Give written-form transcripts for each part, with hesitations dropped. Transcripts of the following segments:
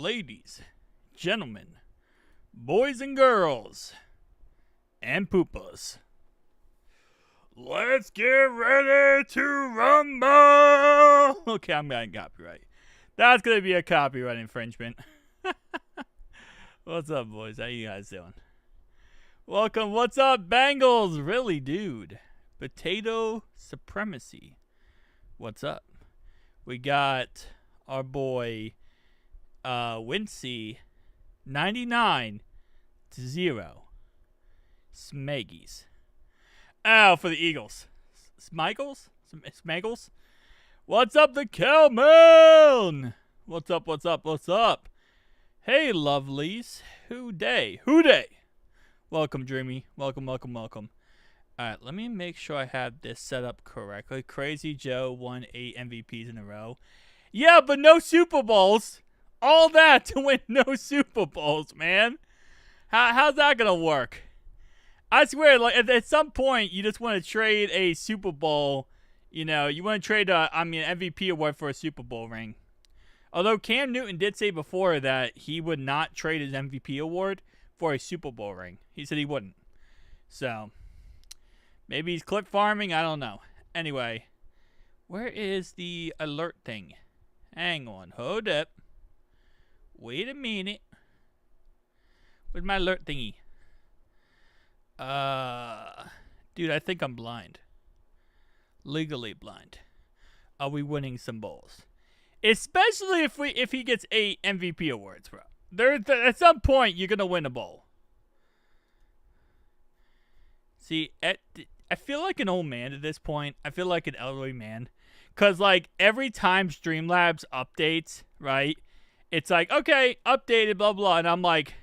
ladies, gentlemen, boys and girls, and poopas. Let's get ready to rumble! Okay, I'm getting copyright. That's going to be a copyright infringement. What's up, boys? How you guys doing? Welcome. What's up, Bengals? Really, dude? Potato supremacy. What's up? We got our boy Wincy 99-0 Smeggies. Oh, for the Eagles. Smaggles? What's up, the Cowman? What's up, what's up, what's up? Hey, lovelies. Who day? Welcome, Dreamy. Welcome. Alright, let me make sure I have this set up correctly. Crazy Joe won 8 MVPs in a row. Yeah, but no Super Bowls. All that to win no Super Bowls, man. How's that going to work? I swear, like at some point, you just want to trade a Super Bowl. You know, you want to trade an MVP award for a Super Bowl ring. Although Cam Newton did say before that he would not trade his MVP award for a Super Bowl ring. He said he wouldn't. So, maybe he's clip farming. I don't know. Anyway, where is the alert thing? Hang on. Hold up. Wait a minute. Where's my alert thingy? Dude, I think I'm blind. Legally blind. Are we winning some bowls? Especially if he gets 8 MVP awards, bro. At some point, you're gonna win a bowl. See, I feel like an old man at this point. I feel like an elderly man. Because, like, every time Streamlabs updates, right, it's like, okay, updated, blah, blah. And I'm like,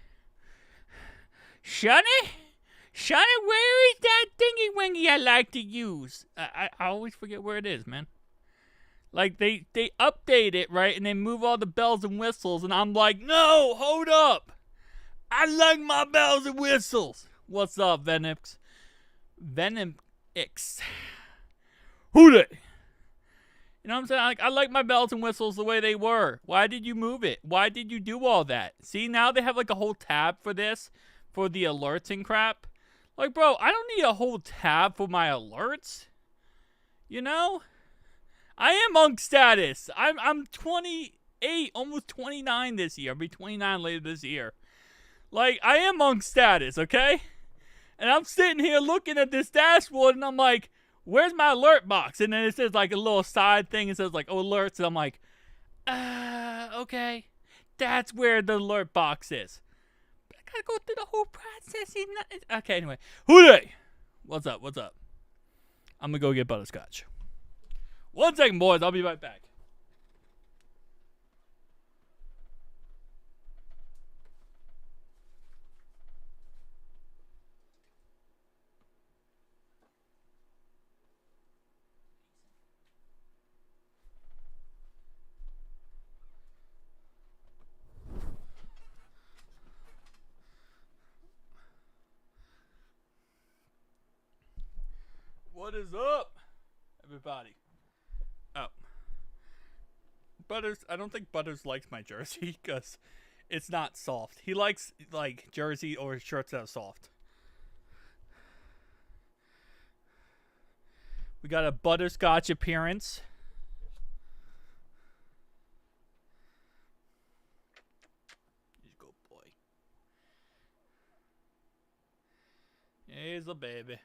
Shunny, where is that thingy-wingy I like to use? I always forget where it is, man. Like, they update it, right, and they move all the bells and whistles, and I'm like, no, hold up. I like my bells and whistles. What's up, Venomix? Who they? You know what I'm saying? Like, I like my bells and whistles the way they were. Why did you move it? Why did you do all that? See, now they have, like, a whole tab for this, for the alerts and crap. Like, bro, I don't need a whole tab for my alerts. You know? I am monk status. I'm 28, almost 29 this year. I'll be 29 later this year. Like, I am monk status, okay? And I'm sitting here looking at this dashboard, and I'm like, where's my alert box? And then it says, like, a little side thing. It says, like, oh, alerts. And I'm like, okay. That's where the alert box is. But I gotta go through the whole process. Okay, anyway. Who they? What's up? I'm gonna go get Butterscotch. 1 second, boys. I'll be right back. What is up, everybody? Oh. Butters, I don't think Butters likes my jersey because it's not soft. He likes, like, jersey or shirts that are soft. We got a Butterscotch appearance. He's a good boy. He's a baby.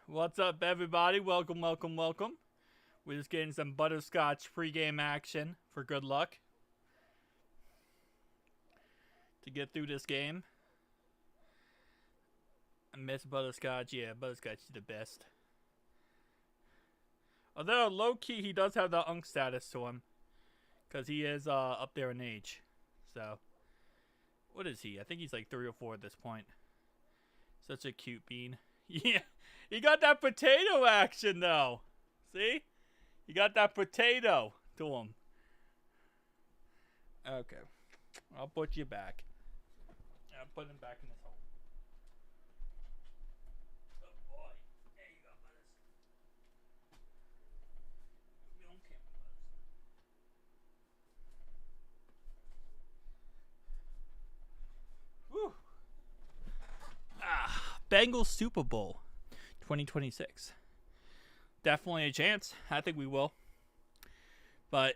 What's up, everybody? Welcome. We're just getting some Butterscotch pregame action for good luck to get through this game. I miss Butterscotch. Yeah, Butterscotch is the best. Although, low-key, he does have the unk status to him. Because he is up there in age. So, what is he? I think he's like 3 or 4 at this point. Such a cute bean. Yeah, he got that potato action, though. See? He got that potato to him. Okay. I'll put you back. I'll put him back in his hole. Good boy. There you go, Butters. Put me on camera, Butters. Bengals Super Bowl 2026. Definitely a chance. I think we will. But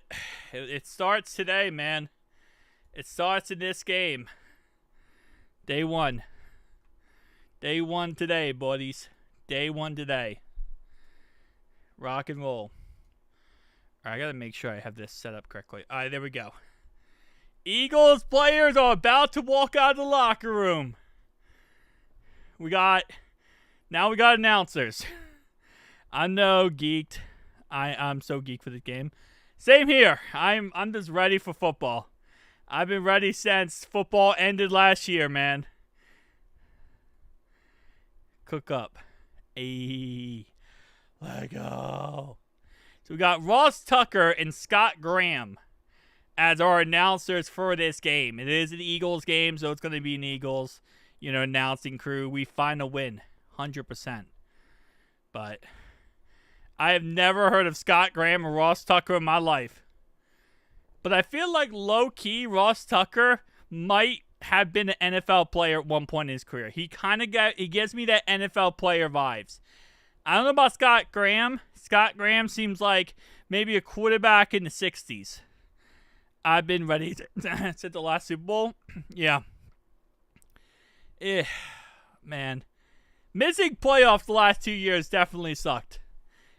it starts today, man. It starts in this game. Day one. Day one today, buddies. Day one today. Rock and roll. All right, I got to make sure I have this set up correctly. All right, there we go. Eagles players are about to walk out of the locker room. Now we got announcers. I know, geeked. I'm so geeked for this game. Same here. I'm just ready for football. I've been ready since football ended last year, man. Cook up. Ayy. Let go. So we got Ross Tucker and Scott Graham as our announcers for this game. It is an Eagles game, so it's going to be an Eagles, announcing crew. We find a win, 100%. But I have never heard of Scott Graham or Ross Tucker in my life. But I feel like low-key Ross Tucker might have been an NFL player at one point in his career. He gives me that NFL player vibes. I don't know about Scott Graham. Scott Graham seems like maybe a quarterback in the 60s. I've been ready since the last Super Bowl. Yeah. Man. Missing playoffs the last 2 years definitely sucked.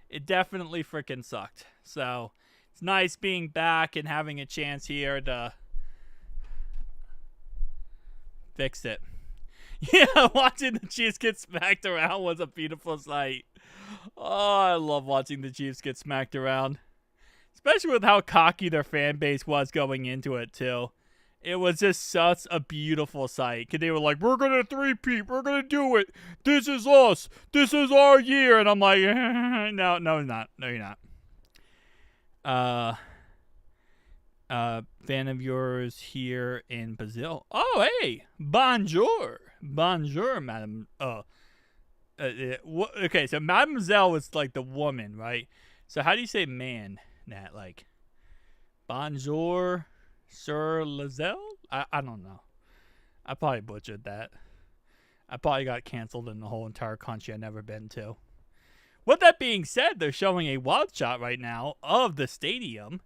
It definitely freaking sucked. So, it's nice being back and having a chance here to fix it. Yeah, watching the Chiefs get smacked around was a beautiful sight. Oh, I love watching the Chiefs get smacked around. Especially with how cocky their fan base was going into it, too. It was just such a beautiful sight. Because they were like, we're going to three-peat. We're going to do it. This is us. This is our year. And I'm like, no, you're not. No, you're not. Fan of yours here in Brazil. Oh, hey. Bonjour. Bonjour, madam. Okay, so mademoiselle is like the woman, right? So how do you say man? That, like, bonjour, sir Lizelle? I don't know. I probably butchered that. I probably got canceled in the whole entire country I've never been to. With that being said, they're showing a wild shot right now of the stadium,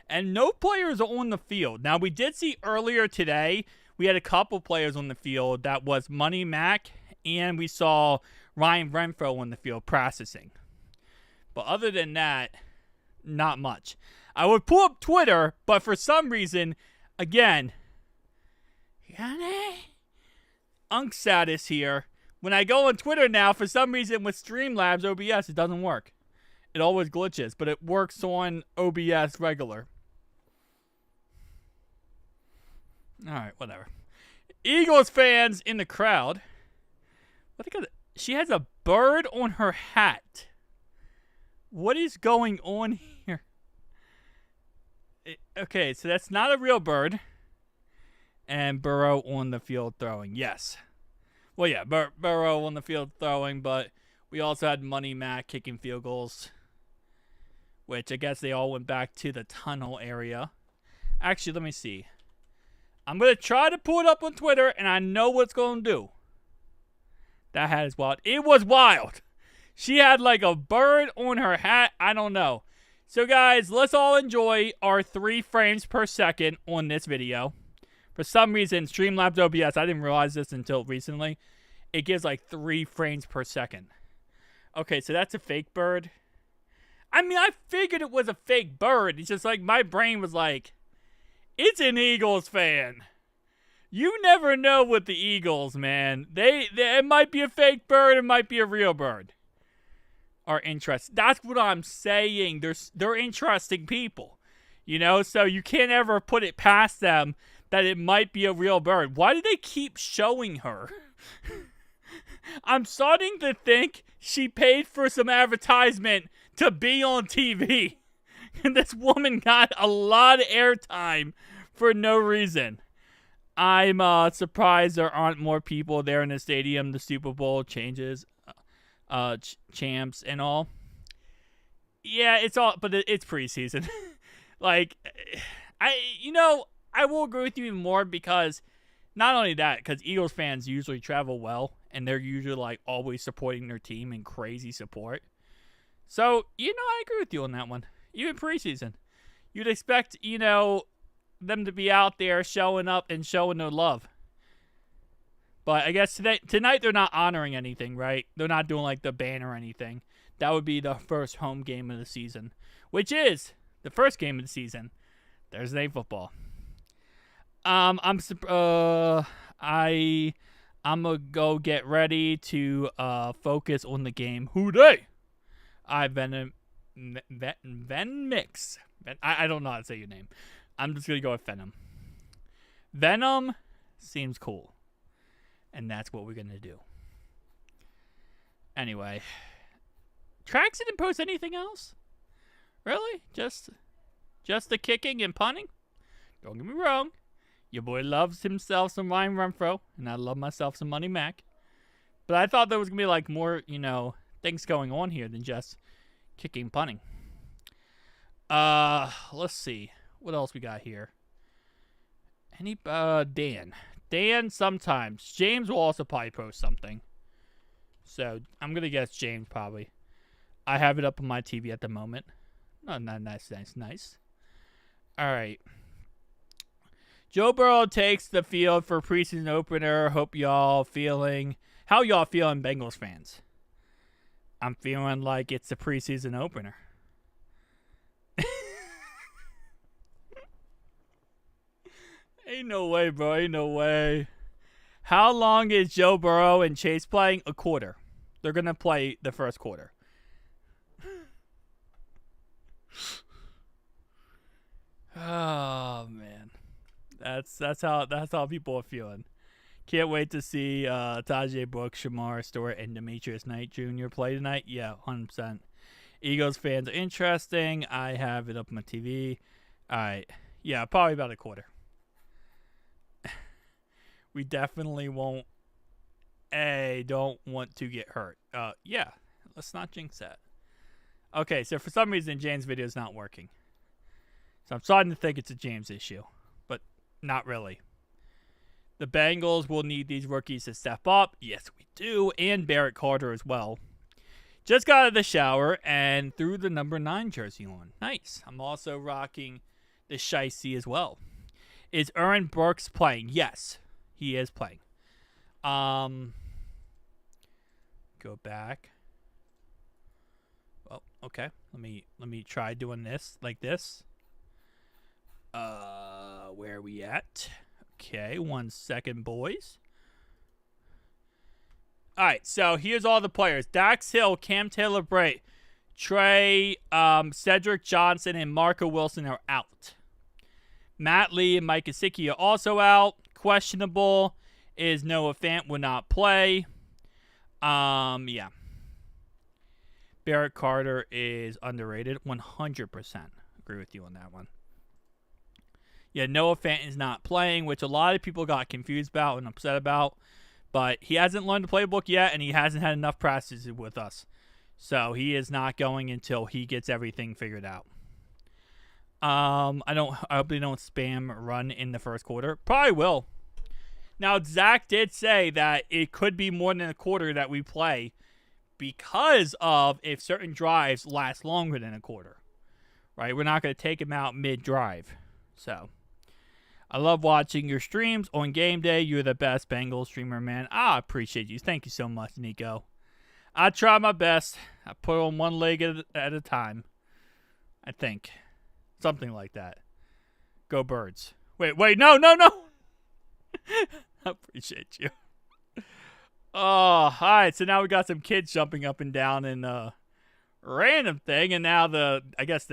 and no players are on the field. Now, we did see earlier today, we had a couple players on the field. That was Money Mac, and we saw Ryan Renfro on the field processing. But other than that, not much. I would pull up Twitter, but for some reason, again, Unk status here. When I go on Twitter now, for some reason with Streamlabs OBS, it doesn't work. It always glitches, but it works on OBS regular. Alright, whatever. Eagles fans in the crowd. She has a bird on her hat. What is going on here? Okay, so that's not a real bird. And Burrow on the field throwing. Yes. Well, yeah, Burrow on the field throwing, but we also had Money Mac kicking field goals. Which I guess they all went back to the tunnel area. Actually, let me see. I'm going to try to pull it up on Twitter, and I know what it's going to do. That hat is wild. It was wild. She had like a bird on her hat. I don't know. So, guys, let's all enjoy our 3 frames per second on this video. For some reason, Streamlabs OBS, I didn't realize this until recently. It gives like 3 frames per second. Okay, so that's a fake bird. I mean, I figured it was a fake bird. It's just like my brain was like, it's an Eagles fan. You never know with the Eagles, man. It might be a fake bird. It might be a real bird. Are interesting. That's what I'm saying. They're interesting people. So you can't ever put it past them that it might be a real bird. Why do they keep showing her? I'm starting to think she paid for some advertisement to be on TV. And this woman got a lot of airtime for no reason. I'm surprised there aren't more people there in the stadium. The Super Bowl changes, champs and all. Yeah, but it's preseason. Like, I will agree with you more because not only that, because Eagles fans usually travel well, and they're usually like always supporting their team in crazy support. So, I agree with you on that one. Even preseason, you'd expect, them to be out there showing up and showing their love. But I guess tonight they're not honoring anything, right? They're not doing like the banner or anything. That would be the first home game of the season, which is the first game of the season, Thursday Night Football. I'm gonna go get ready to focus on the game. Who dey? Venom Mix. I don't know how to say your name. I'm just gonna go with Venom. Venom seems cool. And that's what we're going to do. Anyway. Trax didn't post anything else? Really? Just the kicking and punting? Don't get me wrong. Your boy loves himself some Ryan Renfro. And I love myself some Money Mac. But I thought there was going to be like more, things going on here than just kicking and punting. Let's see. What else we got here? Dan sometimes. James will also probably post something. So, I'm going to guess James probably. I have it up on my TV at the moment. Oh, nice. All right. Joe Burrow takes the field for preseason opener. How y'all feeling, Bengals fans? I'm feeling like it's the preseason opener. Ain't no way, bro. Ain't no way. How long is Joe Burrow and Chase playing? A quarter. They're going to play the first quarter. Oh, man. That's how people are feeling. Can't wait to see Tajay Brooks, Shamar Stewart, and Demetrius Knight Jr. play tonight. Yeah, 100%. Eagles fans are interesting. I have it up on my TV. All right. Yeah, probably about a quarter. We definitely don't want to get hurt. Yeah, let's not jinx that. Okay, so for some reason, James' video is not working. So I'm starting to think it's a James issue, but not really. The Bengals will need these rookies to step up. Yes, we do. And Barrett Carter as well. Just got out of the shower and threw the number 9 jersey on. Nice. I'm also rocking the Shicey as well. Is Aaron Brooks playing? Yes. He is playing. Go back. Oh, okay. Let me try doing this like this. Where are we at? Okay, 1 second, boys. All right, so here's all the players. Dax Hill, Cam Taylor-Britt, Trey, Cedric Johnson, and Marco Wilson are out. Matt Lee and Mike Gesicki are also out. Questionable is Noah Fant will not play. Yeah. Barrett Carter is underrated. 100% agree with you on that one. Yeah, Noah Fant is not playing, which a lot of people got confused about and upset about. But he hasn't learned the playbook yet, and he hasn't had enough practices with us. So he is not going until he gets everything figured out. I hope they don't spam run in the first quarter. Probably will. Now, Zach did say that it could be more than a quarter that we play because of if certain drives last longer than a quarter. Right? We're not going to take him out mid-drive. So, I love watching your streams on game day. You're the best Bengals streamer, man. I appreciate you. Thank you so much, Nico. I try my best. I put on one leg at a time. I think. Something like that. Go Birds. Wait, no. I appreciate you. Oh, all right. So now we got some kids jumping up and down in a random thing. And now the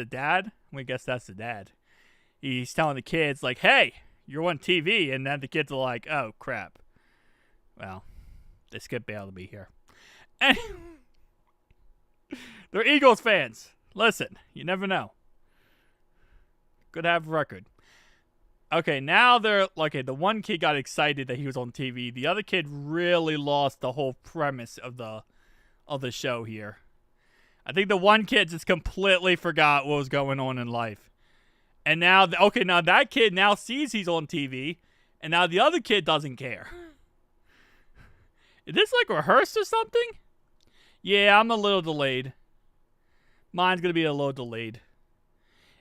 dad. We guess that's the dad. He's telling the kids, like, hey, you're on TV. And then the kids are like, oh, crap. Well, they skip bail to be here. And they're Eagles fans. Listen, you never know. Could have a record. Okay, now they're the one kid got excited that he was on TV. The other kid really lost the whole premise of the show here. I think the one kid just completely forgot what was going on in life. And now, now that kid now sees he's on TV, And now the other kid doesn't care. Is this like rehearsed or something? Yeah, I'm a little delayed. Mine's going to be a little delayed.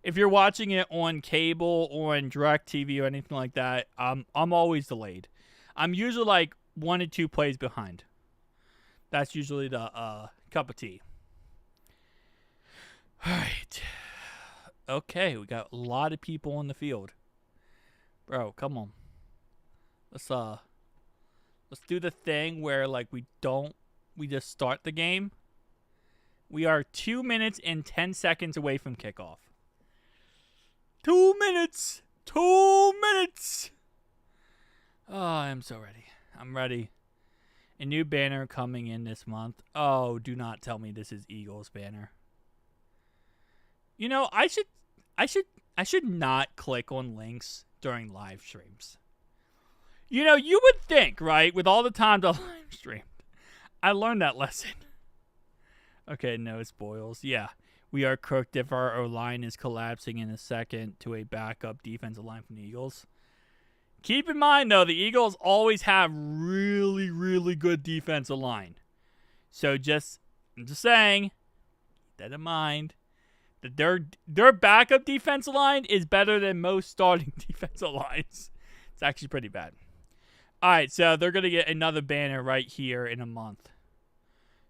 If you're watching it on cable or on DirecTV or anything like that, I'm always delayed. I'm usually like 1 or 2 plays behind. That's usually the cup of tea. All right. Okay, we got a lot of people on the field. Bro, come on. Let's do the thing where like we just start the game. We are 2 minutes and 10 seconds away from kickoff. 2 minutes. 2 minutes. Oh, I'm so ready. I'm ready. A new banner coming in this month. Oh, do not tell me this is Eagles banner. You know, I should not click on links during live streams. You know, you would think, right, with all the times I live streamed, I learned that lesson. Okay, no spoils. Yeah, we are cooked if our O-line is collapsing in a second to a backup defensive line from the Eagles. Keep in mind, though, the Eagles always have really, really good defensive line. So I'm just saying, keep that in mind, that their backup defensive line is better than most starting defensive lines. It's actually pretty bad. All right, so they're going to get another banner right here in a month.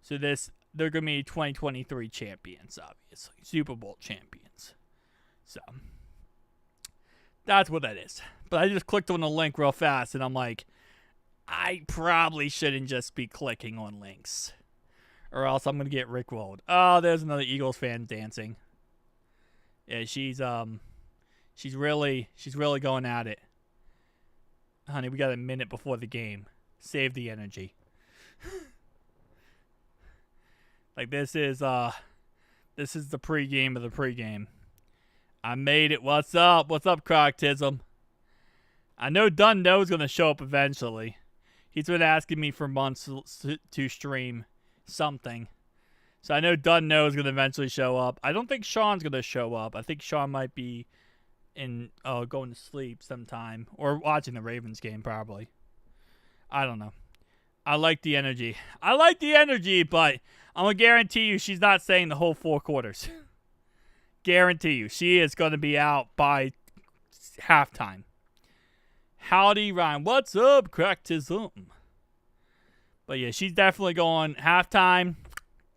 So they're going to be 2023 champions, obviously. Super Bowl champions. So that's what that is. But I just clicked on the link real fast, and I'm like, I probably shouldn't just be clicking on links, or else I'm going to get rickrolled. Oh, there's another Eagles fan dancing. Yeah, she's really going at it. Honey, we got a minute before the game. Save the energy. Like this is the pregame of the pregame. I made it. What's up? What's up, Croctism? I know Dunn knows going to show up eventually. He's been asking me for months to stream something. So I know Dunn knows going to eventually show up. I don't think Sean's going to show up. I think Sean might be going to sleep sometime. Or watching the Ravens game, probably. I don't know. I like the energy. But I'm going to guarantee you she's not saying the whole 4 quarters. Guarantee you. She is going to be out by halftime. Howdy, Ryan. What's up, Cractism? But yeah, she's definitely going halftime.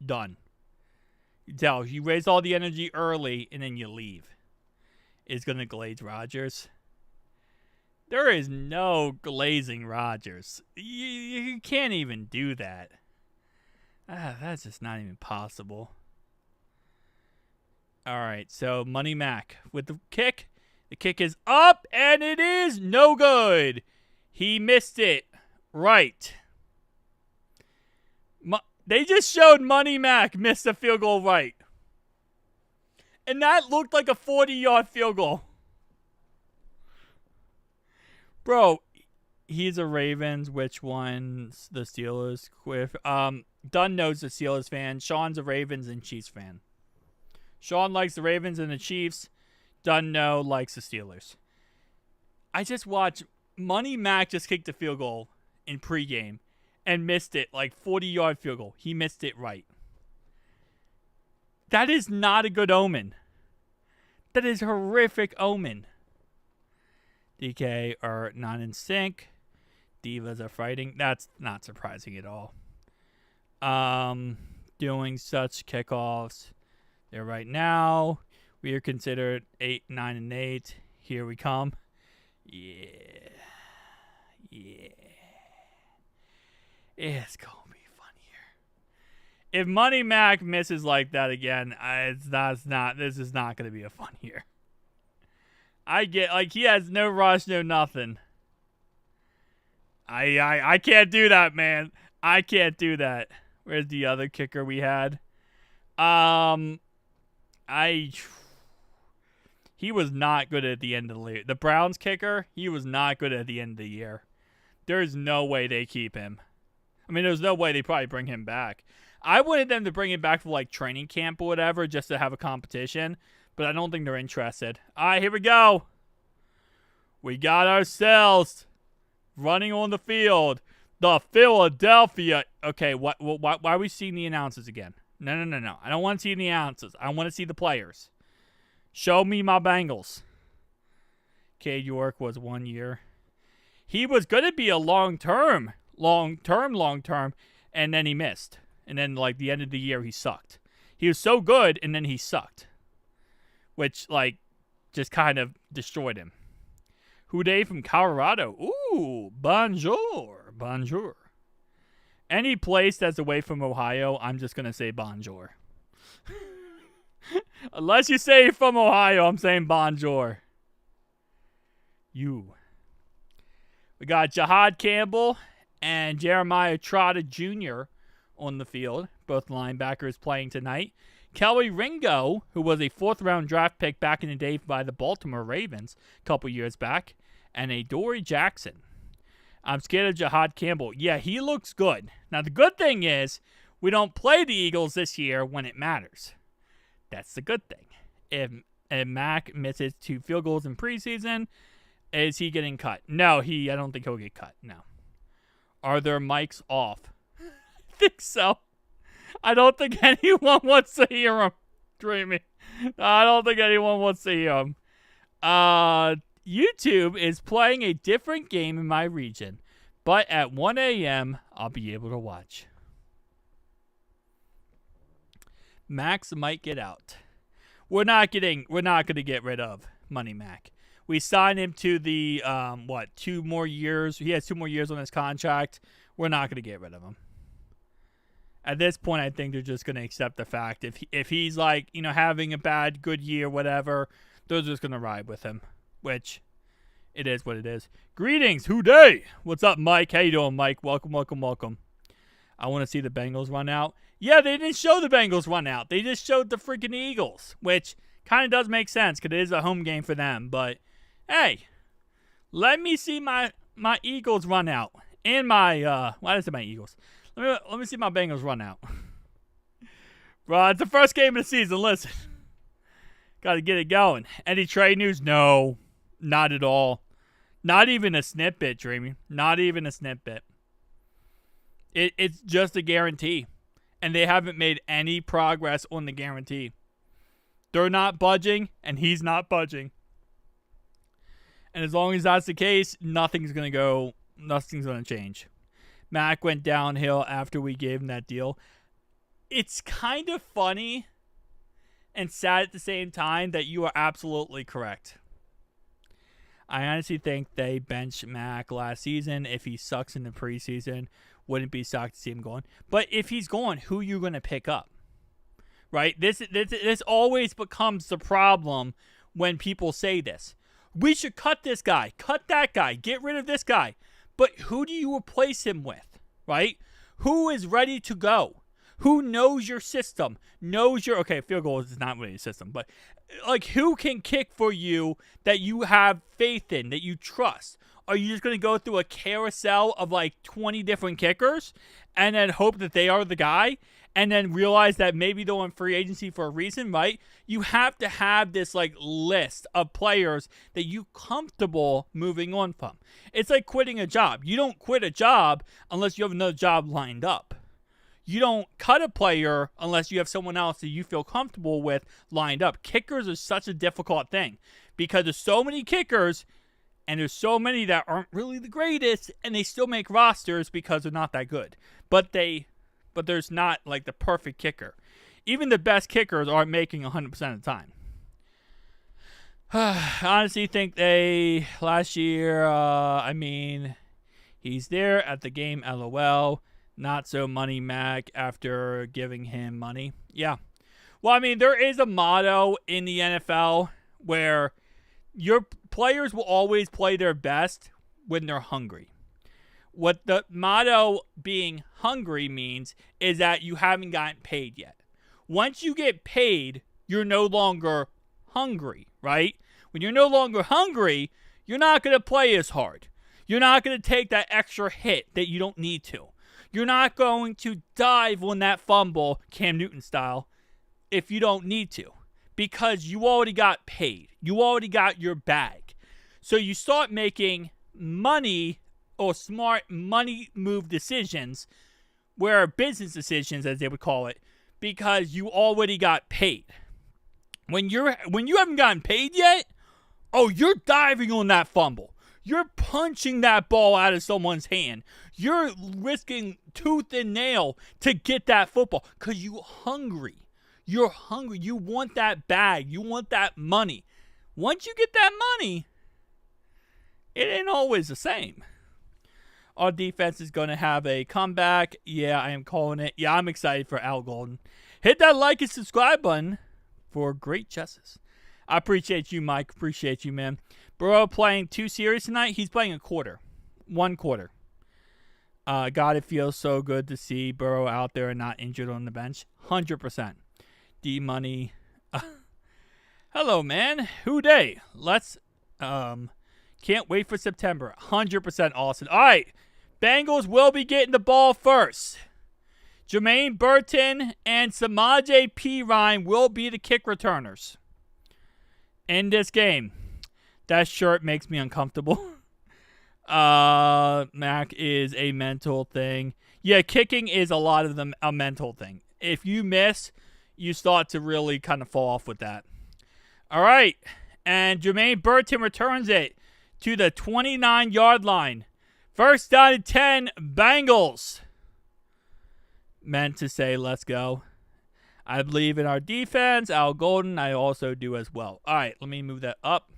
Done. You tell, you raise all the energy early and then you leave. It's going to glaze Rodgers. There is no glazing Rodgers. You can't even do that. That's just not even possible. All right, so Money Mac with the kick. The kick is up, and it is no good. He missed it. Right. They just showed Money Mac missed a field goal right. And that looked like a 40-yard field goal. Bro, he's a Ravens. Which one's the Steelers? Dunn knows the Steelers fan. Sean's a Ravens and Chiefs fan. Sean likes the Ravens and the Chiefs. Dunno likes the Steelers. I just watched Money Mac just kicked a field goal in pregame and missed it, like 40-yard field goal. He missed it right. That is not a good omen. That is a horrific omen. DK are not in sync. Divas are fighting. That's not surprising at all. Doing such kickoffs there right now. We are considered 8, 9, and 8. Here we come. Yeah. It's going to be fun here. If Money Mac misses like that again, this is not going to be a fun year. I get, like, he has no rush, no nothing. I can't do that, man. I can't do that. Where's the other kicker we had? He was not good at the end of the year. The Browns kicker, he was not good at the end of the year. There's no way they keep him. I mean, there's no way they probably bring him back. I wanted them to bring him back for, like, training camp or whatever, just to have a competition. But I don't think they're interested. All right, here we go. We got ourselves running on the field. The Philadelphia. Okay, why are we seeing the announcers again? No. I don't want to see the announcers. I want to see the players. Show me my Bengals. Cade York was 1 year. He was going to be a long-term, and then he missed. And then, like, the end of the year, he sucked. He was so good, and then he sucked. Which, like, just kind of destroyed him. Houday from Colorado. Ooh, bonjour. Any place that's away from Ohio, I'm just going to say bonjour. Unless you say from Ohio, I'm saying bonjour. We got Jahad Campbell and Jeremiah Trotter Jr. on the field. Both linebackers playing tonight. Kelly Ringo, who was a 4th-round draft pick back in the day by the Baltimore Ravens a couple years back. And a Dory Jackson. I'm scared of Jahad Campbell. Yeah, he looks good. Now, the good thing is we don't play the Eagles this year when it matters. That's the good thing. If Mac misses 2 field goals in preseason, is he getting cut? No, I don't think he'll get cut. No. Are their mics off? I think so. I don't think anyone wants to hear him. Dreamy. I don't think anyone wants to hear him. YouTube is playing a different game in my region, but at 1 a.m., I'll be able to watch. Max might get out. We're not going to get rid of Money Mac. We signed him to the 2 more years. He has 2 more years on his contract. We're not going to get rid of him. At this point, I think they're just going to accept the fact if he's like, having a good year, whatever, they're just going to ride with him, which it is what it is. Greetings, Houday. What's up, Mike? How you doing, Mike? Welcome. I want to see the Bengals run out. Yeah, they didn't show the Bengals run out. They just showed the freaking Eagles, which kind of does make sense because it is a home game for them. But, hey, let me see my Eagles run out. And why did I say my Eagles? Let me see my Bengals run out. Bro, it's the first game of the season. Listen. Got to get it going. Any trade news? No. Not at all. Not even a snippet, Dreamy. Not even a snippet. It's just a guarantee. And they haven't made any progress on the guarantee. They're not budging, and he's not budging. And as long as that's the case, nothing's going to change. Mac went downhill after we gave him that deal. It's kind of funny and sad at the same time that you are absolutely correct. I honestly think they benched Mac last season. If he sucks in the preseason, wouldn't be shocked to see him going. But if he's gone, who are you going to pick up? Right? This always becomes the problem when people say this. We should cut this guy, cut that guy, get rid of this guy. But who do you replace him with, right? Who is ready to go? Who knows your system? Field goal is not really a system, but like who can kick for you that you have faith in, that you trust? Are you just going to go through a carousel of like 20 different kickers and then hope that they are the guy and then realize that maybe they're on free agency for a reason, right? You have to have this like list of players that you're comfortable moving on from. It's like quitting a job. You don't quit a job unless you have another job lined up. You don't cut a player unless you have someone else that you feel comfortable with lined up. Kickers are such a difficult thing because there's so many kickers and there's so many that aren't really the greatest and they still make rosters because they're not that good. But there's not like the perfect kicker. Even the best kickers aren't making 100% of the time. I honestly think last year, he's there at the game, LOL. Not so Money Mac after giving him money. Yeah. Well, there is a motto in the NFL where your players will always play their best when they're hungry. What the motto being hungry means is that you haven't gotten paid yet. Once you get paid, you're no longer hungry, right? When you're no longer hungry, you're not going to play as hard. You're not going to take that extra hit that you don't need to. You're not going to dive on that fumble, Cam Newton style, if you don't need to. Because you already got paid. You already got your bag. So you start making money or smart money move decisions, where business decisions, as they would call it, because you already got paid. When you haven't gotten paid yet, oh, you're diving on that fumble. You're punching that ball out of someone's hand. You're risking tooth and nail to get that football because you're hungry. You're hungry. You want that bag. You want that money. Once you get that money, it ain't always the same. Our defense is going to have a comeback. Yeah, I am calling it. Yeah, I'm excited for Al Golden. Hit that like and subscribe button for great chesses. I appreciate you, Mike. Appreciate you, man. Burrow playing 2 series tonight. He's playing a quarter. 1 quarter. God, it feels so good to see Burrow out there and not injured on the bench. 100%. D-Money. Hello, man. Who day? Let's, can't wait for September. 100% awesome. All right. Bengals will be getting the ball first. Jermaine Burton and Samaje Perine will be the kick returners in this game. That shirt makes me uncomfortable. Mac is a mental thing. Yeah, kicking is a lot of them a mental thing. If you miss, you start to really kind of fall off with that. All right. And Jermaine Burton returns it to the 29-yard line. First down and 10, Bengals. Meant to say, let's go. I believe in our defense. Al Golden, I also do as well. All right, let me move that up.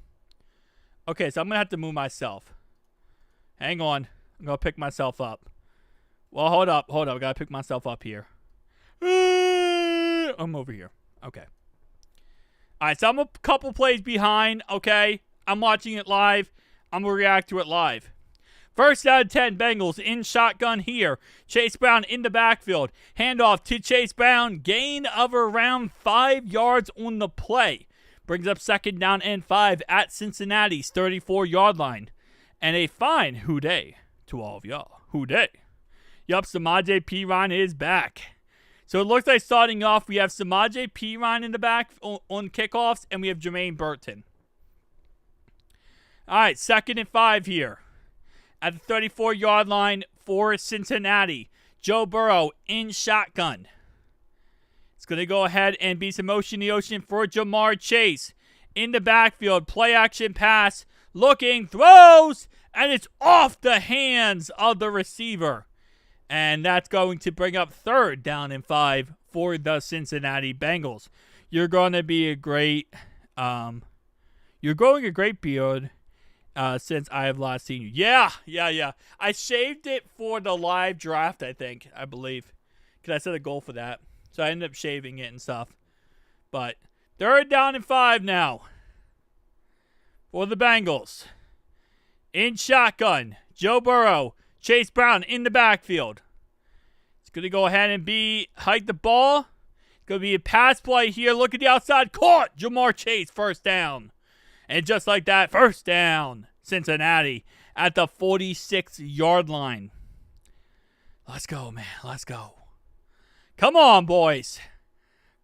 Okay, so I'm going to have to move myself. Hang on. I'm going to pick myself up. Well, hold up. I got to pick myself up here. I'm over here. Okay. All right, so I'm a couple plays behind, okay? I'm watching it live. I'm going to react to it live. First out of 10, Bengals in shotgun here. Chase Brown in the backfield. Handoff to Chase Brown. Gain of around 5 yards on the play. Brings up second down and 5 at Cincinnati's 34-yard line. And a fine hooday to all of y'all. Hooday. Yup, Samaje Perine is back. So it looks like starting off, we have Samaje Perine in the back on kickoffs, and we have Jermaine Burton. All right, second and 5 here. At the 34-yard line for Cincinnati, Joe Burrow in shotgun. It's going to go ahead and be some motion in the ocean for Jamar Chase. In the backfield, play action pass, looking, throws, and it's off the hands of the receiver. And that's going to bring up third down and 5 for the Cincinnati Bengals. You're going to be a great, you're growing a great beard. Since I have last seen you. Yeah. I shaved it for the live draft, I believe. Because I set a goal for that. So I ended up shaving it and stuff. But third down and 5 now. For the Bengals. In shotgun. Joe Burrow. Chase Brown in the backfield. It's going to go ahead and hike the ball. It's going to be a pass play here. Look at the outside. Caught. Jamar Chase, first down. And just like that, first down, Cincinnati at the 46-yard line. Let's go, man. Let's go. Come on, boys.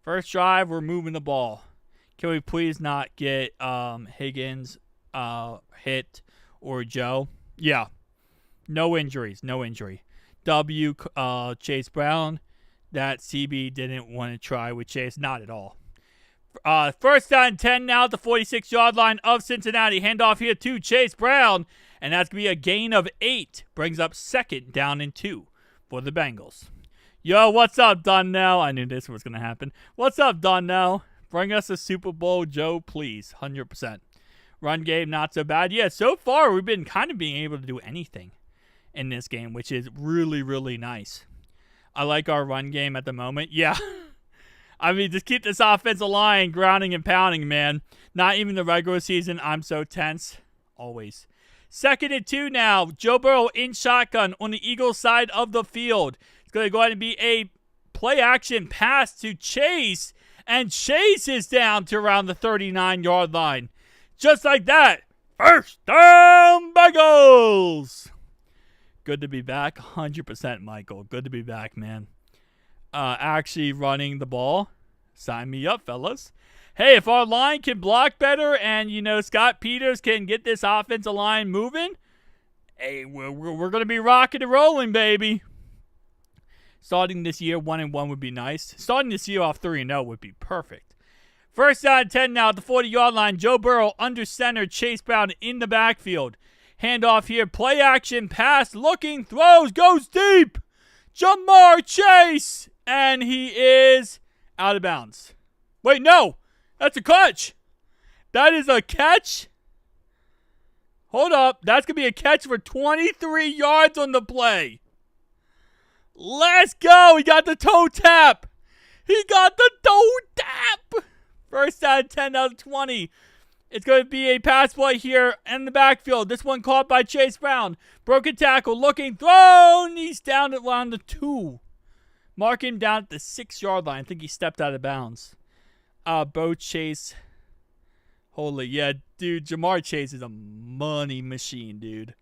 First drive, we're moving the ball. Can we please not get Higgins hit or Joe? Yeah. No injuries. No injury. Chase Brown. That CB didn't want to try with Chase. Not at all. First down and 10 now at the 46-yard line of Cincinnati. Handoff here to Chase Brown. And that's going to be a gain of 8. Brings up second down and 2 for the Bengals. Yo, what's up, Donnell? I knew this was going to happen. What's up, Donnell? Bring us a Super Bowl, Joe, please. 100%. Run game, not so bad. Yeah, so far we've been kind of being able to do anything in this game, which is really, really nice. I like our run game at the moment. Yeah. I mean, just keep this offensive line grounding and pounding, man. Not even the regular season. I'm so tense. Always. Second and 2 now. Joe Burrow in shotgun on the Eagles side of the field. It's going to go ahead and be a play-action pass to Chase. And Chase is down to around the 39-yard line. Just like that. First down, Bengals. Good to be back. 100%, Michael. Good to be back, man. Actually running the ball. Sign me up, fellas. Hey, if our line can block better and, Scott Peters can get this offensive line moving, Hey, we're going to be rocking and rolling, baby. Starting this year 1-1 would be nice. Starting this year off 3-0 would be perfect. First down and 10 now at the 40-yard line. Joe Burrow under center. Chase Brown in the backfield. Handoff here. Play action. Pass. Looking. Throws. Goes deep. Jamar Chase. And he is out of bounds. Wait, no. That's a catch. That is a catch. Hold up. That's going to be a catch for 23 yards on the play. Let's go. He got the toe tap. He got the toe tap. First down and 10 out of 20. It's going to be a pass play here in the backfield. This one caught by Chase Brown. Broken tackle. Looking. Thrown. He's down around the 2. Mark him down at the 6-yard line. I think he stepped out of bounds. Bo Chase. Holy, yeah, dude. Jamar Chase is a money machine, dude.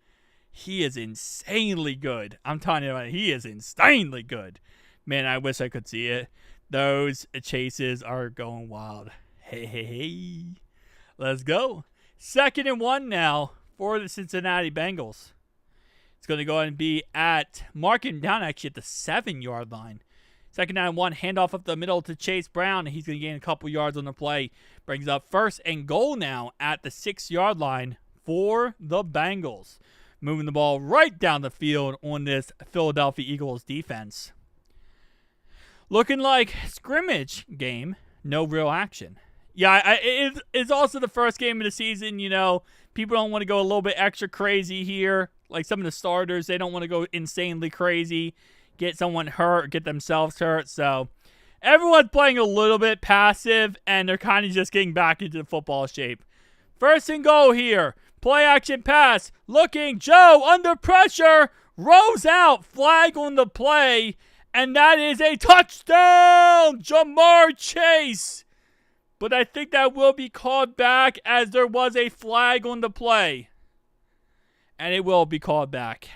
He is insanely good. I'm telling you, he is insanely good. Man, I wish I could see it. Those chases are going wild. Hey. Let's go. 2nd and 1 now for the Cincinnati Bengals. It's going to go ahead and be at, marking down actually at the 7-yard line. 2nd down and 1, handoff up the middle to Chase Brown. He's going to gain a couple yards on the play. Brings up 1st and goal now at the 6-yard line for the Bengals. Moving the ball right down the field on this Philadelphia Eagles defense. Looking like scrimmage game, no real action. Yeah, it's also the first game of the season, you know. People don't want to go a little bit extra crazy here. Like some of the starters, they don't want to go insanely crazy, get someone hurt, get themselves hurt. So everyone's playing a little bit passive, and they're kind of just getting back into the football shape. 1st and goal here. Play action pass. Looking. Joe under pressure. Rolls out. Flag on the play. And that is a touchdown. Jamar Chase. But I think that will be called back as there was a flag on the play. And it will be called back.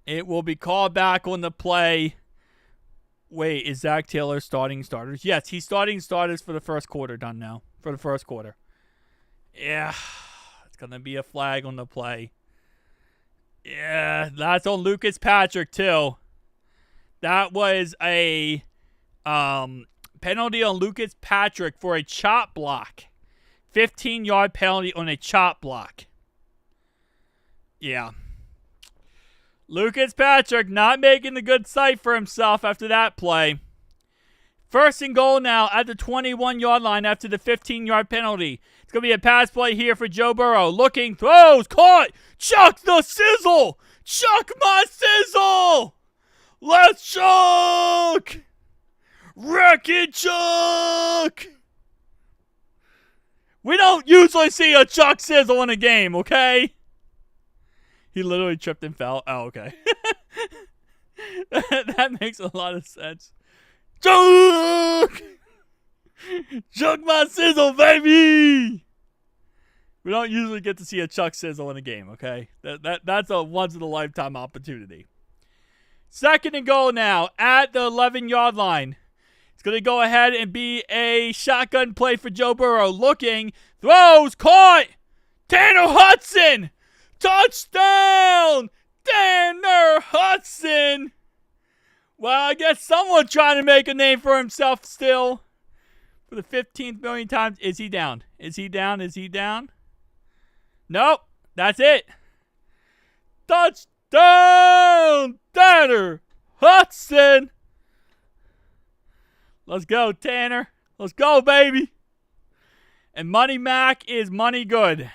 It will be called back on the play. Wait, is Zach Taylor starting starters? Yes, he's starting starters for the first quarter done now. For the first quarter. Yeah, it's going to be a flag on the play. Yeah, that's on Lucas Patrick, too. That was a penalty on Lucas Patrick for a chop block. 15-yard penalty on a chop block. Yeah. Lucas Patrick not making the good sight for himself after that play. 1st and goal now at the 21-yard line after the 15-yard penalty. It's going to be a pass play here for Joe Burrow. Looking, throws, caught. Chuck the sizzle. Chuck my sizzle. Let's chuck. Wreck it, Chuck. We don't usually see a Chuck sizzle in a game, okay? He literally tripped and fell. Oh, okay. That makes a lot of sense. Chuck! Chuck my sizzle, baby! We don't usually get to see a Chuck sizzle in a game, okay? That's a once-in-a-lifetime opportunity. 2nd and goal now at the 11-yard line. It's going to go ahead and be a shotgun play for Joe Burrow. Looking, throws, caught! Tanner Hudson! Touchdown! Tanner Hudson! Well, I guess someone trying to make a name for himself still. For the 15th million times. Is he down? Is he down? Is he down? Nope. That's it. Touchdown! Tanner Hudson! Let's go, Tanner. Let's go, baby. And Money Mac is money good.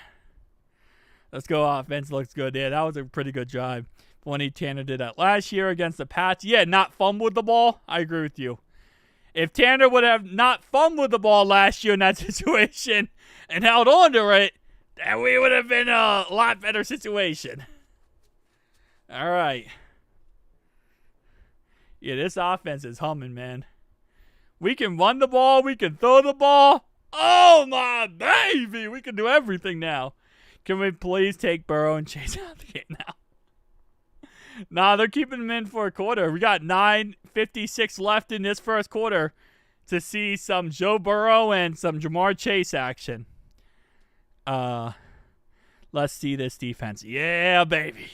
Let's go. Offense looks good. Yeah, that was a pretty good drive. Funny Tanner did that last year against the Pats. Yeah, not fumbled the ball. I agree with you. If Tanner would have not fumbled the ball last year in that situation and held on to it, then we would have been a lot better situation. All right. Yeah, this offense is humming, man. We can run the ball. We can throw the ball. Oh, my baby. We can do everything now. Can we please take Burrow and Chase out of the game now? Nah, they're keeping him in for a quarter. We got 9:56 left in this first quarter to see some Joe Burrow and some Jamar Chase action. Let's see this defense. Yeah, baby.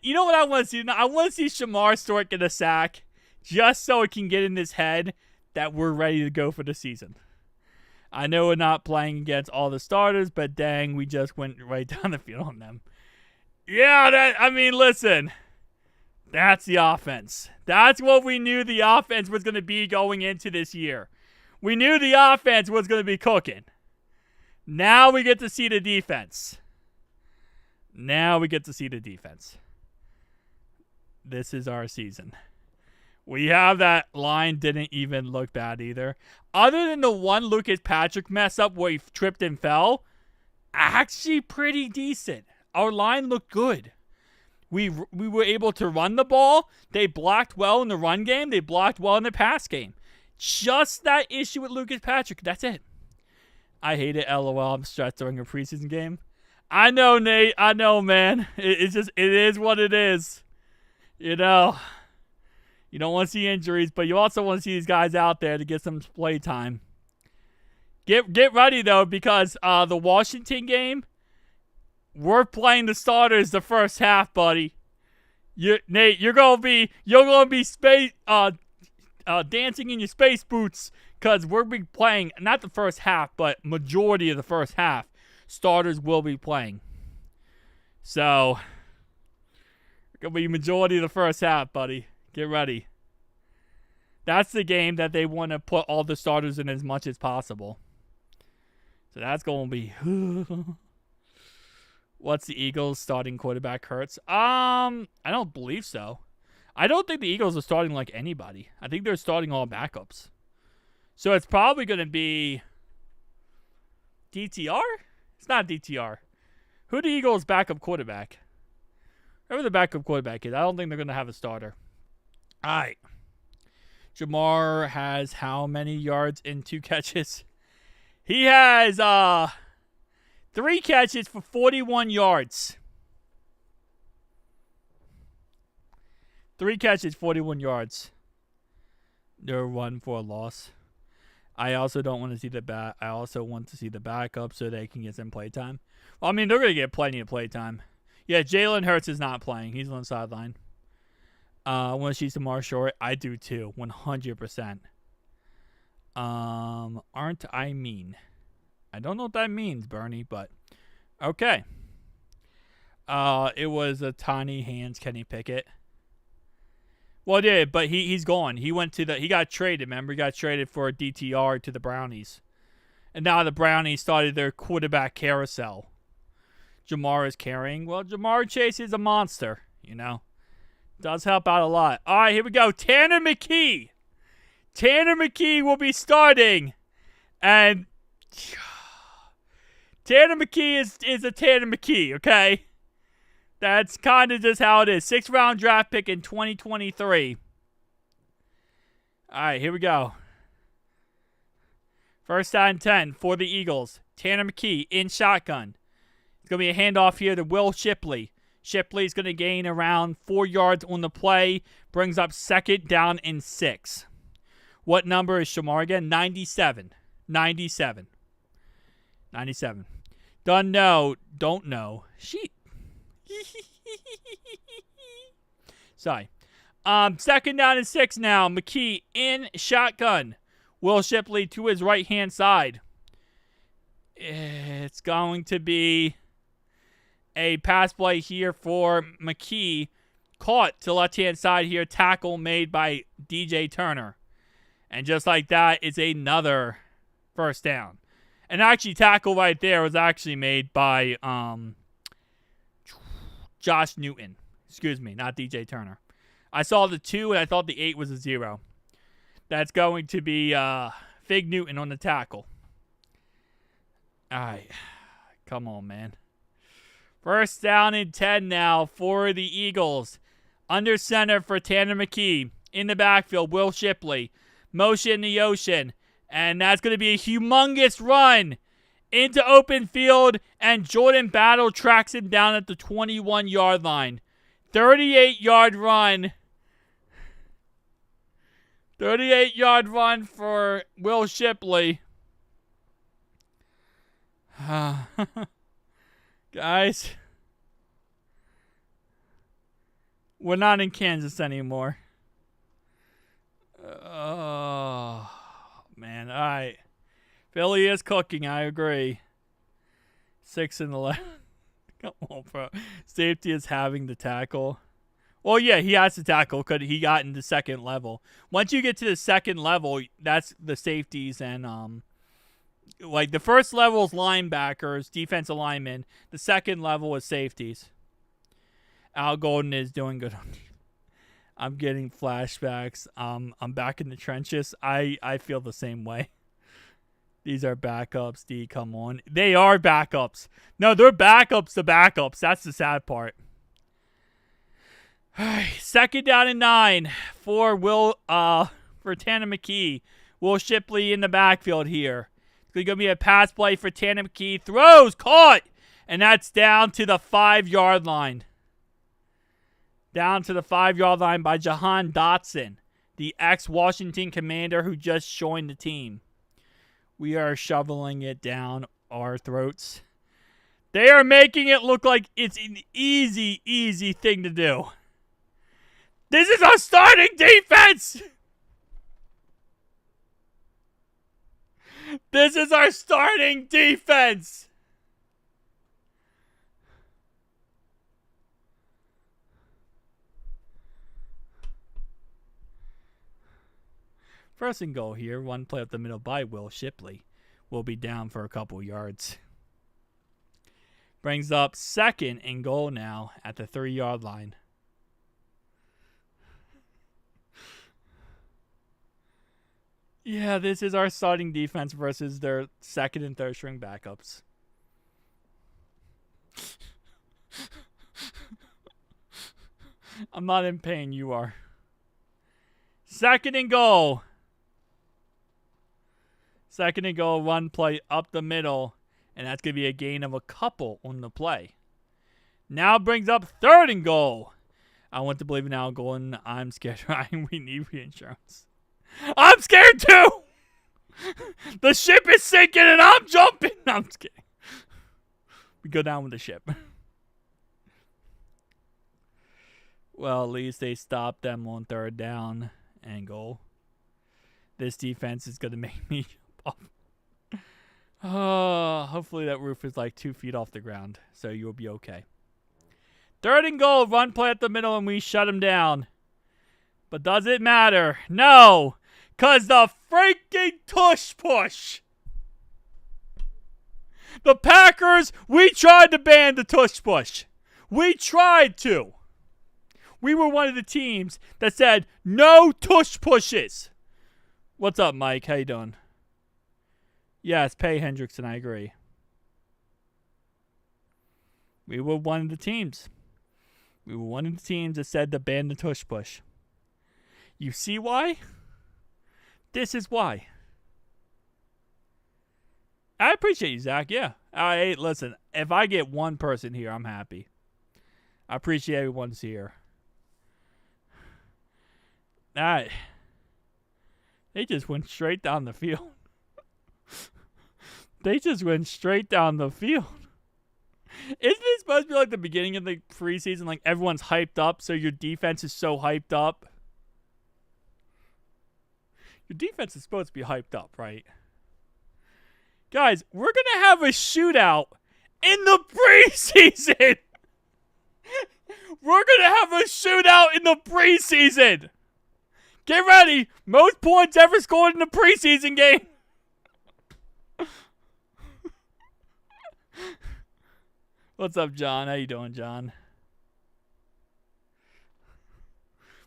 You know what I want to see? I want to see Shamar Stewart get a sack just so it can get in his head that we're ready to go for the season. I know we're not playing against all the starters, but dang, we just went right down the field on them. Yeah, listen. That's the offense. That's what we knew the offense was going to be going into this year. We knew the offense was going to be cooking. Now we get to see the defense. This is our season. We have that line didn't even look bad either. Other than the one Lucas Patrick mess up where he tripped and fell, actually pretty decent. Our line looked good. We were able to run the ball. They blocked well in the run game. They blocked well in the pass game. Just that issue with Lucas Patrick. That's it. I hate it, LOL. I'm stressed during a preseason game. I know, Nate. I know, man. It is what it is. You know, you don't want to see injuries, but you also want to see these guys out there to get some play time. Get ready, though, because the Washington game, we're playing the starters the first half, buddy. Nate, you're gonna be space dancing in your space boots because we're be playing not the first half, but majority of the first half. Starters will be playing. So, it's gonna be majority of the first half, buddy. Get ready. That's the game that they want to put all the starters in as much as possible. So that's gonna be. What's the Eagles starting quarterback Hurts? I don't believe so. I don't think the Eagles are starting like anybody. I think they're starting all backups. So it's probably going to be DTR? It's not DTR. Who the Eagles backup quarterback? Whoever the backup quarterback is, I don't think they're going to have a starter. All right. Jamar has how many yards in 2 catches? He has 3 catches for 41 yards. 3 catches, 41 yards. They're 1 for a loss. I also don't want to see I also want to see the backup so they can get some playtime. Well, I mean, they're going to get plenty of playtime. Yeah, Jalen Hurts is not playing. He's on the sideline. I want to see some more short. I do too, 100%. Aren't I mean? I don't know what that means, Bernie, but okay. It was a tiny hands Kenny Pickett. Well, yeah, but he's gone. He got traded, remember? He got traded for a DTR to the Brownies. And now the Brownies started their quarterback carousel. Jamar is carrying. Well, Jamar Chase is a monster, you know. Does help out a lot. All right, here we go. Tanner McKee. Tanner McKee will be starting. And Tanner McKee is a Tanner McKee, okay? That's kind of just how it is. 6th round draft pick in 2023. All right, here we go. First and 10 for the Eagles. Tanner McKee in shotgun. It's going to be a handoff here to Will Shipley. Shipley's going to gain around 4 yards on the play. Brings up 2nd down and 6. What number is Shamar again? 97. 97. 97. Don't know. Sheet. Sorry. 2nd down and 6 now. McKee in shotgun. Will Shipley to his right-hand side. It's going to be a pass play here for McKee. Caught to left-hand side here. Tackle made by DJ Turner. And just like that, it's another first down. And actually, tackle right there was actually made by Josh Newton. Excuse me, not DJ Turner. I saw the 2 and I thought the 8 was a 0. That's going to be Fig Newton on the tackle. All right. Come on, man. First down and 10 now for the Eagles. Under center for Tanner McKee. In the backfield, Will Shipley. Motion in the ocean. And that's going to be a humongous run into open field. And Jordan Battle tracks him down at the 21-yard line. 38-yard run. 38-yard run for Will Shipley. Guys, we're not in Kansas anymore. Oh, man. All right. Philly is cooking. I agree. 6-11. Come on, bro. Safety is having the tackle. Well, yeah, he has to tackle because he got into second level. Once you get to the second level, that's the safeties and like the first level is linebackers, defensive linemen. The second level is safeties. Al Golden is doing good on. I'm getting flashbacks. I'm back in the trenches. I feel the same way. These are backups, D. Come on. They are backups. No, they're backups to backups. That's the sad part. All right, 2nd down and 9 for Tanner McKee. Will Shipley in the backfield here. It's going to be a pass play for Tanner McKee. Throws, caught, and that's down to the 5-yard line. Down to the 5-yard line by Jahan Dotson, the ex-Washington Commander who just joined the team. We are shoveling it down our throats. They are making it look like it's an easy, easy thing to do. This is our starting defense! This is our starting defense! First and goal here. One play up the middle by Will Shipley. Will be down for a couple yards. Brings up 2nd and goal now at the 3-yard line. Yeah, this is our starting defense versus their 2nd and 3rd string backups. I'm not in pain, you are. 2nd and goal. 2nd and goal, run play up the middle. And that's going to be a gain of a couple on the play. Now brings up 3rd and goal. I want to believe in Al Golden. I'm scared. We need reinsurance. I'm scared too. The ship is sinking and I'm jumping. I'm just kidding. We go down with the ship. Well, at least they stopped them on 3rd down and goal. This defense is going to make me jump off. Hopefully that roof is like 2 feet off the ground, so you'll be okay. 3rd and goal, run play at the middle, and we shut him down. But does it matter? No, because the freaking tush push. The Packers, we tried to ban the tush push. We tried to. We were one of the teams that said no tush pushes. What's up, Mike? How you doing? Yes, pay Hendrickson. I agree. We were one of the teams. We were one of the teams that said to ban the tush push. You see why? This is why. I appreciate you, Zach. Yeah. Hey, listen, if I get one person here, I'm happy. I appreciate everyone's here. All right. They just went straight down the field. They just went straight down the field. Isn't it supposed to be like the beginning of the preseason? Like everyone's hyped up, so your defense is so hyped up. Your defense is supposed to be hyped up, right? Guys, we're going to have a shootout in the preseason. We're going to have a shootout in the preseason. Get ready. Most points ever scored in a preseason game. What's up, John? How you doing, John?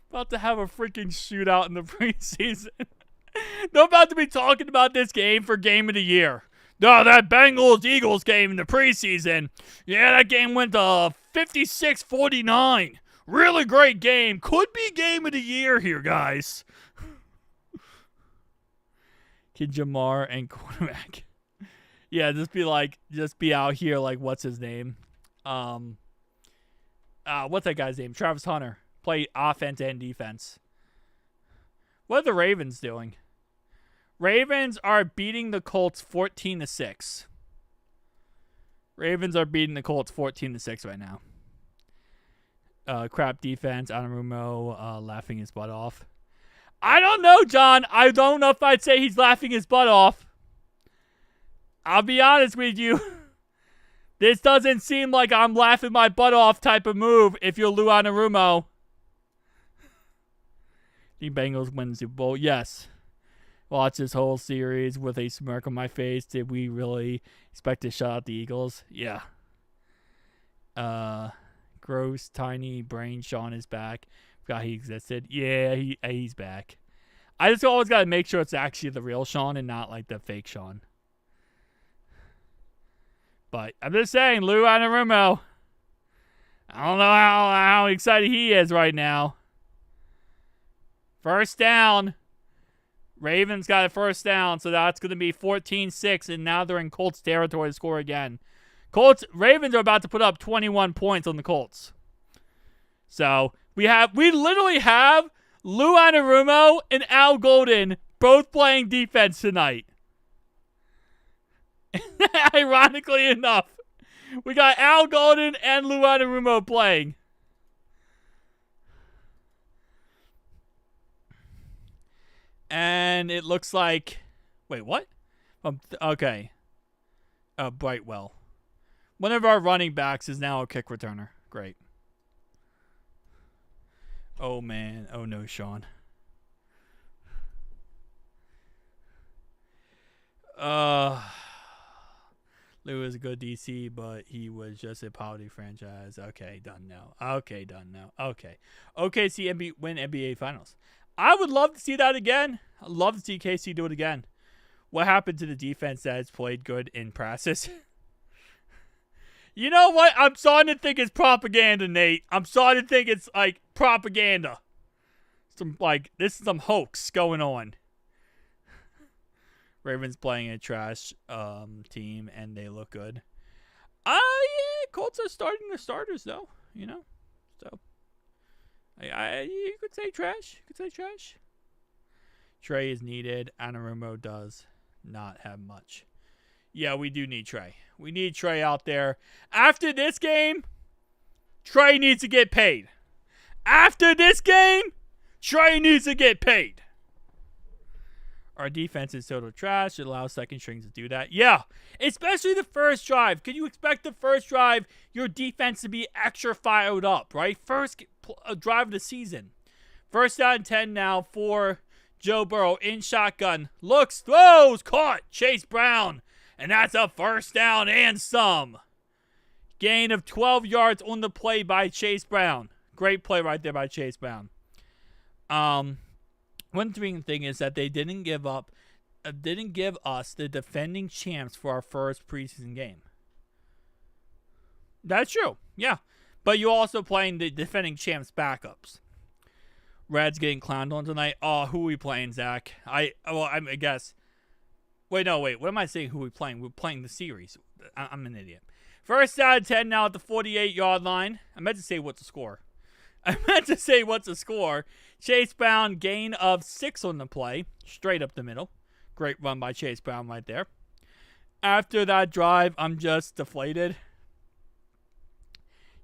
About to have a freaking shootout in the preseason. They're about to be talking about this game for game of the year. No, that Bengals-Eagles game in the preseason. Yeah, that game went to 56-49. Really great game. Could be game of the year here, guys. Kid Jamar and quarterback. Yeah, just be out here like, what's his name? What's that guy's name? Travis Hunter. Play offense and defense. What are the Ravens doing? Ravens are beating the Colts 14-6. Ravens are beating the Colts 14-6 right now. Crap defense. Anarumo laughing his butt off. I don't know, John. I don't know if I'd say he's laughing his butt off. I'll be honest with you. This doesn't seem like I'm laughing my butt off type of move if you're Lou Anarumo. The Bengals win the Super Bowl. Yes. Watch this whole series with a smirk on my face. Did we really expect to shut out the Eagles? Yeah. Gross, tiny brain Sean is back. Forgot he existed. Yeah, he's back. I just always got to make sure it's actually the real Sean and not like the fake Sean. But I'm just saying, Lou Anarumo. I don't know how excited he is right now. First down. Ravens got a first down, so that's going to be 14-6, and now they're in Colts territory to score again. Ravens are about to put up 21 points on the Colts. So we literally have Lou Anarumo and Al Golden both playing defense tonight. Ironically enough, we got Al Golden and Lou Anarumo playing. And it looks like... Wait, what? Okay. Brightwell. One of our running backs is now a kick returner. Great. Oh, man. Oh, no, Sean. Lou is a good DC, but he was just a poverty franchise. Okay, done now. Okay. OKC win NBA Finals. I would love to see that again. I'd love to see KC do it again. What happened to the defense that has played good in practice? You know what? I'm starting to think it's propaganda, Nate. I'm starting to think it's like propaganda. This is some hoax going on. Ravens playing a trash team, and they look good. Yeah, Colts are starting their starters, though, you know? So, you could say trash. Trey is needed. Anarumo does not have much. Yeah, we do need Trey. We need Trey out there. After this game, Trey needs to get paid. After this game, Trey needs to get paid. Our defense is total trash. It allows second strings to do that. Yeah, especially the first drive. Could you expect the first drive, your defense to be extra fired up, right? First drive of the season. First down and 10 now for Joe Burrow in shotgun. Looks, throws, caught. Chase Brown. And that's a first down and some. Gain of 12 yards on the play by Chase Brown. Great play right there by Chase Brown. One thing is that they didn't give us the defending champs for our first preseason game. That's true, yeah. But you're also playing the defending champs backups. Reds getting clowned on tonight. Oh, who are we playing, Zach? I guess. Wait. What am I saying? Who are we playing? We're playing the series. I'm an idiot. First down and 10 now at the 48-yard line. I meant to say what's the score. Chase Brown, gain of 6 on the play. Straight up the middle. Great run by Chase Brown right there. After that drive, I'm just deflated.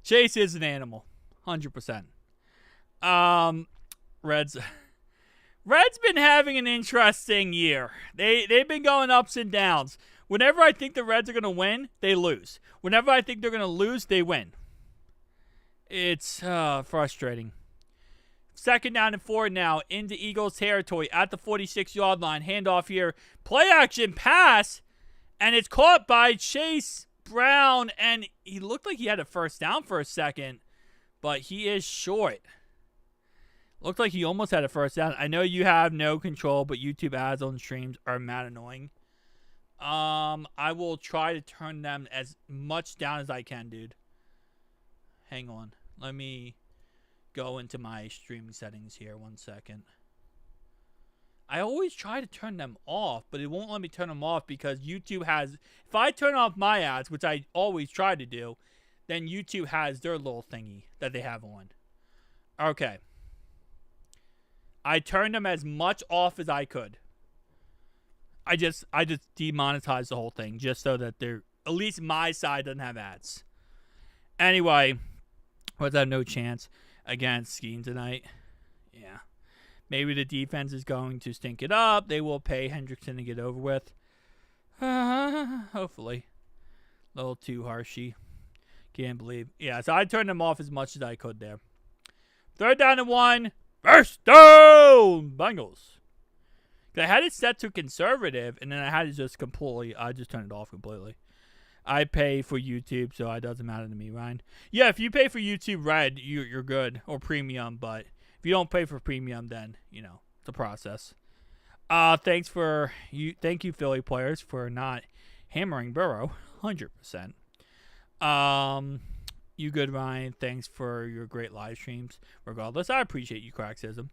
Chase is an animal. 100%. Reds been having an interesting year. They've been going ups and downs. Whenever I think the Reds are going to win, they lose. Whenever I think they're going to lose, they win. It's frustrating. Second down and 4 now into Eagles territory at the 46-yard line. Handoff here. Play action pass. And it's caught by Chase Brown. And he looked like he had a first down for a second. But he is short. Looked like he almost had a first down. I know you have no control, but YouTube ads on streams are mad annoying. I will try to turn them as much down as I can, dude. Hang on. Let me go into my streaming settings here. 1 second. I always try to turn them off, but it won't let me turn them off because YouTube has... If I turn off my ads, which I always try to do, then YouTube has their little thingy that they have on. Okay. I turned them as much off as I could. I just demonetized the whole thing just so that they're At least my side doesn't have ads. Anyway, Reds have no chance against Skiing tonight. Yeah. Maybe the defense is going to stink it up. They will pay Hendrickson to get over with. Hopefully. A little too harshy. Can't believe. Yeah, so I turned them off as much as I could there. 3rd down and 1. First down, Bengals. I had it set to conservative, and then I had it just completely. I just turned it off completely. I pay for YouTube, so it doesn't matter to me, Ryan. Yeah, if you pay for YouTube Red, you're good, or Premium. But if you don't pay for Premium, then it's a process. Thank you, Philly players, for not hammering Burrow, 100%. You good, Ryan. Thanks for your great live streams. Regardless, I appreciate you, Cracksism.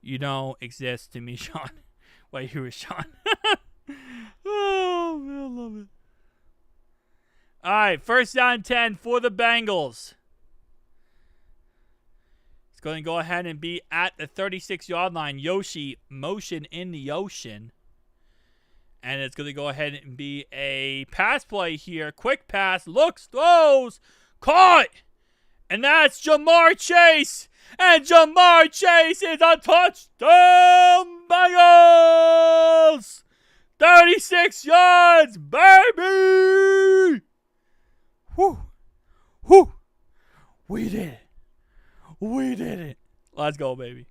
You don't exist to me, Sean. Wait, who is Sean? Oh, man, I love it. All right, 1st down 10 for the Bengals. It's going to go ahead and be at the 36-yard line. Yoshi, motion in the ocean. And it's going to go ahead and be a pass play here. Quick pass, looks, throws, caught. And that's Jamar Chase. And Jamar Chase is a touchdown, Bengals. 36 yards, baby. Whew. Whew. We did it. We did it. Let's go, baby.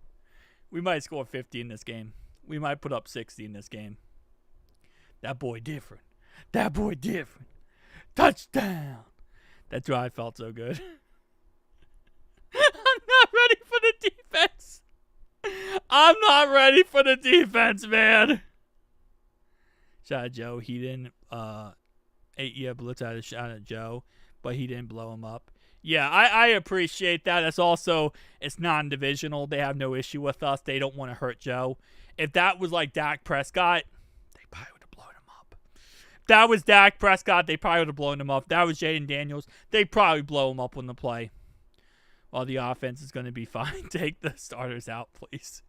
We might score 50 in this game. We might put up 60 in this game. That boy different. That boy different. Touchdown. That's why I felt so good. I'm not ready for the defense. I'm not ready for the defense, man. Shout out Joe. He didn't 8-year blitz out of shot at Joe, but he didn't blow him up. Yeah, I appreciate that. That's also, it's non-divisional. They have no issue with us. They don't want to hurt Joe. If that was like Dak Prescott, they probably would have blown him up. If that was Dak Prescott, they probably would have blown him up. If that was Jaden Daniels, they probably blow him up on the play. Well, the offense is going to be fine. Take the starters out, please.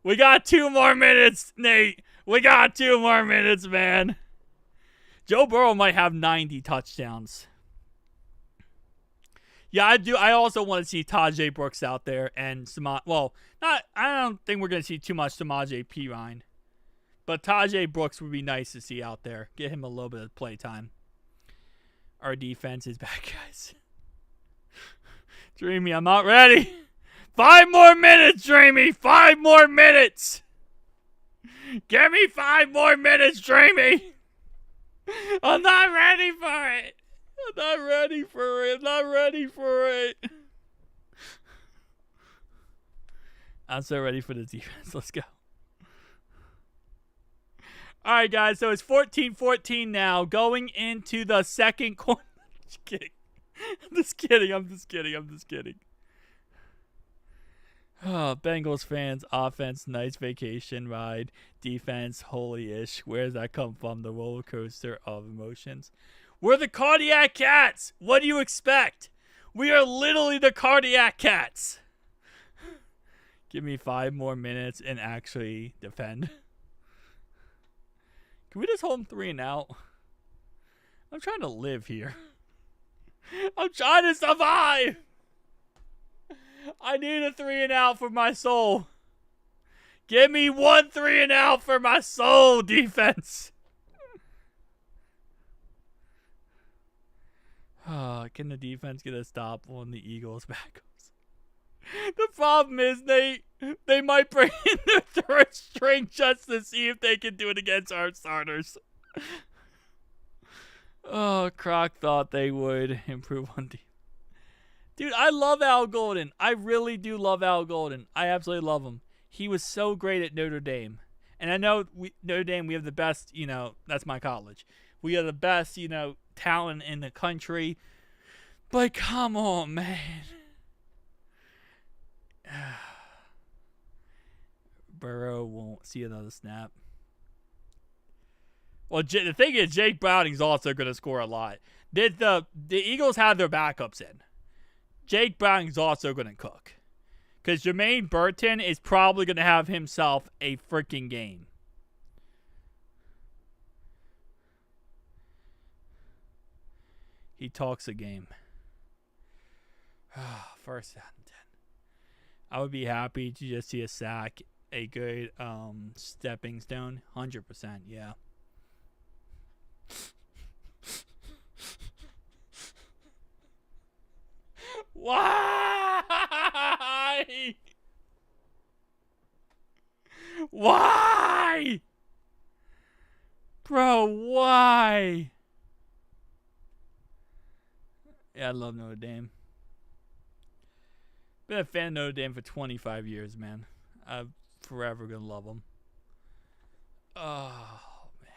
We got 2 more minutes, Nate. We got 2 more minutes, man. Joe Burrow might have 90 touchdowns. Yeah, I do. I also want to see Tajay Brooks out there and I don't think we're going to see too much Samaje Perine. But Tajay Brooks would be nice to see out there. Get him a little bit of play time. Our defense is back, guys. Dreamy, I'm not ready. 5 more minutes, Dreamy. 5 more minutes. Give me 5 more minutes, Dreamy. I'm not ready for it. I'm not ready for it. I'm not ready for it. I'm so ready for the defense. Let's go. All right, guys. So it's 14-14 now. Going into the second quarter. Just kidding. I'm just kidding. Oh, Bengals fans, offense, nice vacation ride. Defense, holy-ish. Where does that come from? The roller coaster of emotions. We're the Cardiac Cats. What do you expect? We are literally the Cardiac Cats. Give me 5 more minutes and actually defend. Can we just hold them 3 and out? I'm trying to live here. I'm trying to survive. I need a 3 and out for my soul. Give me 1 3 and out for my soul, defense. Can the defense get a stop on the Eagles' backups? The problem is they might bring in their 3rd string just to see if they can do it against our starters. Oh, Croc thought they would improve on defense. Dude, I love Al Golden. I really do love Al Golden. I absolutely love him. He was so great at Notre Dame. And I know Notre Dame, we have the best, that's my college. We have the best, talent in the country. But come on, man. Burrow won't see another snap. Well, the thing is, Jake Browning's also going to score a lot. The Eagles have their backups in. Jake Browning's also going to cook. Because Jermaine Burton is probably going to have himself a freaking game. He talks a game. First down and 10. I would be happy to just see a sack, a good stepping stone. 100%, yeah. Why? Why? Bro, why? Yeah, I love Notre Dame. Been a fan of Notre Dame for 25 years, man. I'm forever gonna love them. Oh, man.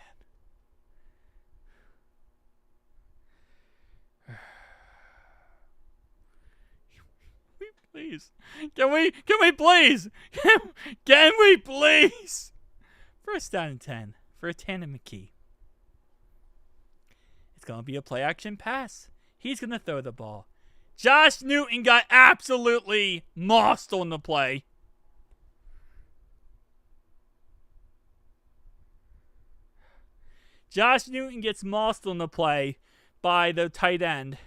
Please. Can we please? Can we please? First down and 10 for Tanner McKee. It's going to be a play action pass. He's going to throw the ball. Josh Newton got absolutely mossed on the play. Josh Newton gets mossed on the play by the tight end.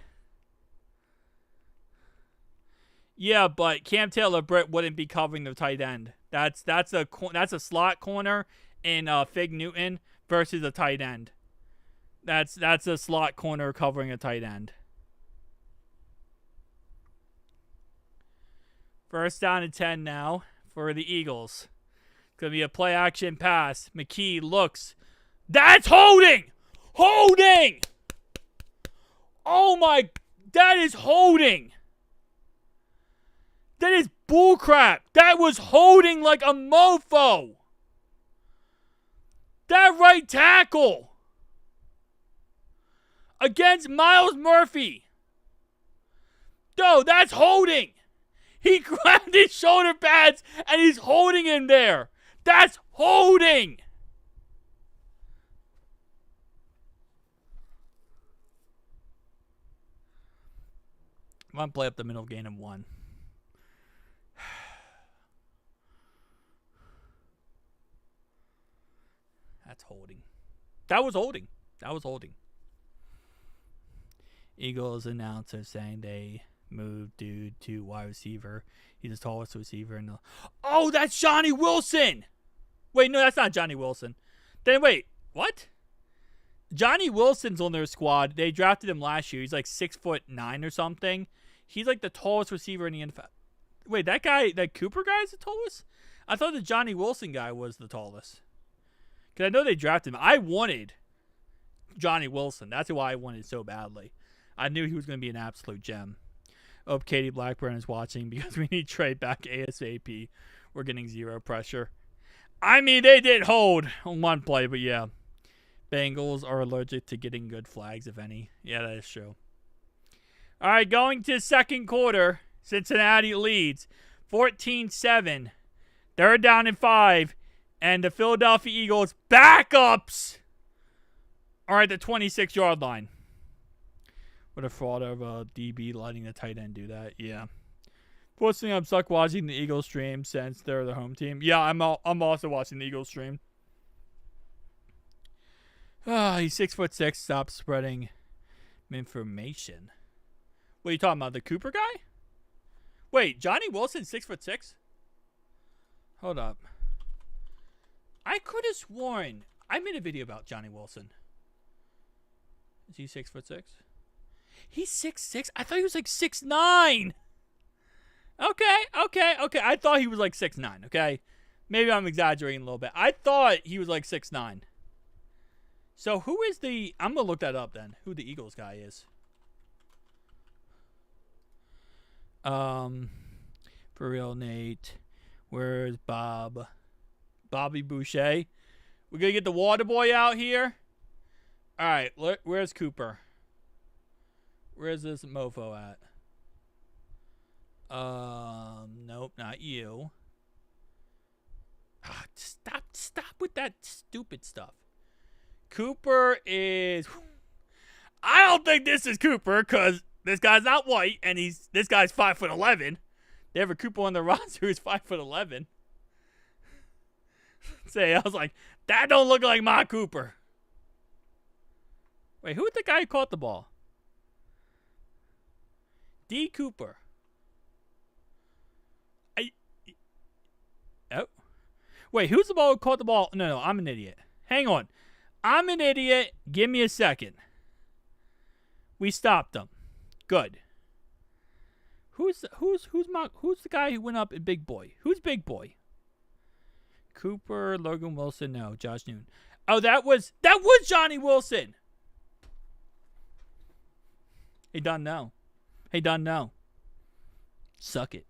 Yeah, but Cam Taylor-Britt wouldn't be covering the tight end. That's a slot corner in Fig Newton versus a tight end. That's a slot corner covering a tight end. First down and 10 now for the Eagles. It's going to be a play action pass. McKee looks. That's holding! Holding! Oh my, that is holding! That is bullcrap. That was holding like a mofo. That right tackle against Miles Murphy. Yo, that's holding. He grabbed his shoulder pads and he's holding him there. That's holding. I'm going to play up the middle, gain of 1. That's holding. That was holding. Eagles announcer saying they moved dude to wide receiver. He's the tallest receiver in the... Oh, that's Johnny Wilson! Wait, no, that's not Johnny Wilson. Then wait, what? Johnny Wilson's on their squad. They drafted him last year. He's like 6'9" or something. He's like the tallest receiver in the NFL. Wait, that Cooper guy is the tallest? I thought the Johnny Wilson guy was the tallest. Because I know they drafted him. I wanted Johnny Wilson. That's why I wanted so badly. I knew he was going to be an absolute gem. Oh, Katie Blackburn is watching because we need Trey back ASAP. We're getting 0 pressure. I mean, they did hold on one play, but yeah. Bengals are allergic to getting good flags, if any. Yeah, that is true. All right, going to second quarter. Cincinnati leads 14-7. Third down and 5. And the Philadelphia Eagles backups are at the 26-yard line. What a fraud of a DB letting the tight end do that. Yeah. Fortunately, I'm stuck watching the Eagles stream since they're the home team. Yeah, I'm also watching the Eagles stream. He's 6'6". Stop spreading information. What are you talking about? The Cooper guy? Wait, Johnny Wilson 6'6"? Hold up. I could have sworn I made a video about Johnny Wilson. Is he 6'6"? He's 6'6". I thought he was like 6'9". Okay. I thought he was like 6'9". Okay, maybe I'm exaggerating a little bit. I thought he was like 6'9". So who is the? I'm gonna look that up then. Who the Eagles guy is? For real, Nate. Where's Bob? Bobby Boucher. We're going to get the water boy out here. All right. Where's Cooper? Where's this mofo at? Nope, not you. Stop with that stupid stuff. Cooper is... I don't think this is Cooper because this guy's not white and this guy's 5'11". They have a Cooper on the roster who's 5'11". I was like, that don't look like my Cooper. Wait, who's the guy who caught the ball? D. Cooper. Oh. Wait, who's the ball who caught the ball? No, I'm an idiot. Hang on. I'm an idiot. Give me a second. We stopped them. Good. Who's the guy who went up at Big Boy? Who's Big Boy? Cooper, Logan Wilson, no, Josh Noon. Oh, that was Johnny Wilson. He done know. Suck it.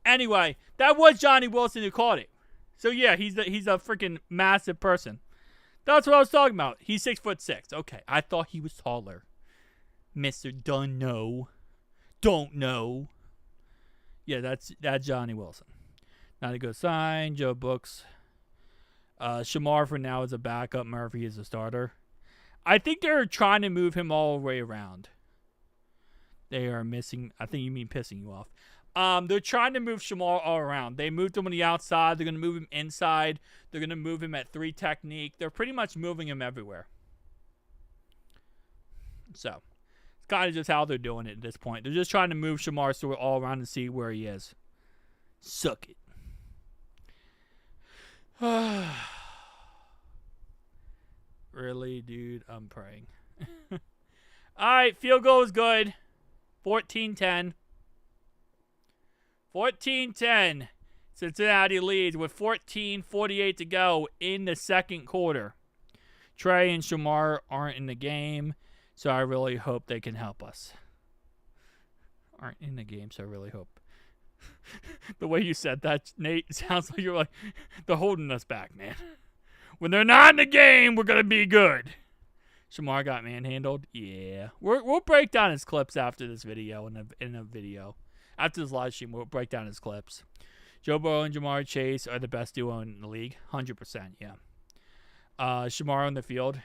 Anyway, that was Johnny Wilson who caught it. So yeah, he's a freaking massive person. That's what I was talking about. He's 6'6". Okay, I thought he was taller. Mr. Don't know. Yeah, that's Johnny Wilson. Not a good sign. Joe Books. Shamar for now is a backup. Murphy is a starter. I think they're trying to move him all the way around. They are missing. I think you mean pissing you off. They're trying to move Shamar all around. They moved him on the outside. They're going to move him inside. They're going to move him at 3 technique. They're pretty much moving him everywhere. So, it's kind of just how they're doing it at this point. They're just trying to move Shamar Stewart all around and see where he is. Suck it. Really, dude? I'm praying. Alright, field goal is good. 14-10. 14-10. Cincinnati leads with 14:48 to go in the second quarter. Trey and Shamar aren't in the game, so I really hope they can help us. Aren't in the game, so I really hope. The way you said that, Nate, sounds like you're like, they're holding us back, man. When they're not in the game, we're going to be good. Shamar got manhandled? Yeah. We'll break down his clips after this video, in a video. After this live stream, we'll break down his clips. Joe Burrow and Jamar Chase are the best duo in the league. 100%, yeah. Shamar on the field?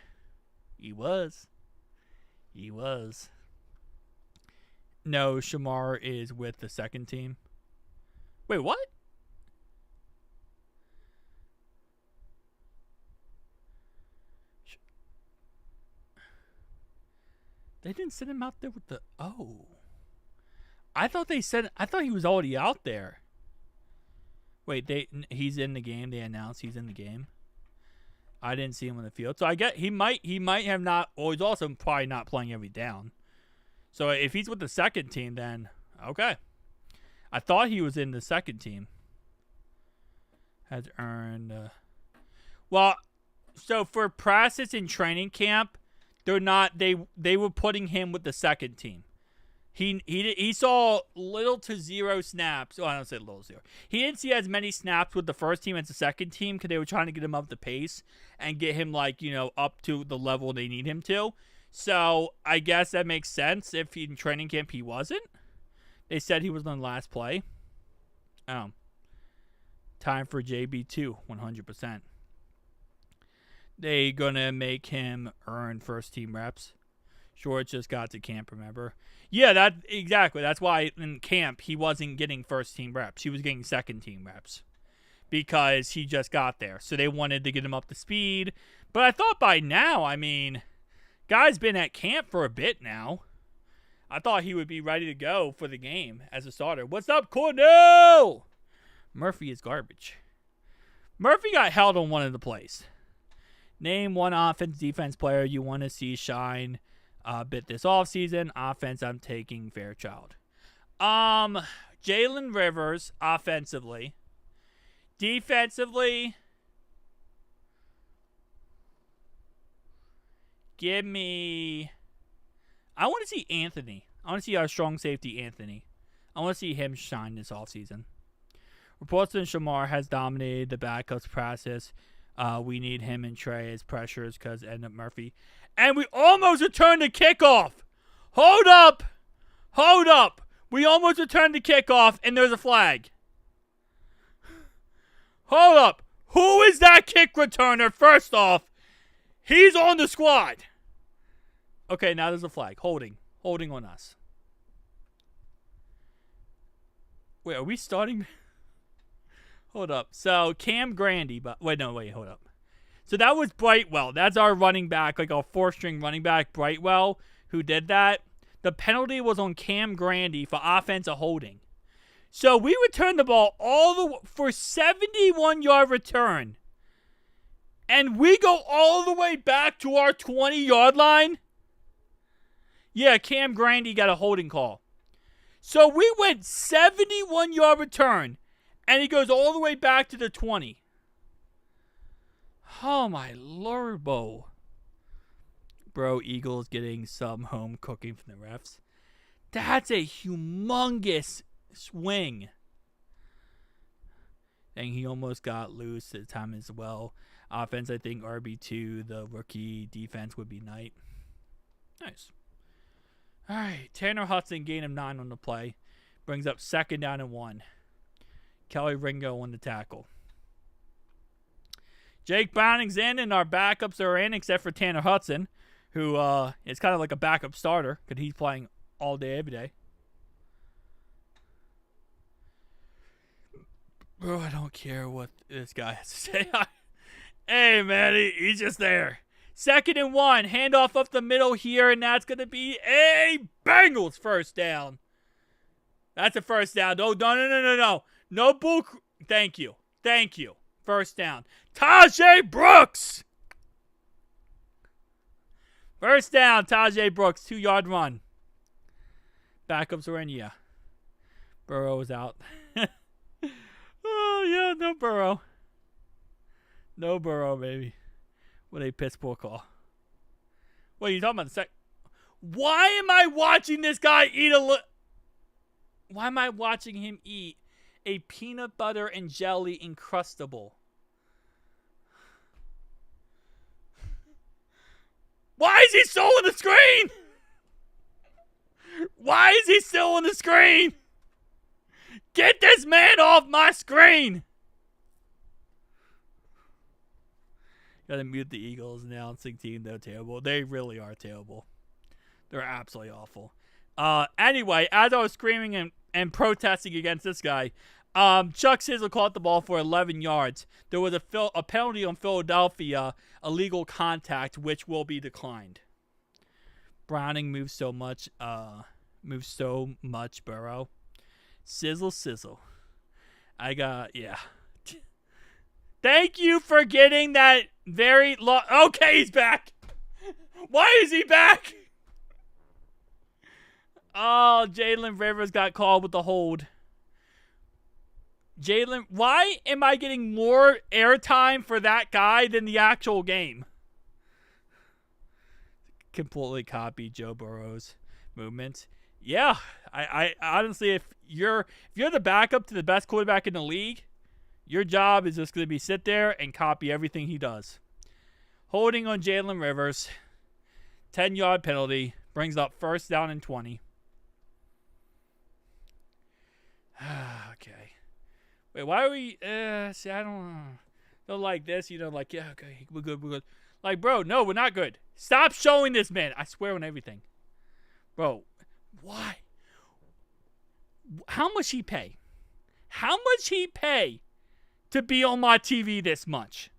He was. No, Shamar is with the second team. Wait, what? They didn't send him out there with the... Oh. I thought he was already out there. Wait, he's in the game. They announced he's in the game. I didn't see him on the field. So I get he might have not... Well, he's also probably not playing every down. So if he's with the second team, then... Okay. I thought he was in the second team. Has earned... Well, so for practice and training camp, they're not... They were putting him with the second team. He saw little to zero snaps. Oh, I don't say little zero. He didn't see as many snaps with the first team as the second team because they were trying to get him up the pace and get him, like, up to the level they need him to. So I guess that makes sense. If in training camp he wasn't, they said he was on the last play. Oh, time for JB2, 100%. They gonna make him earn first team reps. Short just got to camp, remember? Yeah, exactly. That's why in camp he wasn't getting first team reps. He was getting second team reps because he just got there. So they wanted to get him up to speed. But I thought by now, guy's been at camp for a bit now. I thought he would be ready to go for the game as a starter. What's up, Cornell? Murphy is garbage. Murphy got held on one of the plays. Name one offense-defense player you want to see shine a bit this offseason. Offense, I'm taking Fairchild. Jalen Rivers, offensively. Defensively, give me... I want to see Anthony. I want to see our strong safety, Anthony. I want to see him shine this offseason. Reports that Shamar has dominated the backups process. We need him and Trey as pressures because end up Murphy. And we almost returned the kickoff. Hold up. We almost returned the kickoff, and there's a flag. Hold up. Who is that kick returner? First off, he's on the squad. Okay, now there's a flag. Holding on us. Wait, are we starting? Hold up. So, Cam Grandy, hold up. So that was Brightwell. That's our running back, like our 4-string running back, Brightwell, who did that. The penalty was on Cam Grandy for offensive holding. So we returned the ball for 71-yard return. And we go all the way back to our 20-yard line? Yeah, Cam Grandy got a holding call. So we went 71-yard return, and he goes all the way back to the 20. Oh, my Lord, Bo. Bro, Eagles getting some home cooking from the refs. That's a humongous swing. And he almost got loose at the time as well. Offense, I think RB2, the rookie defense would be Knight. Nice. All right, Tanner Hudson gained him 9 on the play. Brings up 2nd down and 1. Kelly Ringo on the tackle. Jake Browning's in, and our backups are in, except for Tanner Hudson, who is kind of like a backup starter because he's playing all day, every day. Bro, I don't care what this guy has to say. Hey, man, he's just there. 2nd and 1. Handoff up the middle here, and that's going to be a Bengals first down. That's a first down. No. No bull. Thank you. First down. Tajay Brooks. First down, Tajay Brooks. 2-yard run. Backups are in, yeah. Burrow is out. Oh, yeah, no Burrow. No Burrow, baby. What a piss poor call. What are you talking about? Why am I watching this guy eat Why am I watching him eat a peanut butter and jelly Encrustable? Why is he still on the screen? Why is he still on the screen? Get this man off my screen! Gotta mute the Eagles announcing team. They're terrible. They really are terrible. They're absolutely awful. Anyway, as I was screaming and protesting against this guy, Chuck Sizzle caught the ball for 11 yards. There was a penalty on Philadelphia, illegal contact, which will be declined. Browning moves so much, Burrow. Sizzle. Yeah. Thank you for getting that very long. Okay, he's back. Why is he back? Oh, Jalen Rivers got called with the hold. Jalen, why am I getting more airtime for that guy than the actual game? Completely copy Joe Burrow's movements. Yeah, I honestly, if you're the backup to the best quarterback in the league, your job is just going to be sit there and copy everything he does. Holding on Jalen Rivers. 10-yard penalty. Brings up 1st down and 20. Okay. Wait, why are we... see, I don't like this. Like, yeah, okay, we're good. Like, bro, no, we're not good. Stop showing this, man. I swear on everything. Bro, why? How much he pay? How much he pay to be on my TV this much?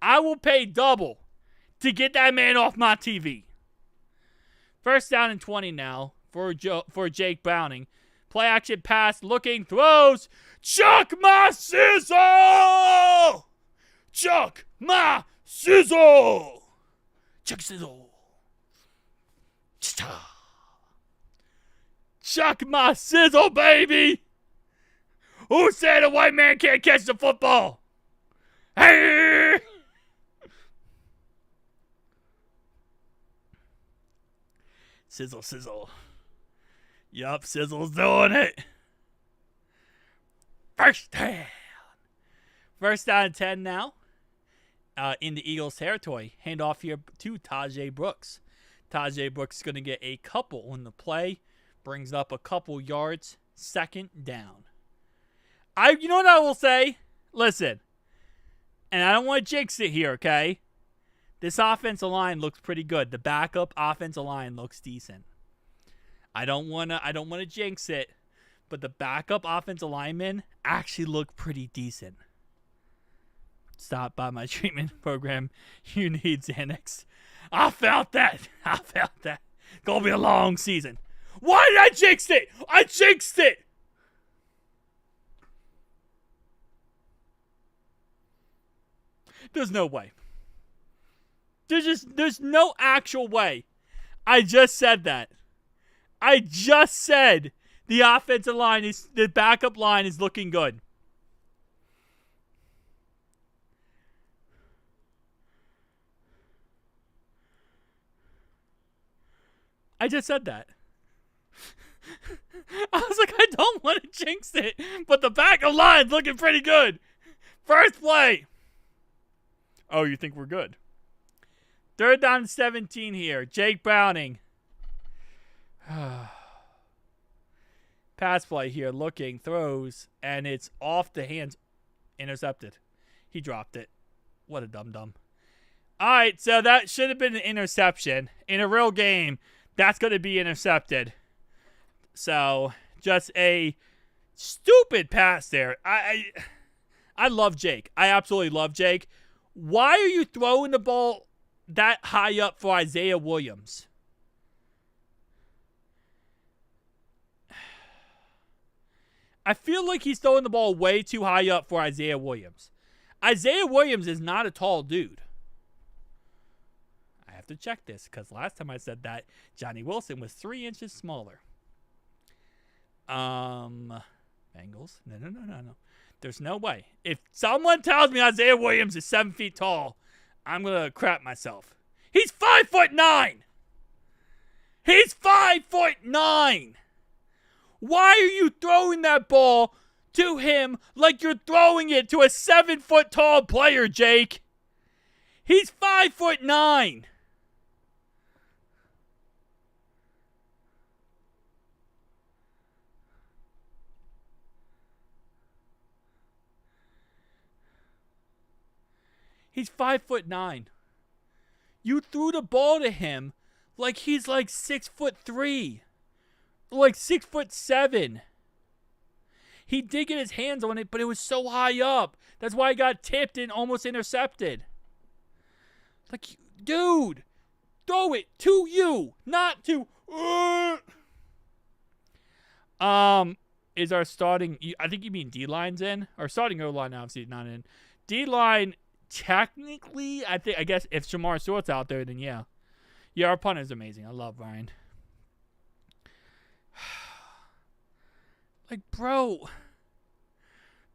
I will pay double to get that man off my TV. 1st down and 20 now for Jake Browning. Play action pass, looking, throws. Chuck my sizzle! Chuck my sizzle! Chuck sizzle. Chuck my sizzle, baby! Who said a white man can't catch the football? Hey! Sizzle. Yup, Sizzle's doing it. First down and 10 now. In the Eagles' territory. Handoff here to Tajay Brooks. Tajay Brooks is going to get a couple on the play. Brings up a couple yards. 2nd down. You know what I will say? Listen. And I don't want to jinx it here, okay? This offensive line looks pretty good. The backup offensive line looks decent. I don't want to jinx it, but the backup offensive linemen actually look pretty decent. Stop by my treatment program. You need Xanax. I felt that. Gonna be a long season. Why did I jinx it? I jinxed it! There's no way. There's no actual way. I just said that. I just said the offensive line the backup line is looking good. I just said that. I was like, I don't want to jinx it, but the backup line's looking pretty good. First play. Oh, you think we're good? 3rd down and 17 here. Jake Browning. Pass play here. Looking. Throws. And it's off the hands. Intercepted. He dropped it. What a dum-dum. All right, so that should have been an interception. In a real game, that's going to be intercepted. So, just a stupid pass there. I love Jake. I absolutely love Jake. Why are you throwing the ball that high up for Isaiah Williams? I feel like he's throwing the ball way too high up for Isaiah Williams. Isaiah Williams is not a tall dude. I have to check this because last time I said that, Johnny Wilson was 3 inches smaller. Bengals? No. There's no way. If someone tells me Isaiah Williams is 7 feet tall, I'm going to crap myself. He's 5'9". He's 5'9". Why are you throwing that ball to him like you're throwing it to a 7 foot tall player, Jake? He's 5'9". He's 5'9". You threw the ball to him like he's like 6'3", like 6'7". He did get his hands on it, but it was so high up. That's why he got tipped and almost intercepted. Like, dude, throw it to you, not to. Is our starting? I think you mean D-line's in. Our starting O-line obviously not in. D-line. Technically, I guess if Shamar Stewart's out there, then yeah. Yeah, our punter's amazing. I love Ryan. Like, bro,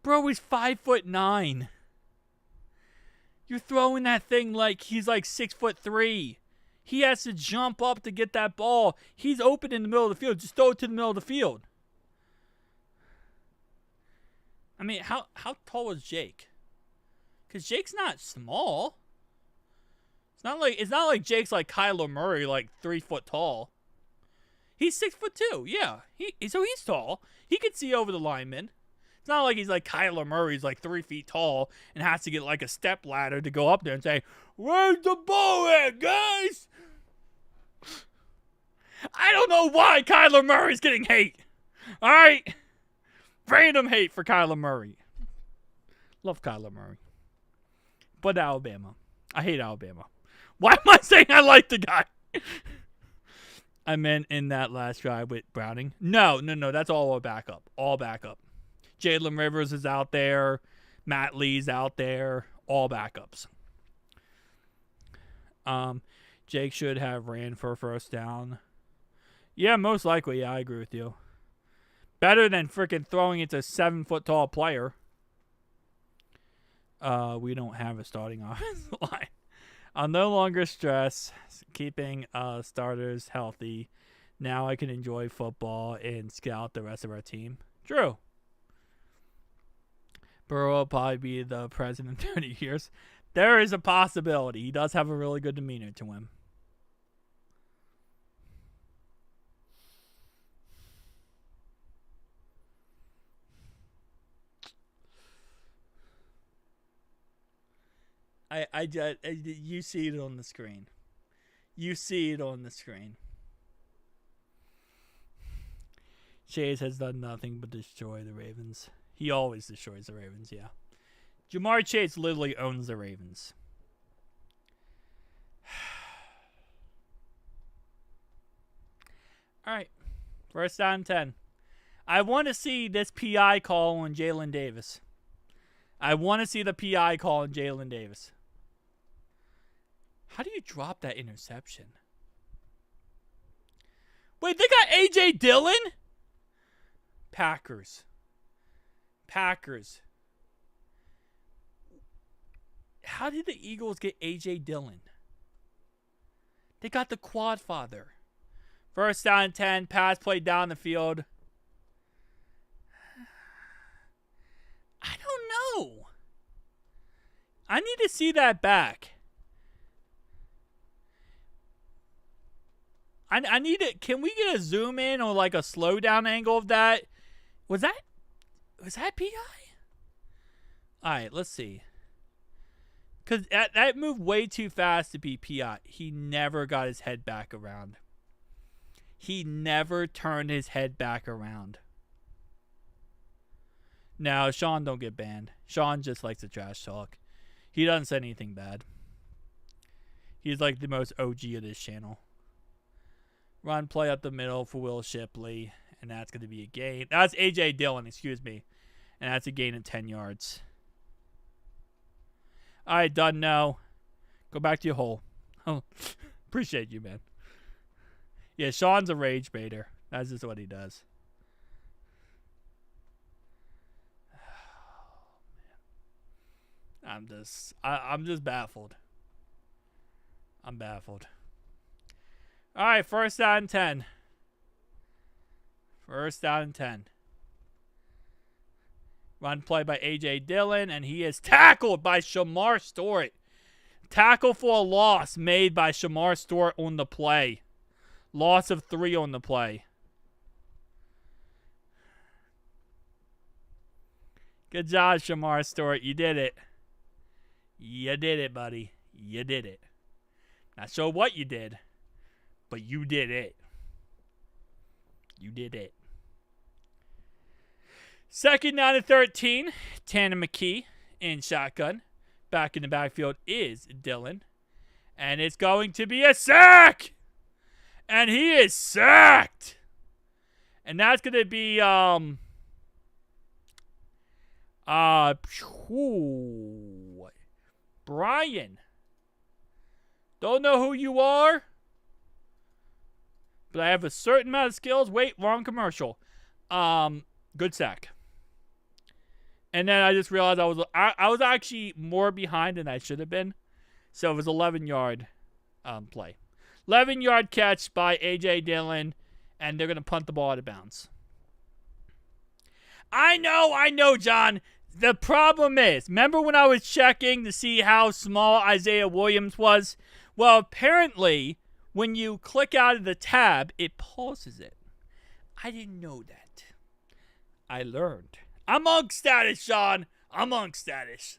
he's 5'9". You're throwing that thing like he's like 6'3". He has to jump up to get that ball. He's open in the middle of the field. Just throw it to the middle of the field. I mean, how tall is Jake? Because Jake's not small. It's not like Jake's like Kyler Murray, like 3 foot tall. He's 6'2". Yeah, so he's tall. He can see over the lineman. It's not like he's like Kyler Murray's like 3 feet tall and has to get like a step ladder to go up there and say, "Where's the ball at, guys?" I don't know why Kyler Murray's getting hate. All right, random hate for Kyler Murray. Love Kyler Murray. But Alabama. I hate Alabama. Why am I saying I like the guy? I meant in that last drive with Browning. No. That's all a backup. All backup. Jalen Rivers is out there. Matt Lee's out there. All backups. Jake should have ran for a first down. Yeah, most likely. Yeah, I agree with you. Better than freaking throwing it to a 7 foot tall player. We don't have a starting offensive line. I'll no longer stress keeping starters healthy. Now I can enjoy football and scout the rest of our team. True. Burrow will probably be the president in 30 years. There is a possibility. He does have a really good demeanor to him. You see it on the screen. You see it on the screen. Chase has done nothing but destroy the Ravens. He always destroys the Ravens, yeah. Jamar Chase literally owns the Ravens. All right. First down and 10. I want to see this PI call on Jalen Davis. I want to see the PI call on Jalen Davis. How do you drop that interception? Wait, they got A.J. Dillon? Packers. How did the Eagles get A.J. Dillon? They got the quad father. First down and 10. Pass play down the field. I don't know. I need to see that back. I need it. Can we get a zoom in or like a slow down angle of that? Was that PI? All right, let's see. Because that moved way too fast to be PI. He never got his head back around. He never turned his head back around. Now, Sean don't get banned. Sean just likes to trash talk. He doesn't say anything bad. He's like the most OG of this channel. Run play up the middle for Will Shipley. And that's going to be a gain. That's A.J. Dillon, excuse me. And that's a gain of 10 yards. All right, done now. Go back to your hole. Oh, appreciate you, man. Yeah, Sean's a rage baiter. That's just what he does. I'm just baffled. I'm baffled. All right, first down and 10. First down and 10. Run play by A.J. Dillon, and he is tackled by Shamar Stewart. Tackle for a loss made by Shamar Stewart on the play. Loss of 3 on the play. Good job, Shamar Stewart. You did it. You did it, buddy. You did it. Not sure what you did, but you did it. You did it. Second down and 13. Tanner McKee in shotgun. Back in the backfield is Dillon. And it's going to be a sack! And he is sacked! And that's going to be, Brian. Don't know who you are, but I have a certain amount of skills. Wait, wrong commercial. Good sack. And then I just realized I was actually more behind than I should have been. So it was 11-yard play. 11-yard catch by A.J. Dillon, and they're going to punt the ball out of bounds. I know, John. The problem is, remember when I was checking to see how small Isaiah Williams was? Well, apparently, when you click out of the tab, it pauses it. I didn't know that. I learned. I'm on status, Sean. I'm on status.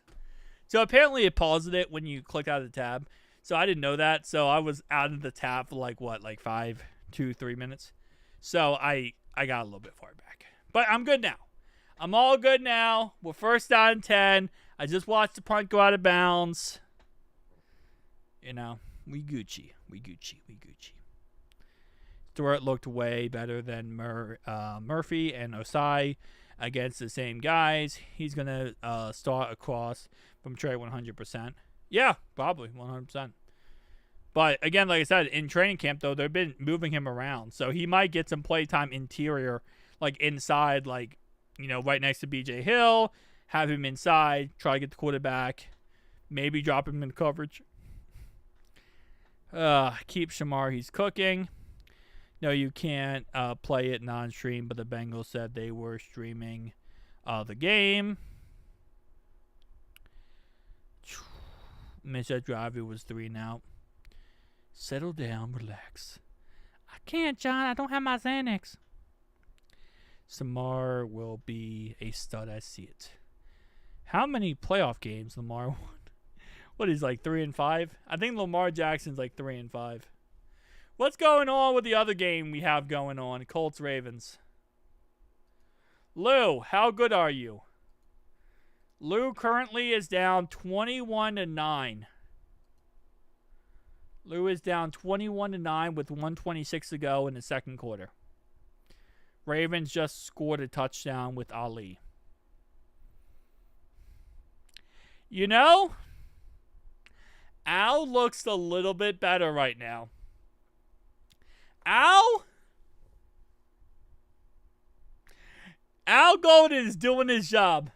So apparently it pauses it when you click out of the tab. So I didn't know that. So I was out of the tab for like 3 minutes. So I got a little bit far back. But I'm good now. I'm all good now. We're first down and 10. I just watched the punt go out of bounds. You know, we Gucci. Stewart looked way better than Murphy and Osai against the same guys. He's going to start across from Trey 100%. Yeah, probably 100%. But again, like I said, in training camp, though, they've been moving him around. So he might get some playtime interior, like inside, like, you know, right next to B.J. Hill, have him inside, try to get the quarterback, maybe drop him in coverage. Keep Shamar, he's cooking. No, you can't play it non-stream, but the Bengals said they were streaming the game. Missed that drive, it was 3 and out. Settle down, relax. I can't, John, I don't have my Xanax. Samar will be a stud, I see it. How many playoff games Lamar won? What is like 3 and 5? I think Lamar Jackson's like 3 and 5. What's going on with the other game we have going on? Colts Ravens. Lou, how good are you? Lou currently is down 21-9. Lewis down 21-9 with 1:26 to go in the second quarter. Ravens just scored a touchdown with Ali. You know, Al looks a little bit better right now. Al Golden is doing his job.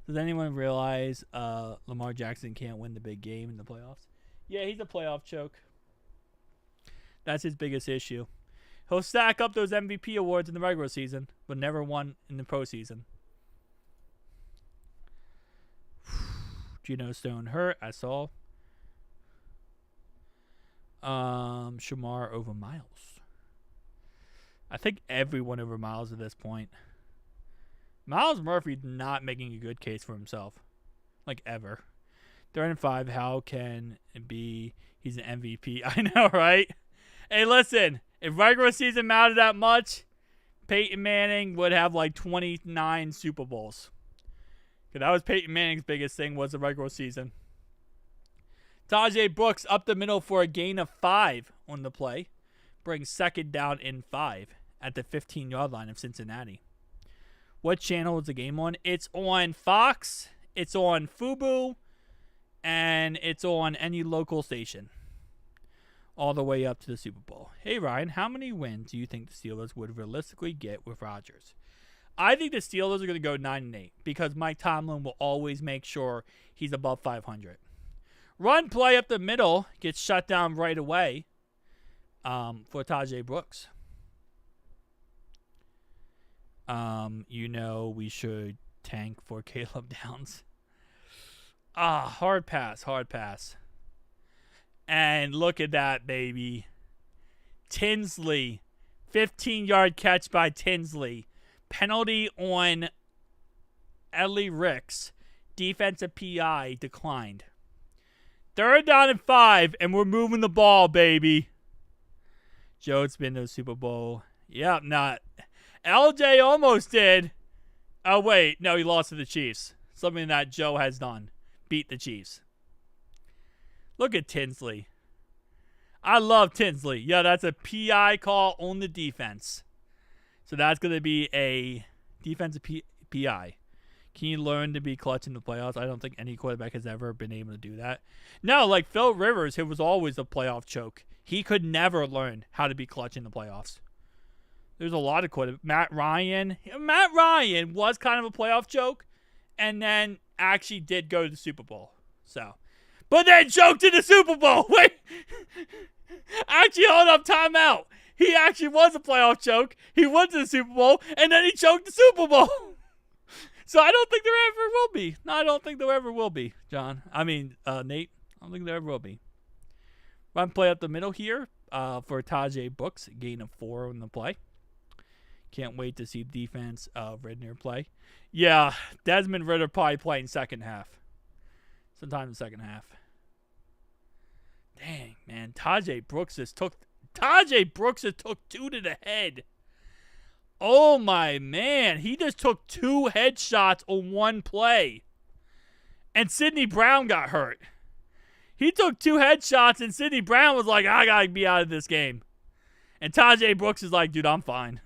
Does anyone realize Lamar Jackson can't win the big game in the playoffs? Yeah, he's a playoff choke. That's his biggest issue. He'll stack up those MVP awards in the regular season, but never won in the postseason. Geno Stone hurt, I saw. Shamar over Miles. I think everyone over Miles at this point. Miles Murphy's not making a good case for himself. Like, ever. 3-5, how can it be he's an MVP? I know, right? Hey, listen. If regular season mattered that much, Peyton Manning would have like 29 Super Bowls. Because that was Peyton Manning's biggest thing, was the regular season. Tajay Brooks up the middle for a gain of 5 on the play. Brings second down in 5 at the 15-yard line of Cincinnati. What channel is the game on? It's on Fox, it's on Fubo, and it's on any local station. All the way up to the Super Bowl. Hey, Ryan, how many wins do you think the Steelers would realistically get with Rodgers? I think the Steelers are going to go 9-8 because Mike Tomlin will always make sure he's above 500. Run play up the middle gets shut down right away for Tajay Brooks. We should tank for Caleb Downs. Hard pass. And look at that, baby. Tinsley. 15-yard catch by Tinsley. Penalty on Ellie Ricks. Defensive PI declined. 3rd down and 5, and we're moving the ball, baby. Joe's been to the Super Bowl. Yep, not. LJ almost did. Oh, wait. No, he lost to the Chiefs. Something that Joe has done. Beat the Chiefs. Look at Tinsley. I love Tinsley. Yeah, that's a PI call on the defense. So that's going to be a defensive PI. Can you learn to be clutch in the playoffs? I don't think any quarterback has ever been able to do that. No, like Phil Rivers, it was always a playoff choke. He could never learn how to be clutch in the playoffs. There's a lot of quarterbacks. Matt Ryan was kind of a playoff choke and then actually did go to the Super Bowl. But then choked in the Super Bowl. Wait. Actually, hold up, time out. He actually was a playoff choke. He went to the Super Bowl, and then he choked the Super Bowl. So I don't think there ever will be. No, I don't think there ever will be, John. Nate. I don't think there ever will be. Run play up the middle here for Tajay Brooks. Gain of 4 on the play. Can't wait to see defense Ridner play. Yeah, Desmond Ridder probably playing second half. Sometime in the second half. Dang, man. Tajay Brooks has took 2 to the head. Oh, my man. He just took 2 headshots on one play. And Sidney Brown got hurt. He took 2 headshots, and Sidney Brown was like, I got to be out of this game. And Tajay Brooks is like, dude, I'm fine.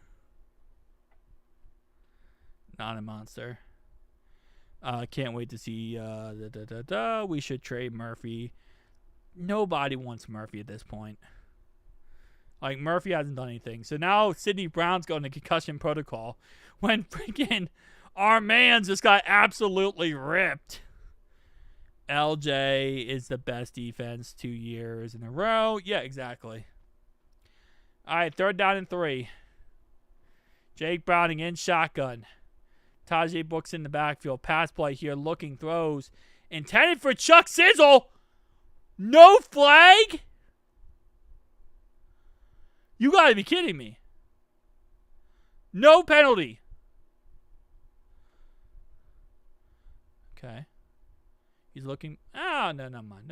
Not a monster. Can't wait to see. We should trade Murphy. Nobody wants Murphy at this point. Like, Murphy hasn't done anything. So now Sidney Brown's going to concussion protocol when freaking our man just got absolutely ripped. LJ is the best defense 2 years in a row. Yeah, exactly. All right, 3rd down and 3. Jake Browning in shotgun. Tajay Brooks in the backfield. Pass play here. Looking throws. Intended for Chuck Sizzle. No flag? You got to be kidding me. No penalty. Okay. He's looking. No, never mind.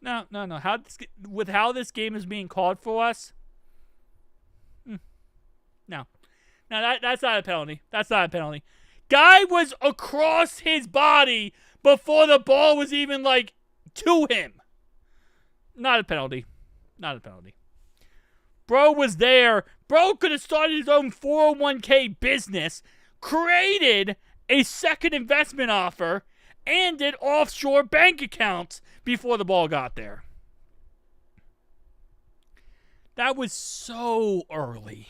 No. How this game is being called for us? No. No, that's not a penalty. That's not a penalty. Guy was across his body before the ball was even, like, to him. Not a penalty. Not a penalty. Bro was there. Bro could have started his own 401k business, created a second investment offer, and did offshore bank accounts before the ball got there. That was so early.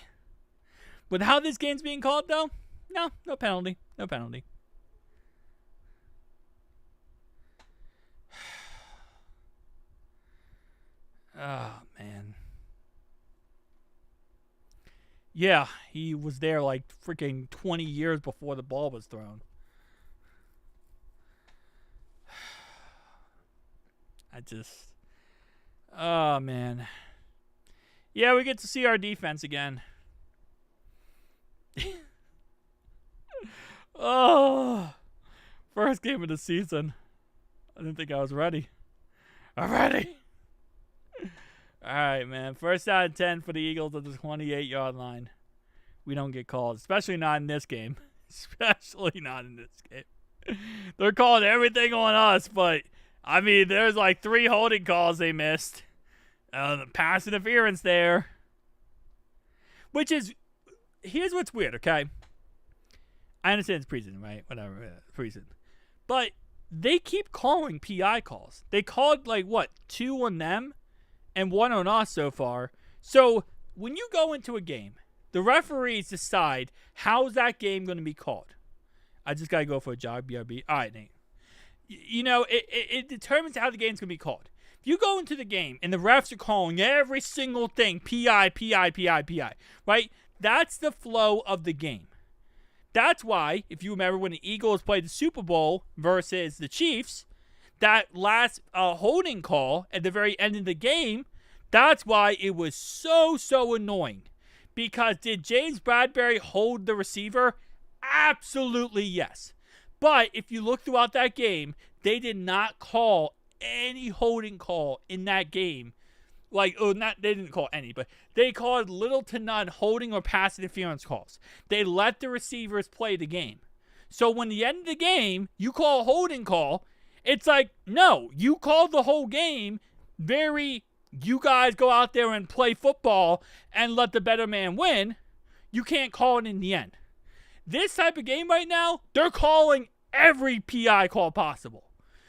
With how this game's being called, though, no penalty. No penalty. Oh, man. Yeah, he was there like freaking 20 years before the ball was thrown. Oh, man. Yeah, we get to see our defense again. Oh, first game of the season. I didn't think I was ready. I'm ready. All right, man. First out of 10 for the Eagles at the 28-yard line. We don't get called, especially not in this game. Especially not in this game. They're calling everything on us, but, I mean, there's like 3 holding calls they missed. The pass interference there. Which is, here's what's weird, okay? I understand it's preseason, right? Whatever, preseason. But they keep calling PI calls. They called, like, what, 2 on them and 1 on us so far. So when you go into a game, the referees decide how's that game going to be called. I just got to go for a jog, BRB. All right, Nate. You know, it determines how the game's going to be called. If you go into the game and the refs are calling every single thing PI, right? That's the flow of the game. That's why, if you remember when the Eagles played the Super Bowl versus the Chiefs, that last holding call at the very end of the game, that's why it was so annoying. Because did James Bradbury hold the receiver? Absolutely yes. But if you look throughout that game, they did not call any holding call in that game. They didn't call any, but they called little to none holding or pass interference calls. They let the receivers play the game. So when the end of the game, you call a holding call, it's like, no, you called the whole game. You guys go out there and play football and let the better man win. You can't call it in the end. This type of game right now, they're calling every PI call possible.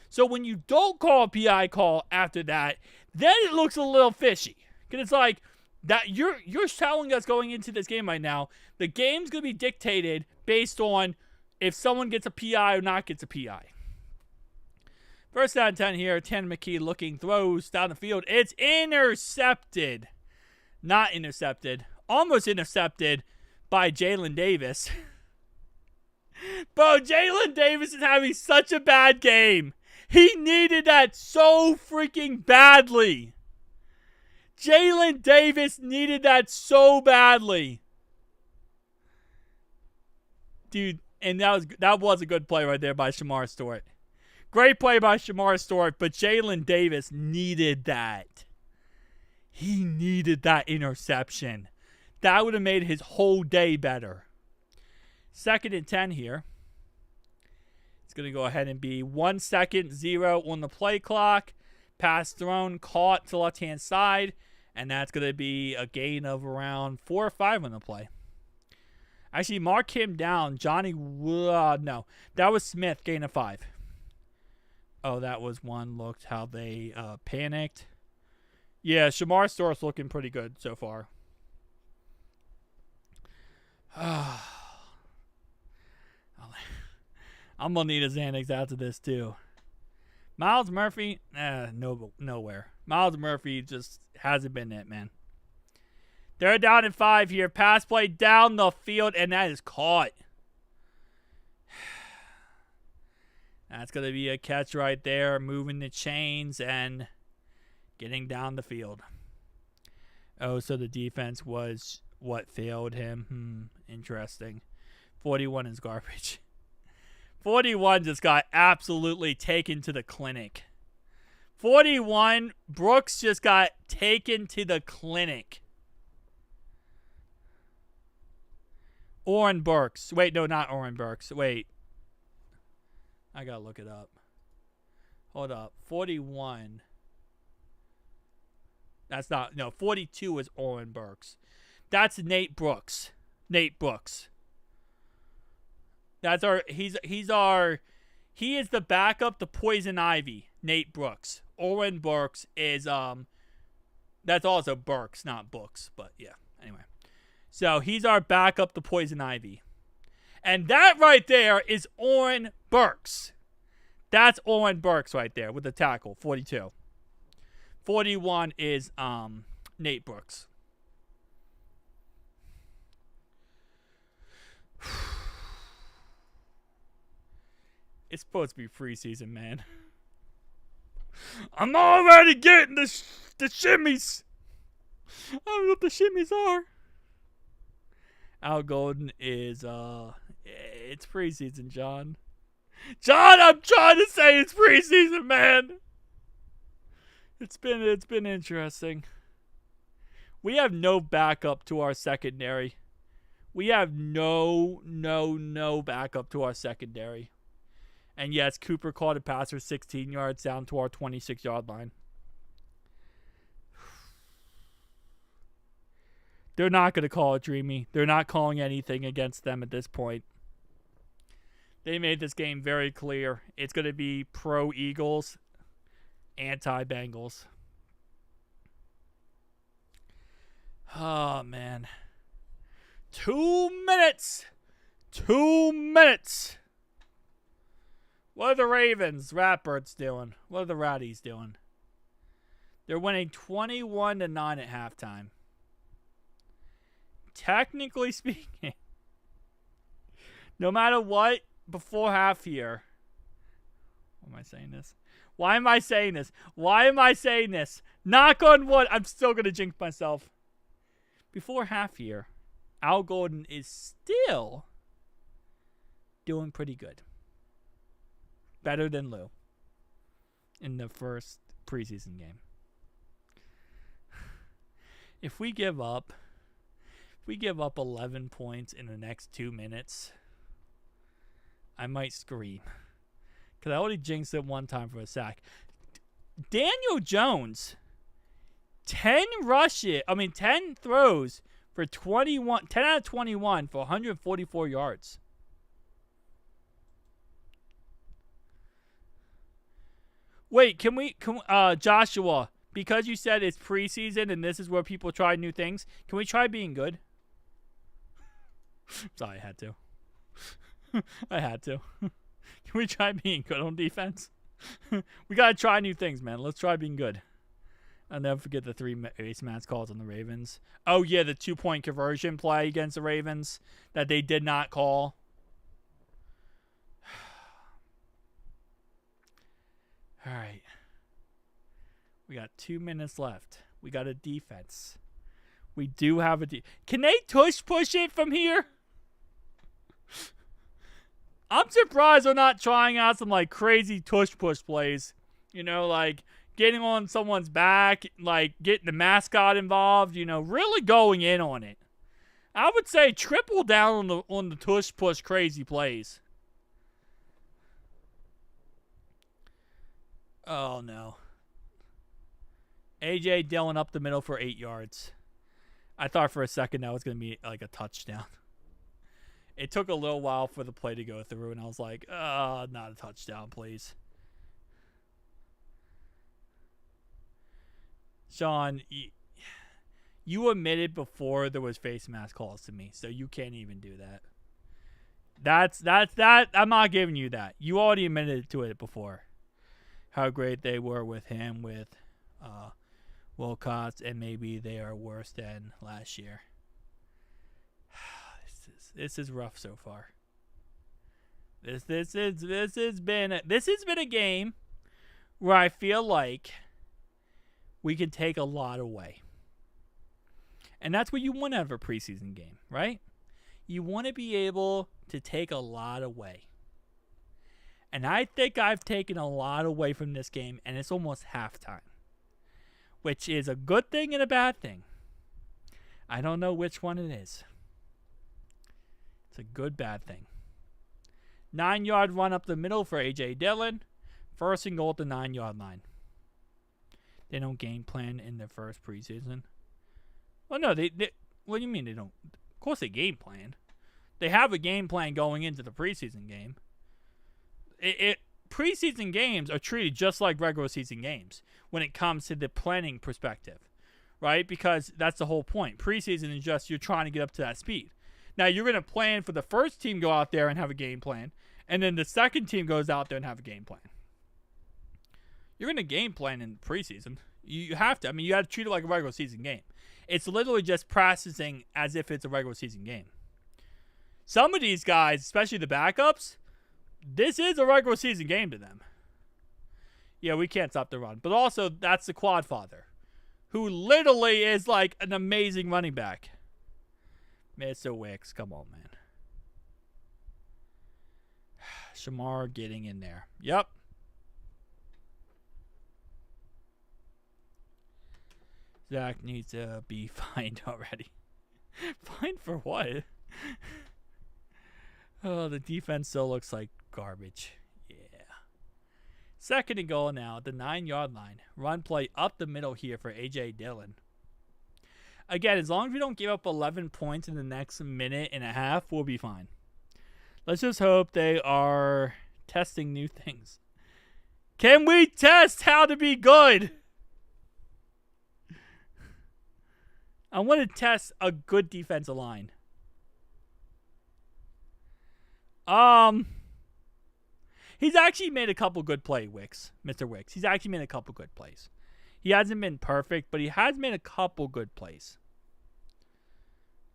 So when you don't call a PI call after that, then it looks a little fishy. Because it's like, that you're telling us going into this game right now, the game's going to be dictated based on if someone gets a PI or not gets a PI. First down 10 here, Tanner McKee looking, throws down the field. It's intercepted. Not intercepted. Almost intercepted by Jalen Davis. Bro, Jalen Davis is having such a bad game. He needed that so freaking badly. Jalen Davis needed that so badly. Dude, and that was a good play right there by Shamar Stewart. Great play by Shamar Stewart, but Jalen Davis needed that. He needed that interception. That would have made his whole day better. 2nd and 10 here. It's going to go ahead and be 1 second, 0 on the play clock. Pass thrown, caught to left-hand side. And that's going to be a gain of around 4 or 5 on the play. Actually, mark him down. No. That was Smith, gain of 5. Oh, that was one. Looked how they panicked. Yeah, Shamar Stewart's looking pretty good so far. I'm going to need a Xanax after this, too. Miles Murphy, nowhere. Miles Murphy just hasn't been it, man. They're down in 5 here. Pass play down the field, and that is caught. That's going to be a catch right there, moving the chains and getting down the field. Oh, so the defense was what failed him. Interesting. 41 is garbage. 41 just got absolutely taken to the clinic. 41, Brooks just got taken to the clinic. Oren Burks. Wait, no, not Oren Burks. Wait. I gotta look it up. Hold up. 41. That's not. No, 42 is Oren Burks. That's Nate Brooks. Nate Brooks. That's our. He is the backup to Poison Ivy. Nate Brooks. Oren Burks is That's also Burks, not Books. But yeah. Anyway. So he's our backup to Poison Ivy. And that right there is Oren Burks. That's Oren Burks right there with the tackle, 42. 41 is Nate Brooks. It's supposed to be preseason, man. I'm already getting the shimmies. I don't know what the shimmies are. Al Golden is it's preseason, John. John, I'm trying to say it's preseason, man. It's been interesting. We have no backup to our secondary. We have no backup to our secondary. And yes, Cooper caught a pass for 16 yards down to our 26-yard line. They're not going to call it Dreamy. They're not calling anything against them at this point. They made this game very clear. It's going to be pro-Eagles, anti-Bengals. Oh, man. 2 minutes. 2 minutes. What are the Ravens, Ratbirds doing? What are the Ratties doing? They're winning 21-9 at halftime. Technically speaking, no matter what, before half here. Why am I saying this? Why am I saying this? Why am I saying this? Knock on wood. I'm still going to jinx myself. Before half here, Al Golden is still doing pretty good. Better than Lou in the first preseason game. If we give up 11 points in the next 2 minutes, I might scream. Because I already jinxed it one time for a sack. Daniel Jones, 10 throws for 21, 10 out of 21 for 144 yards. Wait, can Joshua, because you said it's preseason and this is where people try new things, can we try being good? Sorry, I had to. I had to. Can we try being good on defense? We got to try new things, man. Let's try being good. I'll never forget the 3 ace match calls on the Ravens. Oh, yeah, the 2-point conversion play against the Ravens that they did not call. All right. We got 2 minutes left. We got a defense. We do have a Can they push it from here? I'm surprised they're not trying out some like crazy push plays. You know, like getting on someone's back, like getting the mascot involved, you know, really going in on it. I would say triple down on the push crazy plays. Oh no. AJ Dillon up the middle for 8 yards. I thought for a second that was going to be like a touchdown. It took a little while for the play to go through, and I was like, not a touchdown, please. Sean, you admitted before there was face mask calls to me, so you can't even do that. That. I'm not giving you that. You already admitted to it before. How great they were with him, with Wilcox, and maybe they are worse than last year. This is rough so far. This has been a game where I feel like we can take a lot away. And that's what you want out of a preseason game, right? You want to be able to take a lot away. And I think I've taken a lot away from this game, and it's almost halftime, which is a good thing and a bad thing. I don't know which one it is. It's a good, bad thing. 9-yard run up the middle for A.J. Dillon. 1st and goal at the 9-yard line. They don't game plan in their first preseason. Well, no, they what do you mean they don't? Of course they game plan. They have a game plan going into the preseason game. Preseason games are treated just like regular season games when it comes to the planning perspective, right? Because that's the whole point. Preseason is just you're trying to get up to that speed. Now, you're going to plan for the first team go out there and have a game plan, and then the second team goes out there and have a game plan. You're going to game plan in preseason. You have to. I mean, you have to treat it like a regular season game. It's literally just practicing as if it's a regular season game. Some of these guys, especially the backups, this is a regular season game to them. Yeah, we can't stop the run. But also, that's the quad father, who literally is like an amazing running back. Mr. Wicks, come on, man. Shamar getting in there. Yep. Zach needs to be fined already. Fined for what? Oh, the defense still looks like garbage. Yeah. 2nd and goal now at the 9-yard line. Run play up the middle here for A.J. Dillon. Again, as long as we don't give up 11 points in the next minute and a half, we'll be fine. Let's just hope they are testing new things. Can we test how to be good? I want to test a good defensive line. He's actually made a couple good plays, Mr. Wicks. He's actually made a couple good plays. He hasn't been perfect, but he has made a couple good plays.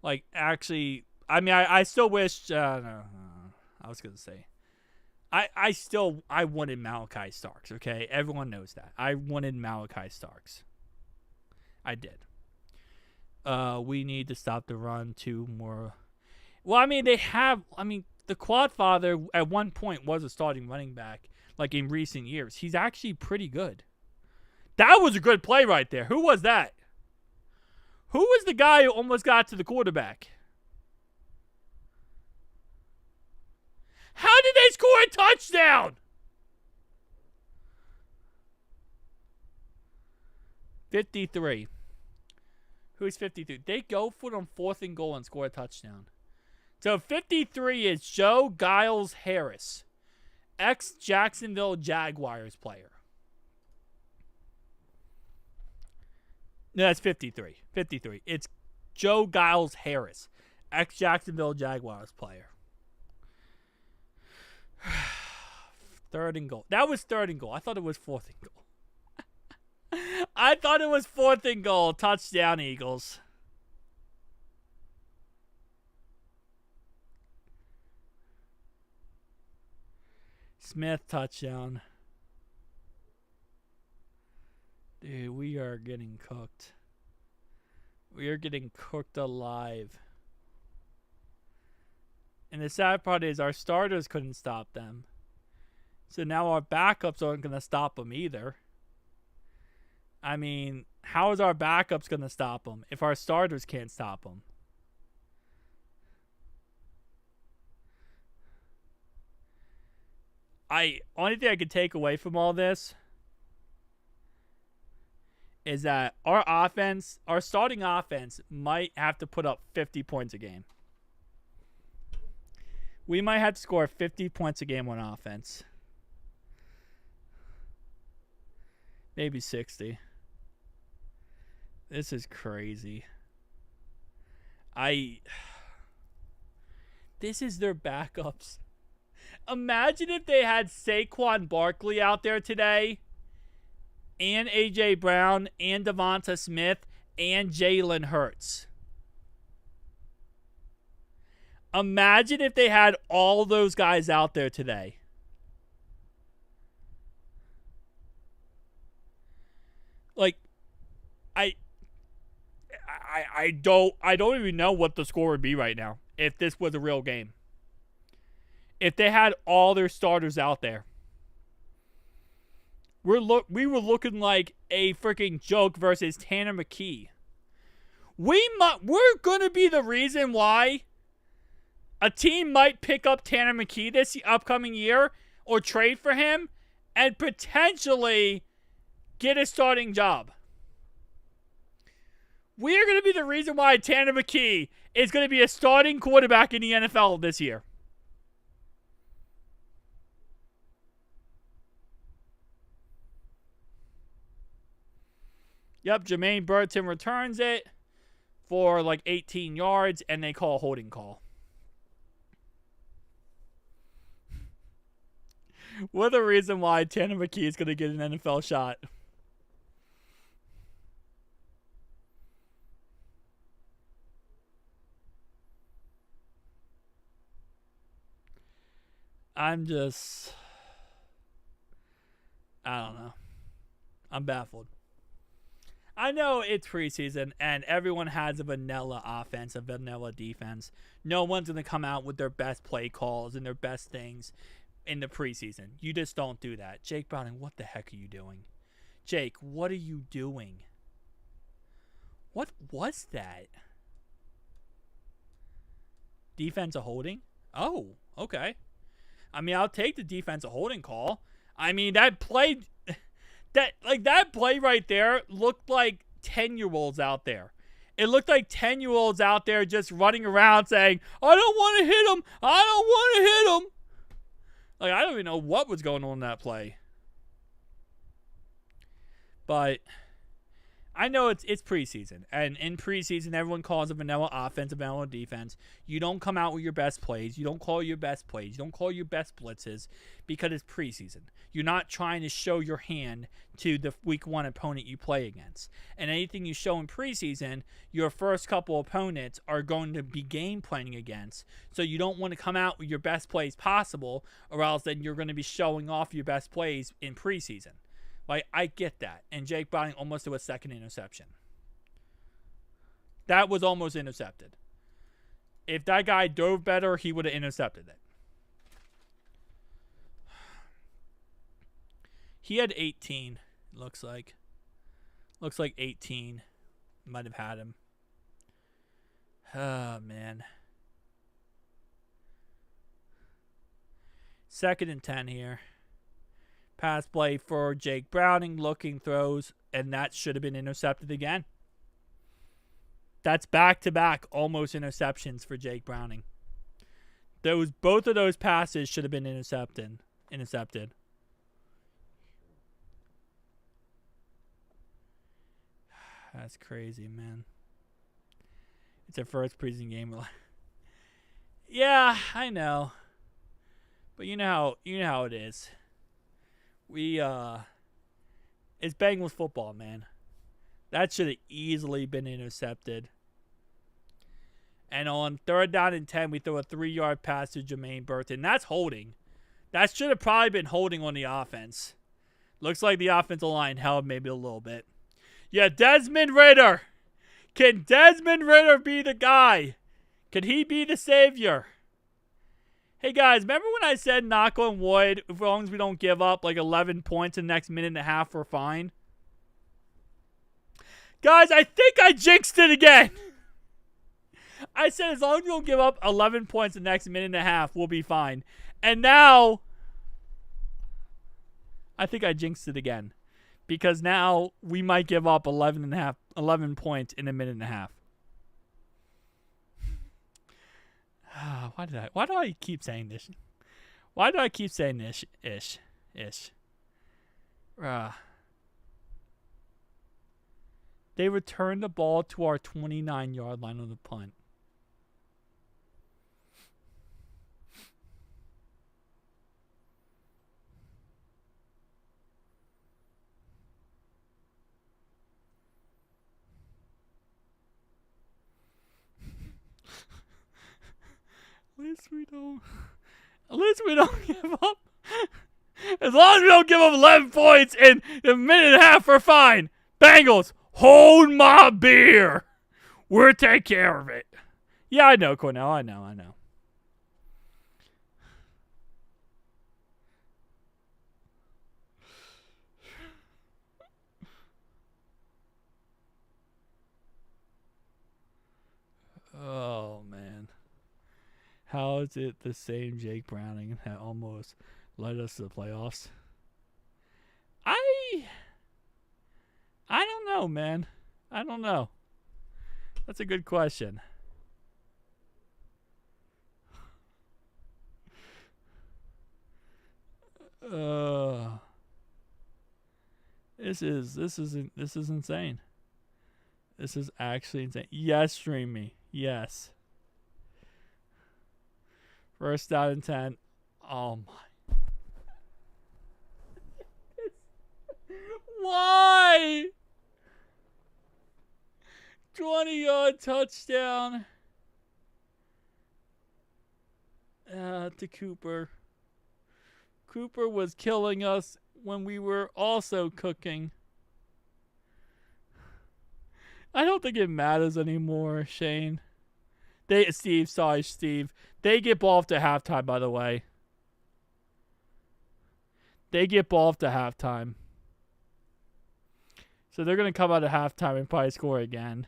Like, actually, I mean, I still wish, no, I was going to say. I wanted Malachi Starks, okay? Everyone knows that. I wanted Malachi Starks. I did. We need to stop the run to more. Well, I mean, the quad father at one point was a starting running back, like in recent years. He's actually pretty good. That was a good play right there. Who was that? Who was the guy who almost got to the quarterback? How did they score a touchdown? 53. Who's 53? They go for it on 4th and goal and score a touchdown. So 53 is Joe Giles Harris, ex-Jacksonville Jaguars player. No, that's 53. 53. It's Joe Giles Harris, ex-Jacksonville Jaguars player. 3rd and goal. That was 3rd and goal. I thought it was 4th and goal. I thought it was 4th and goal. Touchdown, Eagles. Smith touchdown. Dude, we are getting cooked. We are getting cooked alive. And the sad part is our starters couldn't stop them. So now our backups aren't going to stop them either. I mean, how is our backups going to stop them if our starters can't stop them? Only thing I could take away from all this is that our starting offense might have to put up 50 points a game. We might have to score 50 points a game on offense. Maybe 60. This is crazy. This is their backups. Imagine if they had Saquon Barkley out there today, and A.J. Brown, and Devonta Smith, and Jalen Hurts. Imagine if they had all those guys out there today. Like, I don't even know what the score would be right now if this was a real game. If they had all their starters out there. We were looking like a freaking joke versus Tanner McKee. We're going to be the reason why A team might pick up Tanner McKee this upcoming year or trade for him and potentially get a starting job. We are going to be the reason why Tanner McKee is going to be a starting quarterback in the NFL this year. Yep, Jermaine Burton returns it for like 18 yards, and they call a holding call. What the reason why Tanner McKee is going to get an NFL shot? I don't know. I'm baffled. I know it's preseason and everyone has a vanilla offense, a vanilla defense. No one's going to come out with their best play calls and their best things in the preseason. You just don't do that. Jake Browning, what the heck are you doing? Jake, what are you doing? What was that? Defensive holding? Oh, okay. I mean, I'll take the defensive holding call. I mean, that play right there looked like 10-year-olds out there. It looked like 10-year-olds out there just running around saying, I don't want to hit him. I don't want to hit him. Like, I don't even know what was going on in that play. But I know it's preseason. And in preseason, everyone calls a vanilla offense, a vanilla defense. You don't come out with your best plays. You don't call your best plays. You don't call your best blitzes because it's preseason. You're not trying to show your hand to the week one opponent you play against. And anything you show in preseason, your first couple opponents are going to be game planning against. So you don't want to come out with your best plays possible, or else then you're going to be showing off your best plays in preseason. Like, I get that. And Jake Browning almost threw a second interception. That was almost intercepted. If that guy dove better, he would have intercepted it. He had 18, looks like. Looks like 18 might have had him. Oh, man. 2nd and 10 here. Pass play for Jake Browning, looking throws, and that should have been intercepted again. That's back-to-back almost interceptions for Jake Browning. Both of those passes should have been intercepted. That's crazy, man. It's their first preseason game. Yeah, I know. But you know how it is. It's Bengals football, man. That should have easily been intercepted. And on 3rd down and 10, we throw a 3-yard pass to Jermaine Burton. That's holding. That should have probably been holding on the offense. Looks like the offensive line held maybe a little bit. Yeah, Desmond Ridder. Can Desmond Ridder be the guy? Can he be the savior? Hey, guys, remember when I said, knock on wood, as long as we don't give up like 11 points in the next minute and a half, we're fine? Guys, I think I jinxed it again. I said, as long as we don't give up 11 points in the next minute and a half, we'll be fine. And now, I think I jinxed it again. Because now, we might give up 11 points in a minute and a half. Why do I keep saying this? Why do I keep saying this? Ish. They returned the ball to our 29-yard line on the punt. At least we don't give up. As long as we don't give up 11 points in a minute and a half, we're fine. Bengals, hold my beer. We'll take care of it. Yeah, I know, Cornell. I know. Oh, man. How is it the same Jake Browning that almost led us to the playoffs? I don't know, man. I don't know. That's a good question. This is insane. This is actually insane. Yes, stream me. Yes. First down and 10. Oh my. Why? 20-yard touchdown. To Cooper. Cooper was killing us when we were also cooking. I don't think it matters anymore, Shane. Steve. They get ball to halftime, by the way. They get ball to halftime. So they're going to come out at halftime and probably score again.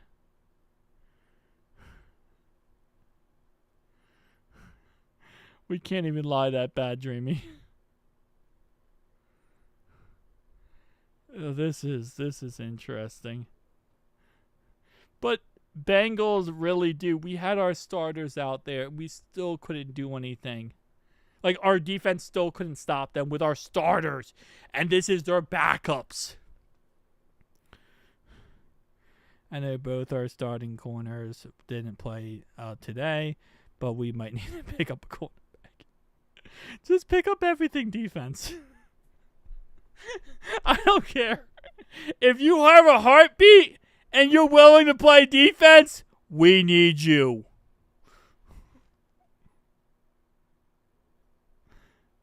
We can't even lie that bad, Dreamy. Oh, this is interesting. But Bengals really do. We had our starters out there. We still couldn't do anything. Like, our defense still couldn't stop them with our starters. And this is their backups. I know both our starting corners didn't play today, but we might need to pick up a cornerback. Just pick up everything defense. I don't care. If you have a heartbeat and you're willing to play defense, we need you.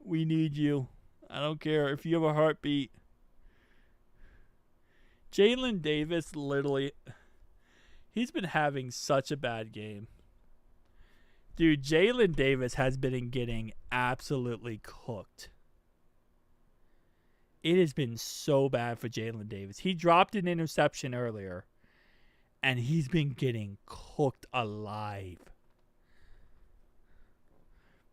We need you. I don't care if you have a heartbeat. Jalen Davis, literally, he's been having such a bad game. Dude, Jalen Davis has been getting absolutely cooked. It has been so bad for Jalen Davis. He dropped an interception earlier, and he's been getting cooked alive.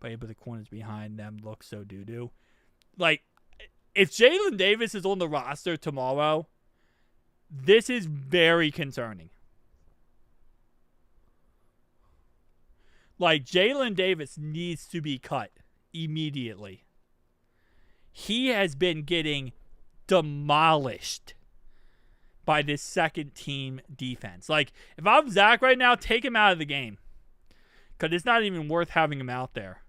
But the corners behind them look so doo-doo. Like, if Jalen Davis is on the roster tomorrow, this is very concerning. Like, Jalen Davis needs to be cut immediately. He has been getting demolished by this second team defense. Like, if I'm Zach right now, take him out of the game. Because it's not even worth having him out there.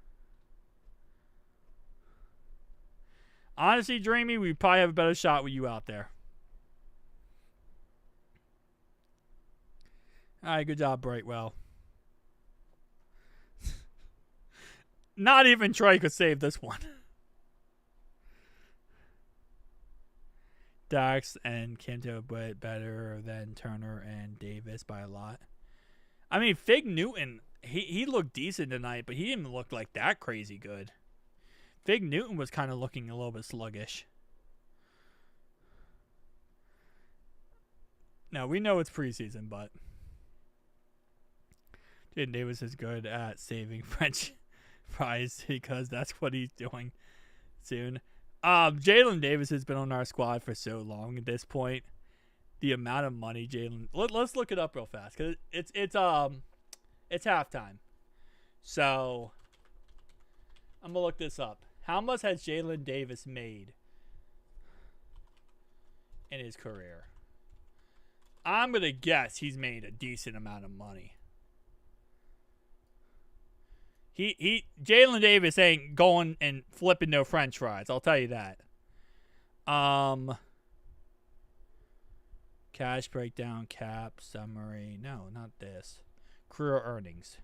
Honestly, Dreamy, we probably have a better shot with you out there. All right, good job, Brightwell. Not even Troy could save this one. Dax and Canto better than Turner and Davis by a lot. I mean, Fig Newton, he looked decent tonight, but he didn't look like that crazy good. Fig Newton was kind of looking a little bit sluggish. Now, we know it's preseason, but Jaden Davis is good at saving French fries because that's what he's doing soon. Jalen Davis has been on our squad for so long at this point. The amount of money Jalen... Let's look it up real fast because it's halftime. So, I'm going to look this up. How much has Jalen Davis made in his career? I'm going to guess he's made a decent amount of money. Jalen Davis ain't going and flipping no French fries. I'll tell you that. Cash breakdown, cap, summary. No, not this. Career earnings.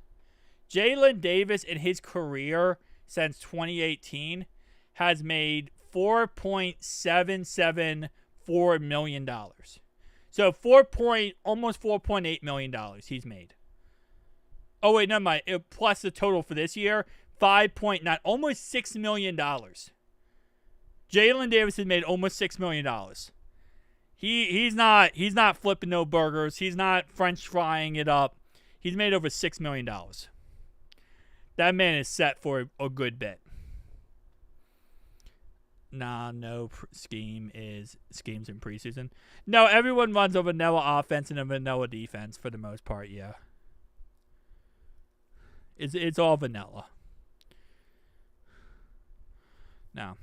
Jalen Davis in his career since 2018 has made $4.774 million. So almost $4.8 million he's made. Oh, wait, never mind. Plus the total for this year, $5.9, almost $6 million. Jalen Davis has made almost $6 million. He's not flipping no burgers. He's not French frying it up. He's made over $6 million. That man is set for a good bit. Nah, no schemes in preseason. No, everyone runs a vanilla offense and a vanilla defense for the most part. Yeah, it's all vanilla. No,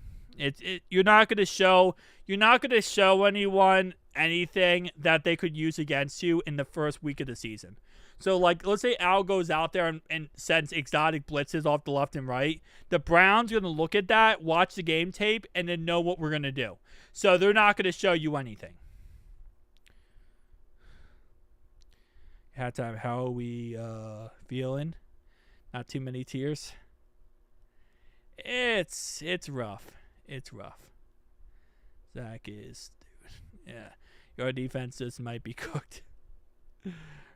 you're not gonna show anyone anything that they could use against you in the first week of the season. So, like, let's say Al goes out there and sends exotic blitzes off the left and right. The Browns are going to look at that, watch the game tape, and then know what we're going to do. So, they're not going to show you anything. Halftime, how are we feeling? Not too many tears? It's rough. It's rough. Zach is, dude. Yeah. Your defense just might be cooked.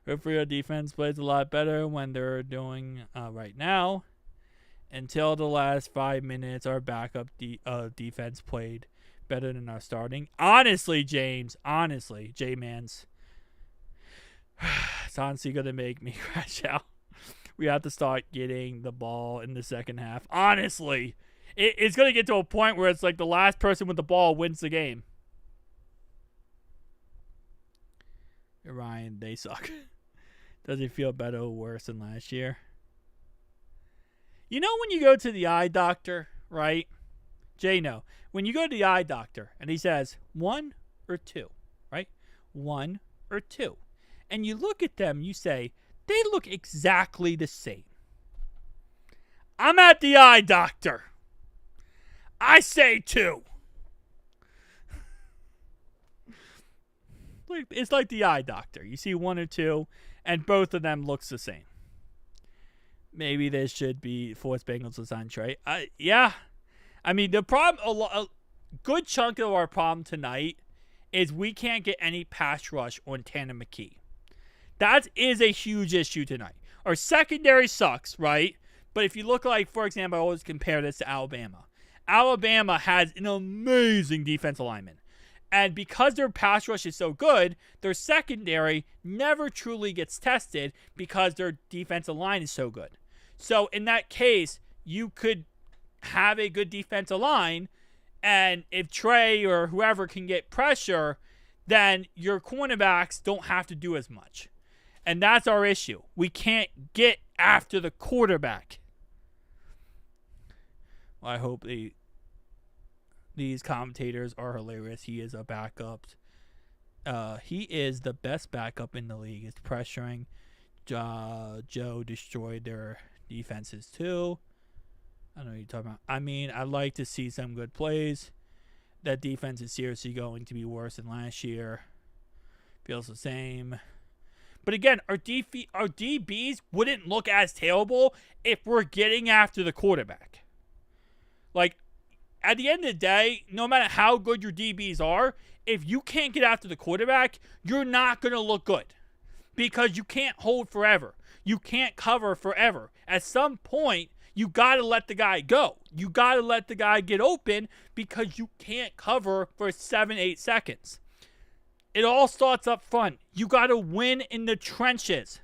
Hopefully our defense plays a lot better when they're doing right now. Until the last 5 minutes, our backup defense played better than our starting. Honestly, James. Honestly, J-Mans. It's honestly going to make me crash out. We have to start getting the ball in the second half. Honestly. It's going to get to a point where it's like the last person with the ball wins the game. Ryan, they suck. Does it feel better or worse than last year? You know when you go to the eye doctor, right? Jay, no. When you go to the eye doctor and he says 1 or 2, right? 1 or 2. And you look at them, you say, they look exactly the same. I'm at the eye doctor. I say 2. It's like the eye doctor. You see 1 or 2, and both of them looks the same. Maybe this should be force Bengals to sign Trey. Yeah. I mean, the problem, a good chunk of our problem tonight is we can't get any pass rush on Tanner McKee. That is a huge issue tonight. Our secondary sucks, right? But if you look like, for example, I always compare this to Alabama. Alabama has an amazing defensive lineman. And because their pass rush is so good, their secondary never truly gets tested because their defensive line is so good. So in that case, you could have a good defensive line, and if Trey or whoever can get pressure, then your cornerbacks don't have to do as much. And that's our issue. We can't get after the quarterback. Well, I hope these commentators are hilarious. He is a backup. He is the best backup in the league. It's pressuring. Joe destroyed their defenses too. I don't know what you're talking about. I mean, I'd like to see some good plays. That defense is seriously going to be worse than last year. Feels the same. But again, our DBs wouldn't look as terrible if we're getting after the quarterback. Like, at the end of the day, no matter how good your DBs are, if you can't get after the quarterback, you're not going to look good. Because you can't hold forever. You can't cover forever. At some point, you got to let the guy go. You got to let the guy get open because you can't cover for 7-8 seconds. It all starts up front. You got to win in the trenches.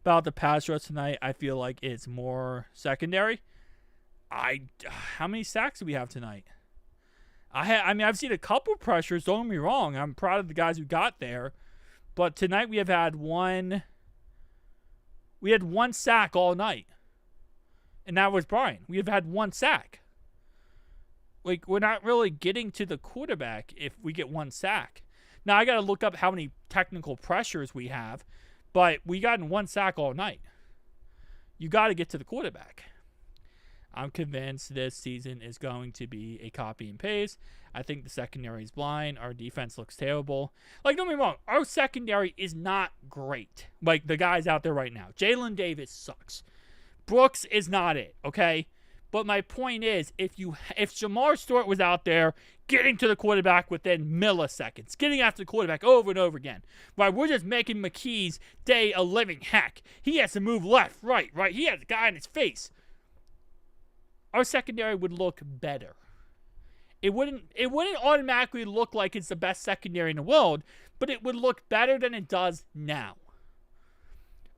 About the pass rush tonight, I feel like it's more secondary. How many sacks do we have tonight? I've seen a couple pressures. Don't get me wrong. I'm proud of the guys who got there. But tonight we have had one. We had 1 sack all night. And that was Brian. We have had 1 sack. Like, we're not really getting to the quarterback if we get 1 sack. Now, I got to look up how many technical pressures we have. But we got in 1 sack all night. You got to get to the quarterback. I'm convinced this season is going to be a copy and paste. I think the secondary is blind. Our defense looks terrible. Like, don't get me wrong. Our secondary is not great. Like, the guys out there right now. Jalen Davis sucks. Brooks is not it, okay? But my point is, if Jamar Stewart was out there getting to the quarterback within milliseconds, getting after the quarterback over and over again, right? We're just making McKee's day a living heck. He has to move left, right? He has a guy in his face. Our secondary would look better. It wouldn't automatically look like it's the best secondary in the world, but it would look better than it does now.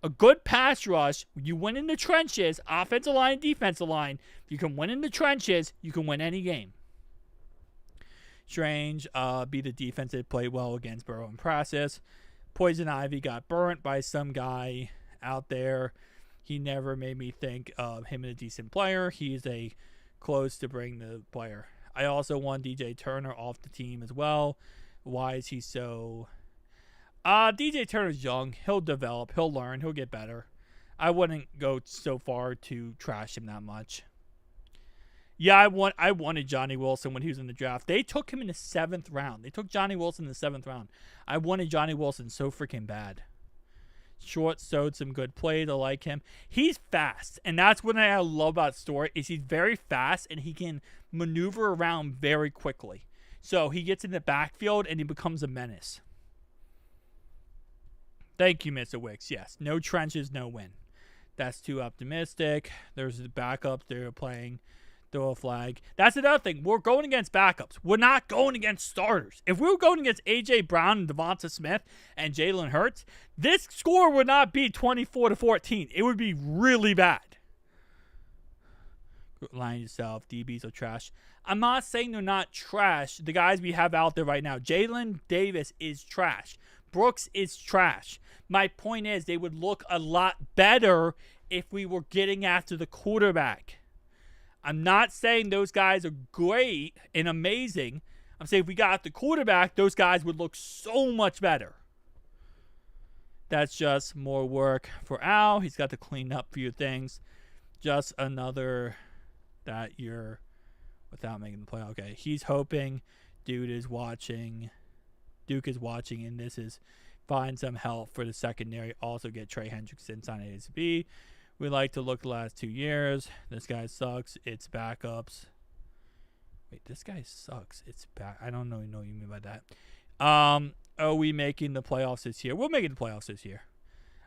A good pass rush, you win in the trenches, offensive line, defensive line. If you can win in the trenches, you can win any game. Strange beat the defense that played well against Burrow in practice. Poison Ivy got burnt by some guy out there. He never made me think of him as a decent player. He's a close to bring the player. I also want DJ Turner off the team as well. Why is he so... DJ Turner's young. He'll develop. He'll learn. He'll get better. I wouldn't go so far to trash him that much. Yeah, I wanted Johnny Wilson when he was in the draft. They took him in the 7th round. They took Johnny Wilson in the 7th round. I wanted Johnny Wilson so freaking bad. Short sewed some good plays. I like him. He's fast, and that's what I love about Story is he's very fast and he can maneuver around very quickly. So he gets in the backfield and he becomes a menace. Thank you, Mr. Wicks. Yes, no trenches, no win. That's too optimistic. There's the backups they're playing. Throw a flag. That's another thing. We're going against backups. We're not going against starters. If we were going against A.J. Brown and Devonta Smith and Jalen Hurts, this score would not be 24-14. It would be really bad. Line yourself. DBs are trash. I'm not saying they're not trash. The guys we have out there right now. Jalen Davis is trash. Brooks is trash. My point is they would look a lot better if we were getting after the quarterback. I'm not saying those guys are great and amazing. I'm saying if we got the quarterback, those guys would look so much better. That's just more work for Al. He's got to clean up a few things. Just another that you're without making the play. Okay, he's hoping Duke is watching, and this is find some help for the secondary. Also get Trey Hendrickson signed ASB. We like to look the last 2 years. This guy sucks. It's backups. Wait, this guy sucks. It's back. I don't know what you mean by that. Are we making the playoffs this year? We're making the playoffs this year.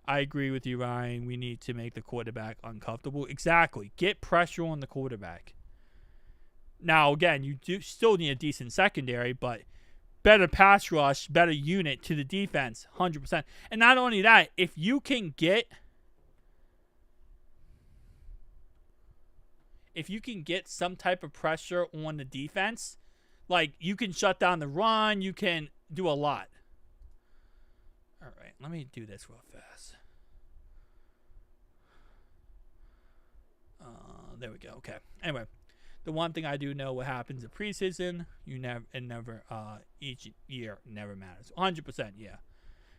I agree with you, Ryan. We need to make the quarterback uncomfortable. Exactly. Get pressure on the quarterback. Now, again, you do still need a decent secondary, but better pass rush, better unit to the defense, 100%. And not only that, if you can get some type of pressure on the defense, like you can shut down the run, you can do a lot. All right, let me do this real fast. There we go. Okay. Anyway, the one thing I do know what happens in preseason, each year never matters. 100%, yeah.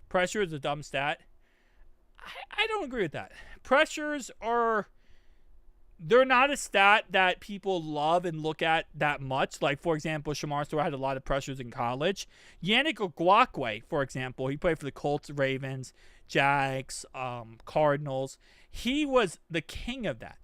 Pressure is a dumb stat. I don't agree with that. Pressures are... They're not a stat that people love and look at that much. Like, for example, Shamar Stewart had a lot of pressures in college. Yannick Ngakoue, for example, he played for the Colts, Ravens, Jags, Cardinals. He was the king of that.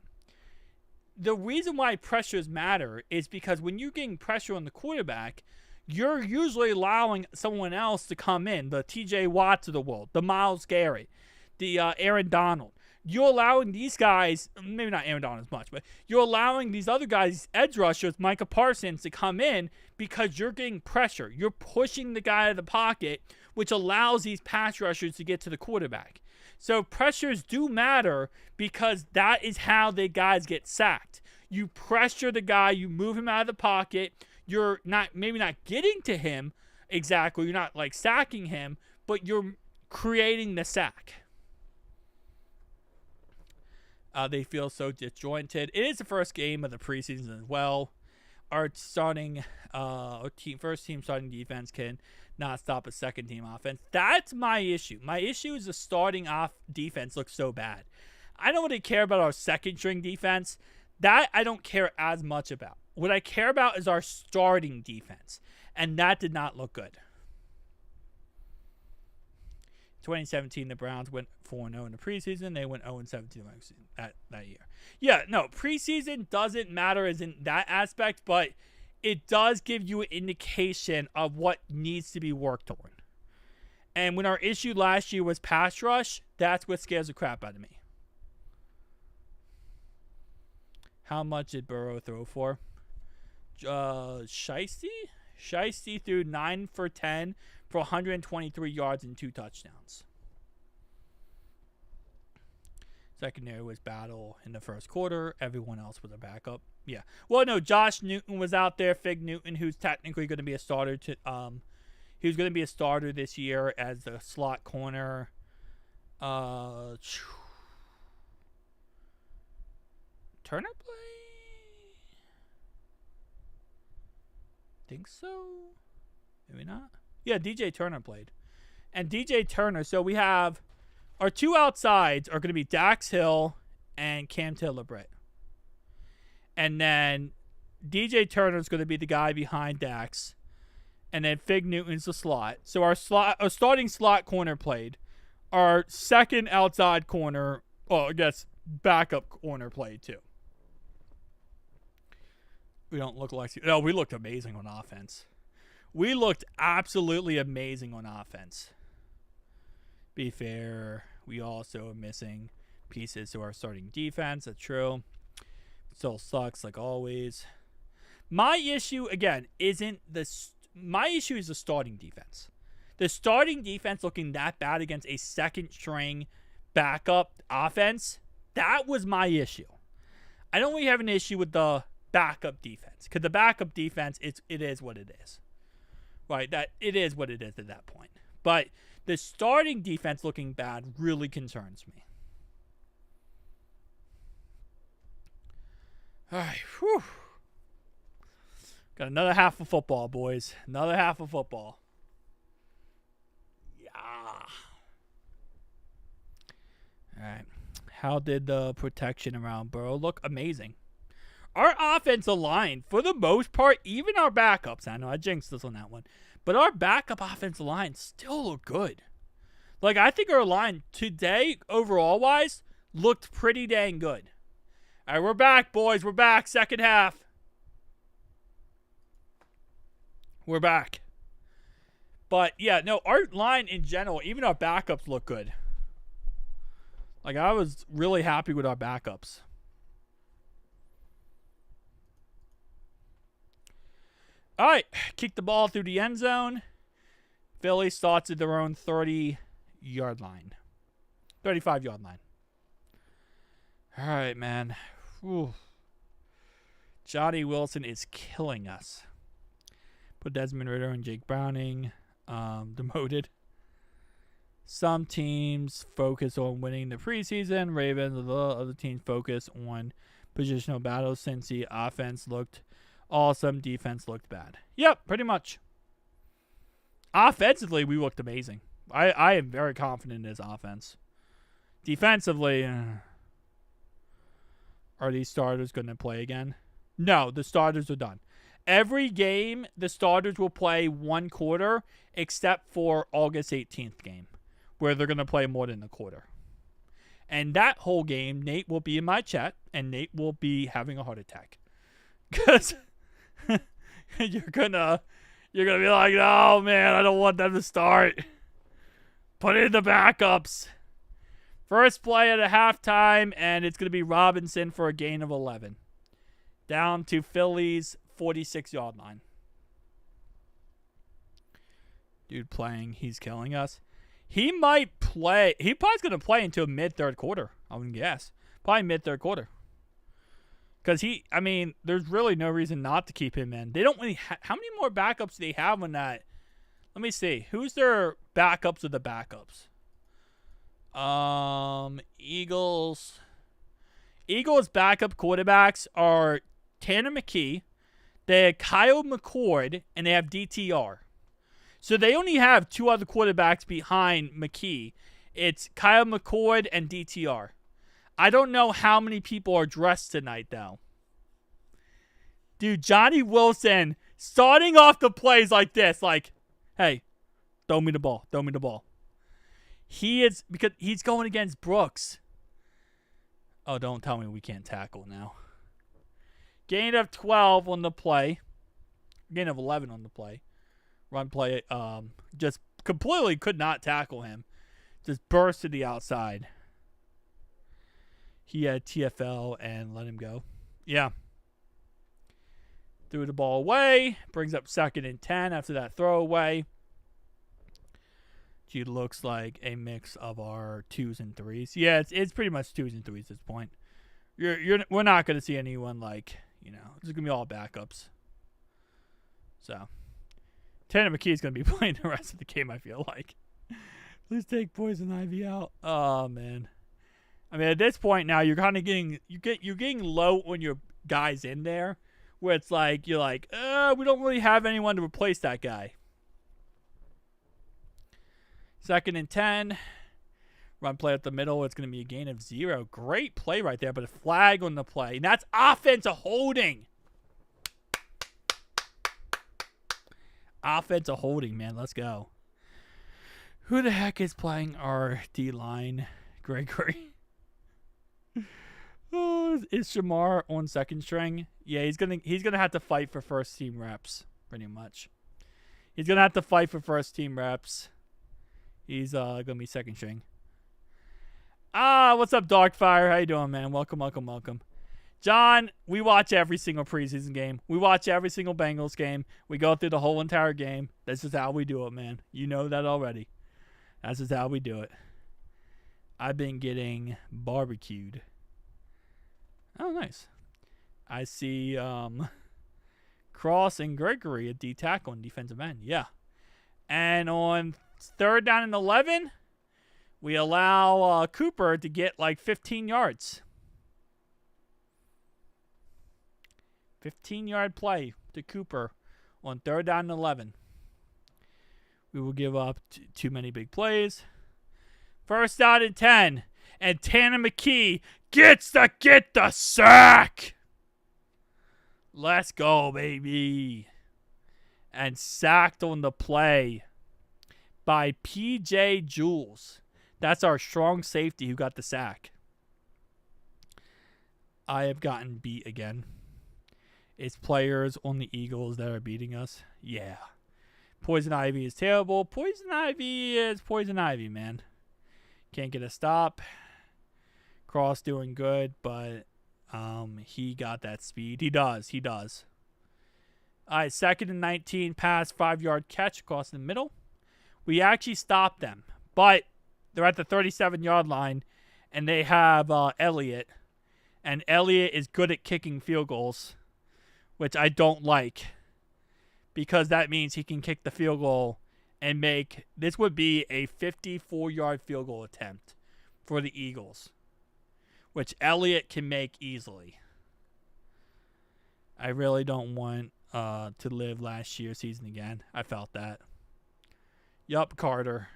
The reason why pressures matter is because when you're getting pressure on the quarterback, you're usually allowing someone else to come in, the TJ Watts of the world, the Myles Garrett, the Aaron Donald. You're allowing these guys, maybe not Aaron Donald as much, but you're allowing these other guys, edge rushers, Micah Parsons, to come in because you're getting pressure. You're pushing the guy out of the pocket, which allows these pass rushers to get to the quarterback. So pressures do matter because that is how the guys get sacked. You pressure the guy, you move him out of the pocket. You're maybe not getting to him exactly. You're not like sacking him, but you're creating the sack. They feel so disjointed. It is the first game of the preseason as well. Our first team starting defense can not stop a second team offense. That's my issue. My issue is the starting off defense looks so bad. I don't really care about our second string defense. That I don't care as much about. What I care about is our starting defense, and that did not look good. 2017, the Browns went 4-0 in the preseason. They went 0-17 that year. Yeah, no, preseason doesn't matter as in that aspect, but it does give you an indication of what needs to be worked on. And when our issue last year was pass rush, that's what scares the crap out of me. How much did Burrow throw for? Shiesty threw 9 for 10 for 123 yards and 2 touchdowns. Secondary was battle in the first quarter. Everyone else was a backup. Yeah. Well, no, Josh Newton was out there. Fig Newton, who's technically going to be a starter. He was going to be a starter this year as the slot corner. Turner play? Think so? Maybe not. Yeah, DJ Turner played. And DJ Turner, so we have our two outsides are going to be Dax Hill and Cam Taylor-Britt. And then DJ Turner is going to be the guy behind Dax. And then Fig Newton's the slot. So our starting slot corner played. Our second outside corner, I guess backup corner played too. We don't look like... No, we looked amazing on offense. We looked absolutely amazing on offense. Be fair, we also are missing pieces to our starting defense. That's true. Still sucks like always. My issue, again, isn't the... My issue is the starting defense. The starting defense looking that bad against a second-string backup offense, that was my issue. I don't really have an issue with the backup defense. Because the backup defense, it is what it is. Right? That it is what it is at that point. But the starting defense looking bad really concerns me. All right. Whew. Got another half of football, boys. Another half of football. Yeah. All right. How did the protection around Burrow look? Amazing. Our offensive line, for the most part, even our backups, I know I jinxed this on that one, but our backup offensive line still look good. Like, I think our line today, overall-wise, looked pretty dang good. All right, we're back, boys. We're back. Second half. We're back. But, yeah, no, our line in general, even our backups look good. Like, I was really happy with our backups. All right, kick the ball through the end zone. Philly starts at their own 30-yard line. 35-yard line. All right, man. Whew. Johnny Wilson is killing us. Put Desmond Ridder and Jake Browning demoted. Some teams focus on winning the preseason. Ravens and the other teams focus on positional battles. Since the offense looked awesome, defense looked bad. Yep, pretty much. Offensively, we looked amazing. I am very confident in his offense. Defensively, are these starters going to play again? No, the starters are done. Every game, the starters will play one quarter, except for August 18th game, where they're going to play more than a quarter. And that whole game, Nate will be in my chat, and Nate will be having a heart attack. Because you're gonna be like, oh man, I don't want them to start. Put in the backups. First play at a halftime, and it's gonna be Robinson for a gain of 11. Down to Philly's 46-yard line. Dude playing, he's killing us. He might play. He probably's gonna play until mid-third quarter, I would guess. Probably mid-third quarter. Because there's really no reason not to keep him in. They don't really how many more backups do they have on that? Let me see. Who's their backups of the backups? Eagles. Eagles backup quarterbacks are Tanner McKee, they have Kyle McCord, and they have DTR. So they only have two other quarterbacks behind McKee. It's Kyle McCord and DTR. I don't know how many people are dressed tonight, though. Dude, Johnny Wilson starting off the plays like this. Like, hey, throw me the ball. Throw me the ball. Because he's going against Brooks. Oh, don't tell me we can't tackle now. Gain of 12 on the play. Gain of 11 on the play. Run play, just completely could not tackle him. Just burst to the outside. He had TFL and let him go. Yeah. Threw the ball away. Brings up 2nd and 10 after that throwaway. She looks like a mix of our 2s and 3s. Yeah, it's pretty much 2s and 3s at this point. We're not gonna see anyone like, it's gonna be all backups. So Tanner McKee is gonna be playing the rest of the game, I feel like. Please take Poison Ivy out. Oh man. I mean, at this point now, you're kind of getting low on your guys in there, where it's like you're like, we don't really have anyone to replace that guy. 2nd and 10. Run play up the middle. It's going to be a gain of 0. Great play right there, but a flag on the play. And that's offensive holding. Offensive holding, man. Let's go. Who the heck is playing our D-line? Gregory. Oh, is Shamar on 2nd string? Yeah, he's gonna have to fight for first team reps, pretty much. He's gonna have to fight for first team reps. He's gonna be 2nd string. What's up, Darkfire? How you doing, man? Welcome. John, we watch every single preseason game. We watch every single Bengals game. We go through the whole entire game. This is how we do it, man. You know that already. That's just how we do it. I've been getting barbecued. Oh, nice. I see Cross and Gregory at D-tackle on defensive end. Yeah. And on 3rd down and 11, we allow Cooper to get like 15 yards. 15-yard play to Cooper on 3rd down and 11. We will give up too many big plays. 1st down and 10. And Tanner McKee gets to get the sack. Let's go, baby. And sacked on the play by P.J. Jules. That's our strong safety who got the sack. I have gotten beat again. It's players on the Eagles that are beating us. Yeah. Poison Ivy is terrible. Poison Ivy is Poison Ivy, man. Can't get a stop. Cross doing good, but he got that speed. He does. All right, 2nd and 19, pass, 5-yard catch across the middle. We actually stopped them, but they're at the 37-yard line, and they have Elliott. And Elliott is good at kicking field goals, which I don't like, because that means he can kick the field goal and make, this would be a 54-yard field goal attempt for the Eagles, which Elliott can make easily. I really don't want to live last year's season again. I felt that. Yup, Carter.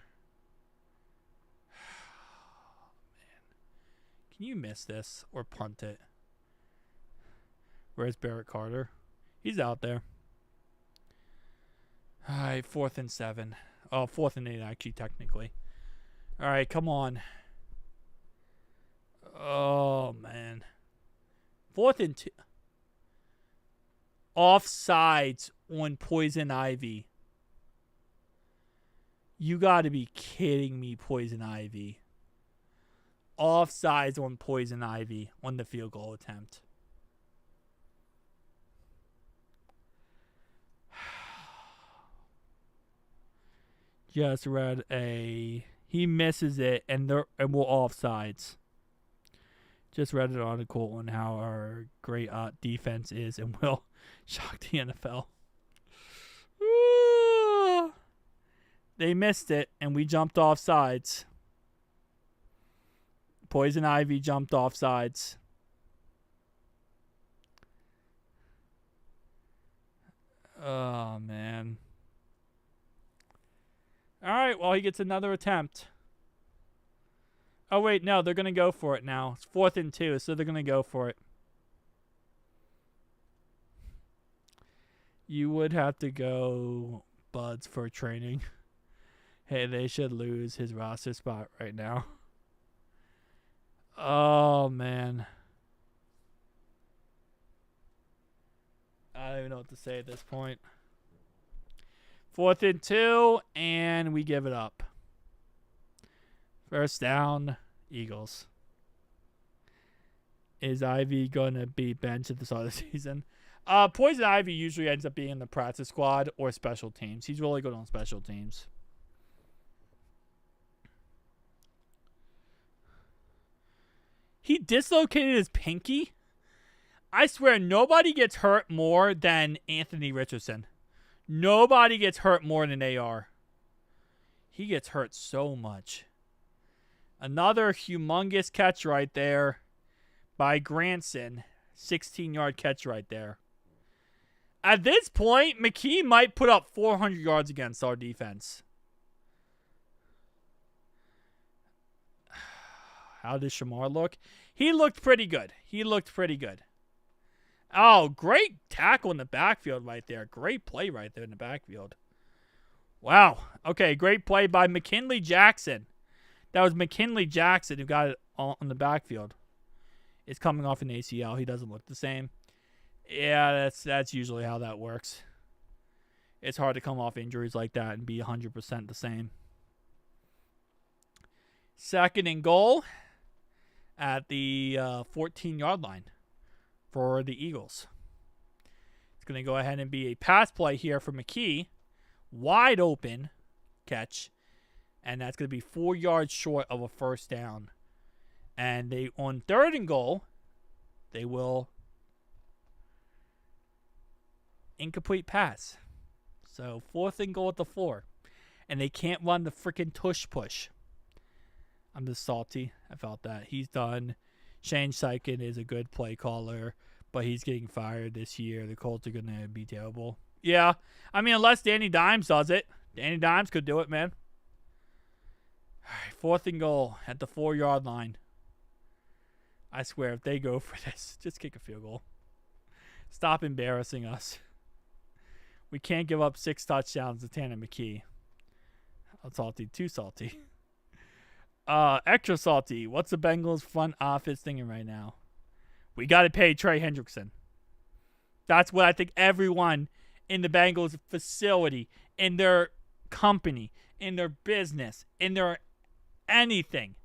Man. Can you miss this or punt it? Where's Barrett Carter? He's out there. All right, 4th and 7. Oh, 4th and 8, actually, technically. All right, come on. Oh, man. 4th and 2. Offsides on Poison Ivy. You got to be kidding me, Poison Ivy. Offsides on Poison Ivy on the field goal attempt. Just read he misses it and we're offsides. Just read an article on how our great defense is and will shock the NFL. Ooh. They missed it and we jumped offsides. Poison Ivy jumped offsides. Oh, man. All right, well, he gets another attempt. Oh, wait, no, they're going to go for it now. It's 4th and 2, so they're going to go for it. You would have to go Buds for training. Hey, they should lose his roster spot right now. Oh, man. I don't even know what to say at this point. 4th and 2, and we give it up. 1st down, Eagles. Is Ivy going to be benched at the start of the season? Poison Ivy usually ends up being in the practice squad or special teams. He's really good on special teams. He dislocated his pinky. I swear nobody gets hurt more than Anthony Richardson. Nobody gets hurt more than AR. He gets hurt so much. Another humongous catch right there by Granson. 16-yard catch right there. At this point, McKee might put up 400 yards against our defense. How did Shamar look? He looked pretty good. Oh, great tackle in the backfield right there. Great play right there in the backfield. Wow. Okay, great play by McKinley Jackson. That was McKinley Jackson who got it on the backfield. It's coming off an ACL. He doesn't look the same. Yeah, that's usually how that works. It's hard to come off injuries like that and be 100% the same. 2nd and goal at the 14-yard line for the Eagles. It's going to go ahead and be a pass play here for McKee. Wide open catch. And that's going to be 4 yards short of a first down. And they on 3rd and goal, they will incomplete pass. So 4th and goal at the 4. And they can't run the freaking tush push. I'm just salty. I felt that. He's done. Shane Steichen is a good play caller, but he's getting fired this year. The Colts are going to be terrible. Yeah. I mean, unless Danny Dimes does it. Danny Dimes could do it, man. All right, 4th and goal at the 4-yard line. I swear, if they go for this, just kick a field goal. Stop embarrassing us. We can't give up 6 touchdowns to Tanner McKee. I'm salty. Too salty. Extra salty. What's the Bengals front office thinking right now? We got to pay Trey Hendrickson. That's what I think everyone in the Bengals facility, in their company, in their business, in their anything,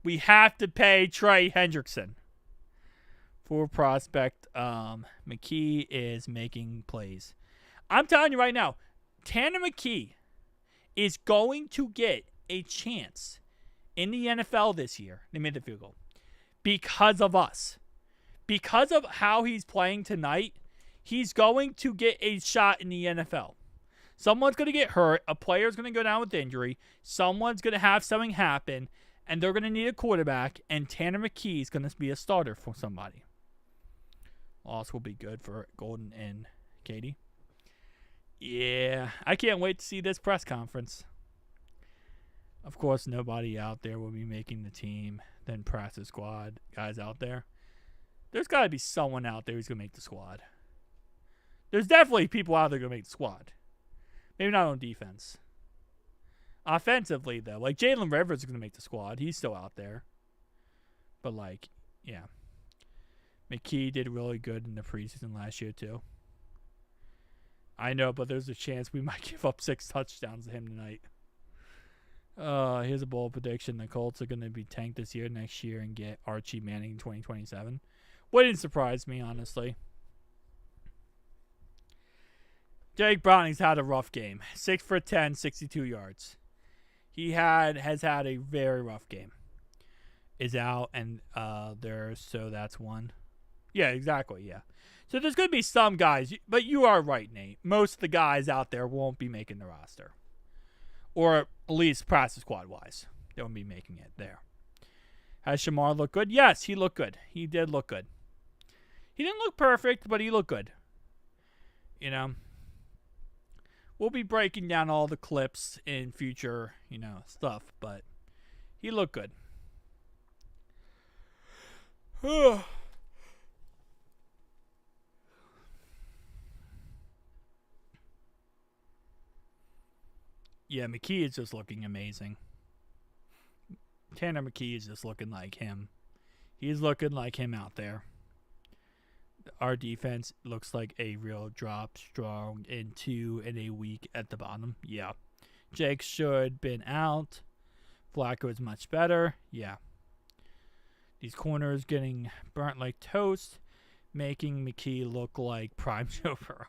we have to pay Trey Hendrickson. For prospect, McKee is making plays. I'm telling you right now, Tanner McKee is going to get a chance in the NFL this year. They made the field goal. Because of us. Because of how he's playing tonight, he's going to get a shot in the NFL. Someone's going to get hurt. A player's going to go down with injury. Someone's going to have something happen. And they're going to need a quarterback. And Tanner McKee is going to be a starter for somebody. Loss will be good for Golden and Katie. Yeah, I can't wait to see this press conference. Of course, nobody out there will be making the team. Then practice squad guys out there. There's got to be someone out there who's going to make the squad. There's definitely people out there going to make the squad. Maybe not on defense. Offensively, though, like Jalen Rivers is going to make the squad. He's still out there. But, like, yeah. McKee did really good in the preseason last year, too. I know, but there's a chance we might give up 6 touchdowns to him tonight. Here's a bold prediction. The Colts are going to be tanked this year, next year, and get Archie Manning in 2027. Wouldn't surprise me, honestly. Jake Browning's had a rough game. 6 for 10, 62 yards. He has had a very rough game. Is out, and so that's one. Yeah, exactly, yeah. So there's going to be some guys, but you are right, Nate. Most of the guys out there won't be making the roster. Or at least practice squad-wise. They won't be making it there. Has Shamar looked good? Yes, he looked good. He did look good. He didn't look perfect, but he looked good. You know. We'll be breaking down all the clips in future, stuff, but he looked good. Yeah, McKee is just looking amazing. Tanner McKee is just looking like him. He's looking like him out there. Our defense looks like a real drop, strong in 2 and a weak at the bottom. Yeah. Jake should been out. Flacco is much better. Yeah. These corners getting burnt like toast, making McKee look like prime Joe Burrow.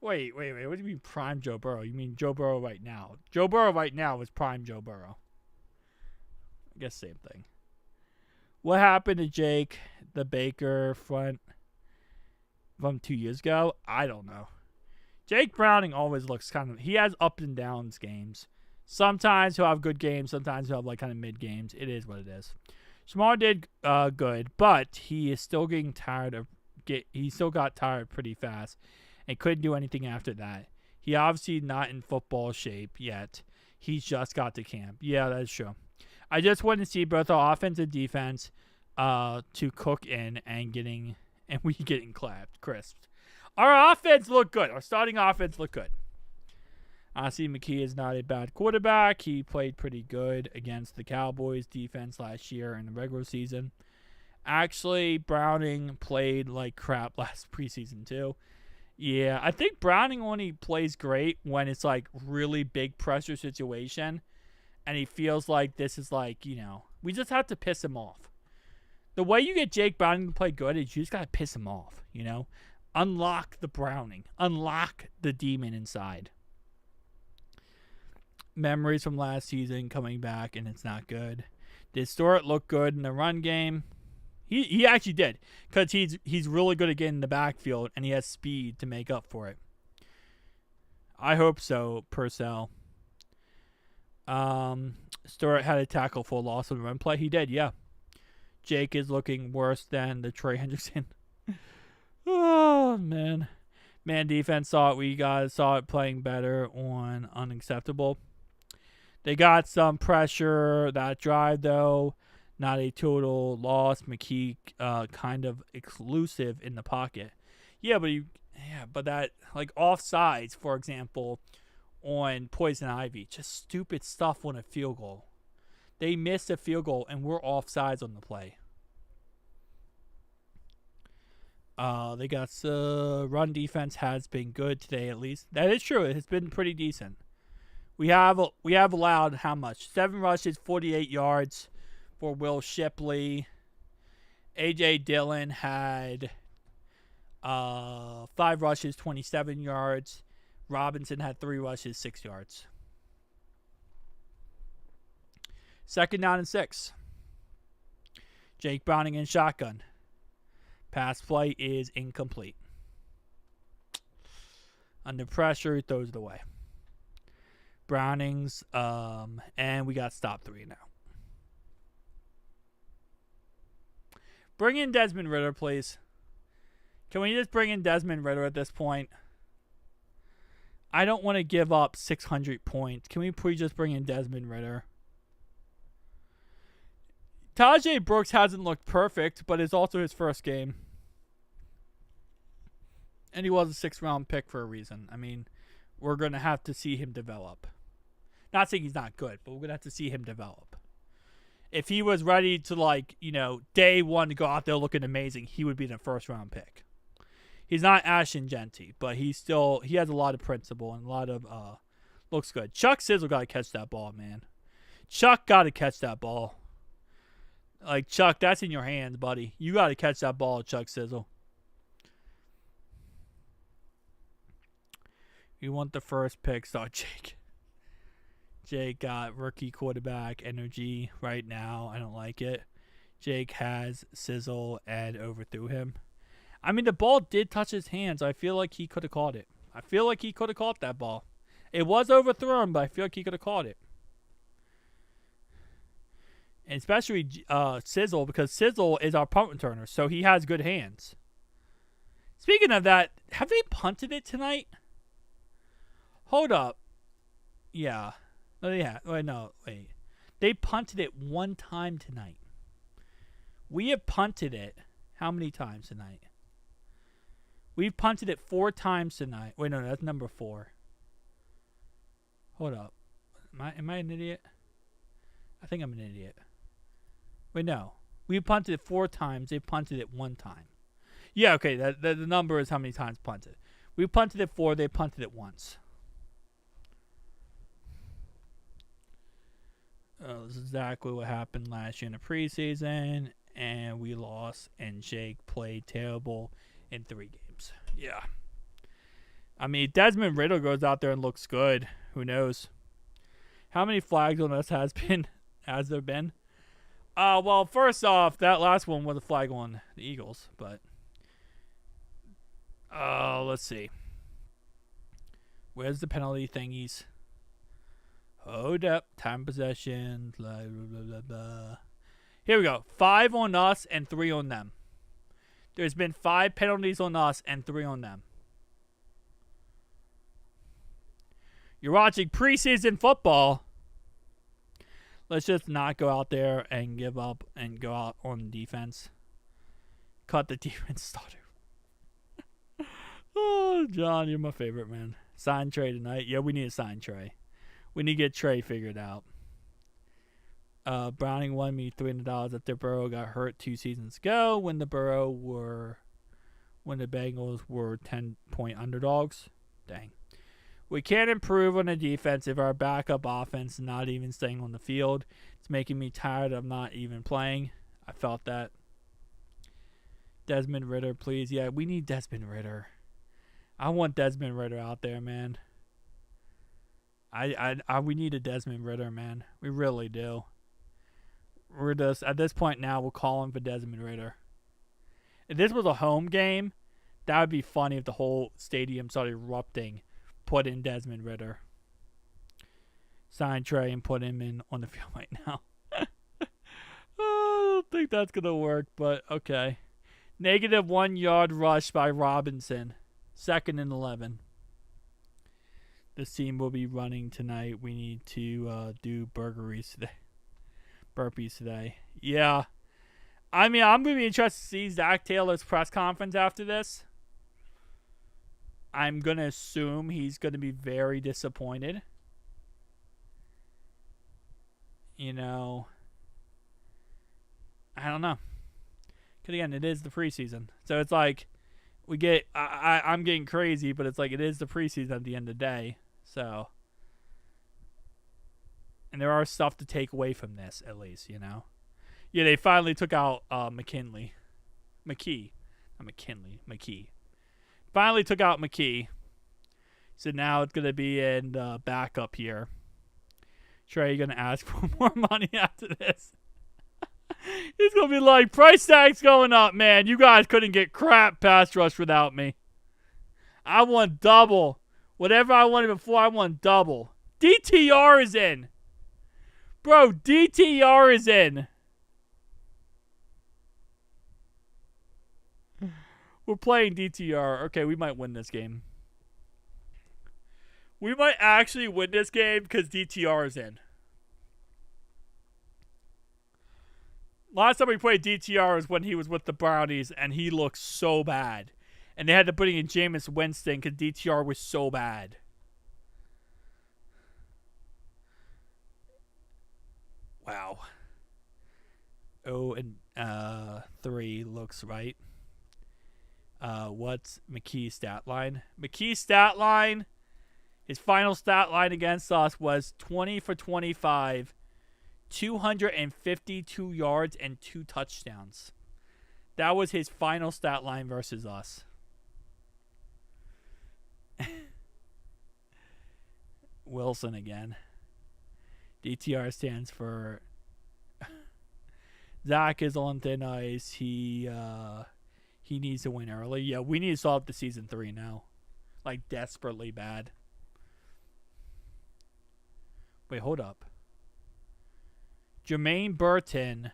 Wait. What do you mean prime Joe Burrow? You mean Joe Burrow right now? Joe Burrow right now is prime Joe Burrow. I guess same thing. What happened to Jake, the Baker front from 2 years ago? I don't know. Jake Browning always looks he has up and downs games. Sometimes he'll have good games. Sometimes he'll have like kind of mid games. It is what it is. Shamar did good, but he is still getting tired he still got tired pretty fast and couldn't do anything after that. He obviously not in football shape yet. He's just got to camp. Yeah, that's true. I just want to see both our offense and defense to cook in and we getting crisped. Our offense looked good. Our starting offense looked good. Honestly, McKee is not a bad quarterback. He played pretty good against the Cowboys defense last year in the regular season. Actually, Browning played like crap last preseason too. Yeah, I think Browning only plays great when it's like really big pressure situation and he feels like this is like, we just have to piss him off. The way you get Jake Browning to play good is you just got to piss him off, Unlock the Browning. Unlock the demon inside. Memories from last season coming back, and it's not good. Did Stewart look good in the run game? He actually did, because he's really good at getting in the backfield, and he has speed to make up for it. I hope so, Purcell. Stewart had a tackle for a loss on the run play. He did, yeah. Jake is looking worse than the Trey Hendrickson. Oh, man. Man defense saw it. We guys saw it playing better on unacceptable. They got some pressure that drive, though. Not a total loss. McKee kind of exclusive in the pocket. Yeah, but that, like, offsides, for example, on Poison Ivy. Just stupid stuff on a field goal. They missed a field goal, and we're offsides on the play. They got run defense has been good today, at least. That is true. It has been pretty decent. We have allowed how much? 7 rushes, 48 yards for Will Shipley. A.J. Dillon had 5 rushes, 27 yards. Robinson had 3 rushes, 6 yards. 2nd down and 6. Jake Browning in shotgun. Pass play is incomplete. Under pressure, he throws it away. Brownings, and we got stop 3 now. Bring in Desmond Ridder, please. Can we just bring in Desmond Ridder at this point? I don't want to give up 600 points. Can we please just bring in Desmond Ridder? Tajay Brooks hasn't looked perfect, but it's also his first game. And he was a 6th-round pick for a reason. I mean, we're going to have to see him develop. Not saying he's not good, but we're going to have to see him develop. If he was ready to, day one to go out there looking amazing, he would be the 1st-round pick. He's not Ashton Genty, but he has a lot of principle and a lot of, looks good. Chuck Sizzle got to catch that ball, man. Chuck got to catch that ball. Like, Chuck, that's in your hands, buddy. You got to catch that ball, Chuck Sizzle. You want the first pick, so Jake. Jake got rookie quarterback energy right now. I don't like it. Jake has Sizzle and overthrew him. I mean, the ball did touch his hands. I feel like he could have caught it. I feel like he could have caught that ball. It was overthrown, but I feel like he could have caught it. And especially Sizzle, because Sizzle is our punt returner, so he has good hands. Speaking of that, have they punted it tonight? Hold up. Yeah. No, they have. Wait. They punted it 1 time tonight. We have punted it how many times tonight? We've punted it 4 times tonight. Wait, no, that's number 4. Hold up. Am I an idiot? I think I'm an idiot. Wait, no. We punted it 4 times. They punted it 1 time. Yeah, okay. The number is how many times punted. We punted it 4. They punted it once. This is exactly what happened last year in the preseason. And we lost. And Jake played terrible in 3 games. Yeah. I mean, Desmond Ridder goes out there and looks good. Who knows? How many flags on us has there been? Well, first off, that last one was a flag on the Eagles, but let's see. Where's the penalty thingies? Hold up, time possession, blah, blah, blah, blah. Here we go. 5 on us and 3 on them. There's been 5 penalties on us and 3 on them. You're watching preseason football. Let's just not go out there and give up and go out on defense. Cut the defense starter. Oh, John, you're my favorite, man. Sign Trey tonight. Yeah, we need to sign Trey. We need to get Trey figured out. Browning won me $300 after Burrow got hurt 2 seasons ago when the Bengals were 10-point underdogs. Dang. We can't improve on the defense if our backup offense is not even staying on the field. It's making me tired of not even playing. I felt that. Desmond Ridder, please. Yeah, we need Desmond Ridder. I want Desmond Ridder out there, man. We need a Desmond Ridder, man. We really do. We're just at this point now. We're calling for Desmond Ridder. If this was a home game, that would be funny if the whole stadium started erupting. Put in Desmond Ridder. Sign Trey and put him in on the field right now. I don't think that's gonna work, but okay. -1 yard rush by Robinson. 2nd and 11. This team will be running tonight. We need to do burpees today. Yeah. I mean, I'm going to be interested to see Zach Taylor's press conference after this. I'm going to assume he's going to be very disappointed. You know, I don't know. Because again, it is the preseason. So it's like, I'm getting crazy, but it's like it is the preseason at the end of the day. So, and there are stuff to take away from this, at least, you know. Yeah, they finally took out McKee. Finally took out McKee. So now it's going to be in backup here. Trey, you're going to ask for more money after this. He's going to be like, price tag's going up, man. You guys couldn't get crap pass rush without me. I want double. Whatever I wanted before, I want double. DTR is in. Bro, DTR is in. We're playing DTR. Okay, we might win this game. We might actually win this game because DTR is in. Last time we played DTR was when he was with the Brownies, and he looked so bad. And they had to put in Jameis Winston because DTR was so bad. Wow. 0-3 looks right. What's McKee's stat line? McKee's stat line, his final stat line against us was 20 for 25, 252 yards, and 2 touchdowns. That was his final stat line versus us. Wilson again. DTR stands for Zach is on thin ice. He needs to win early. Yeah, we need to solve the season 3 now. Like, desperately bad. Wait, hold up. Jermaine Burton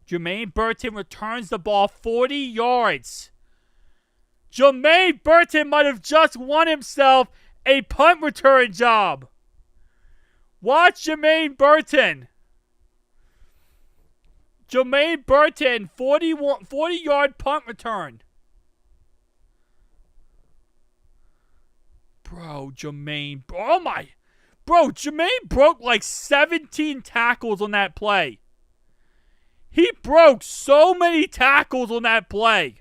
returns the ball 40 yards. Jermaine Burton might have just won himself a punt return job. Watch Jermaine Burton. Jermaine Burton, 40-yard punt return. Bro, Jermaine. Oh, my. Bro, Jermaine broke like 17 tackles on that play. He broke so many tackles on that play.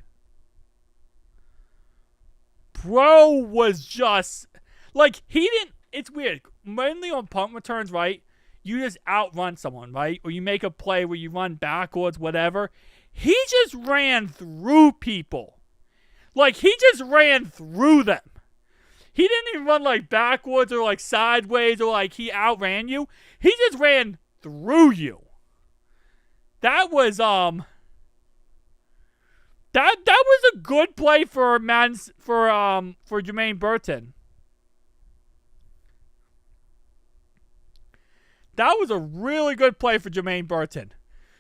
Bro was just... Like, he didn't... It's weird. Mainly on punt returns, right? You just outrun someone, right? Or you make a play where you run backwards, whatever. He just ran through people. Like, he just ran through them. He didn't even run, like, backwards or, like, sideways or, like, he outran you. He just ran through you. That was that was a good play for Jermaine Burton. That was a really good play for Jermaine Burton.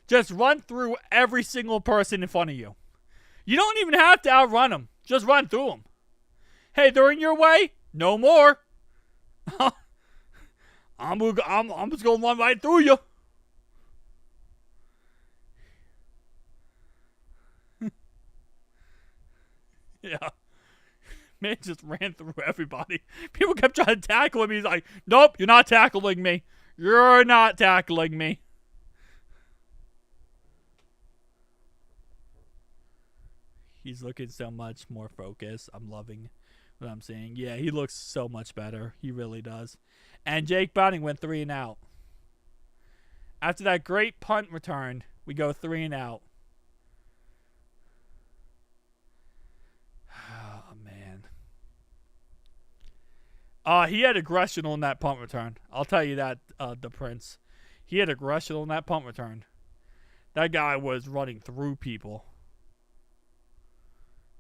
Just run through every single person in front of you. You don't even have to outrun them. Just run through them. Hey, they're in your way? No more. I'm just going to run right through you. Yeah. Man just ran through everybody. People kept trying to tackle him. He's like, nope, you're not tackling me. You're not tackling me. He's looking so much more focused. I'm loving what I'm seeing. Yeah, he looks so much better. He really does. And Jake Browning went 3 and out. After that great punt return, we go 3 and out. Oh, man. He had aggression on that punt return. I'll tell you that, the Prince. He had aggression on that punt return. That guy was running through people.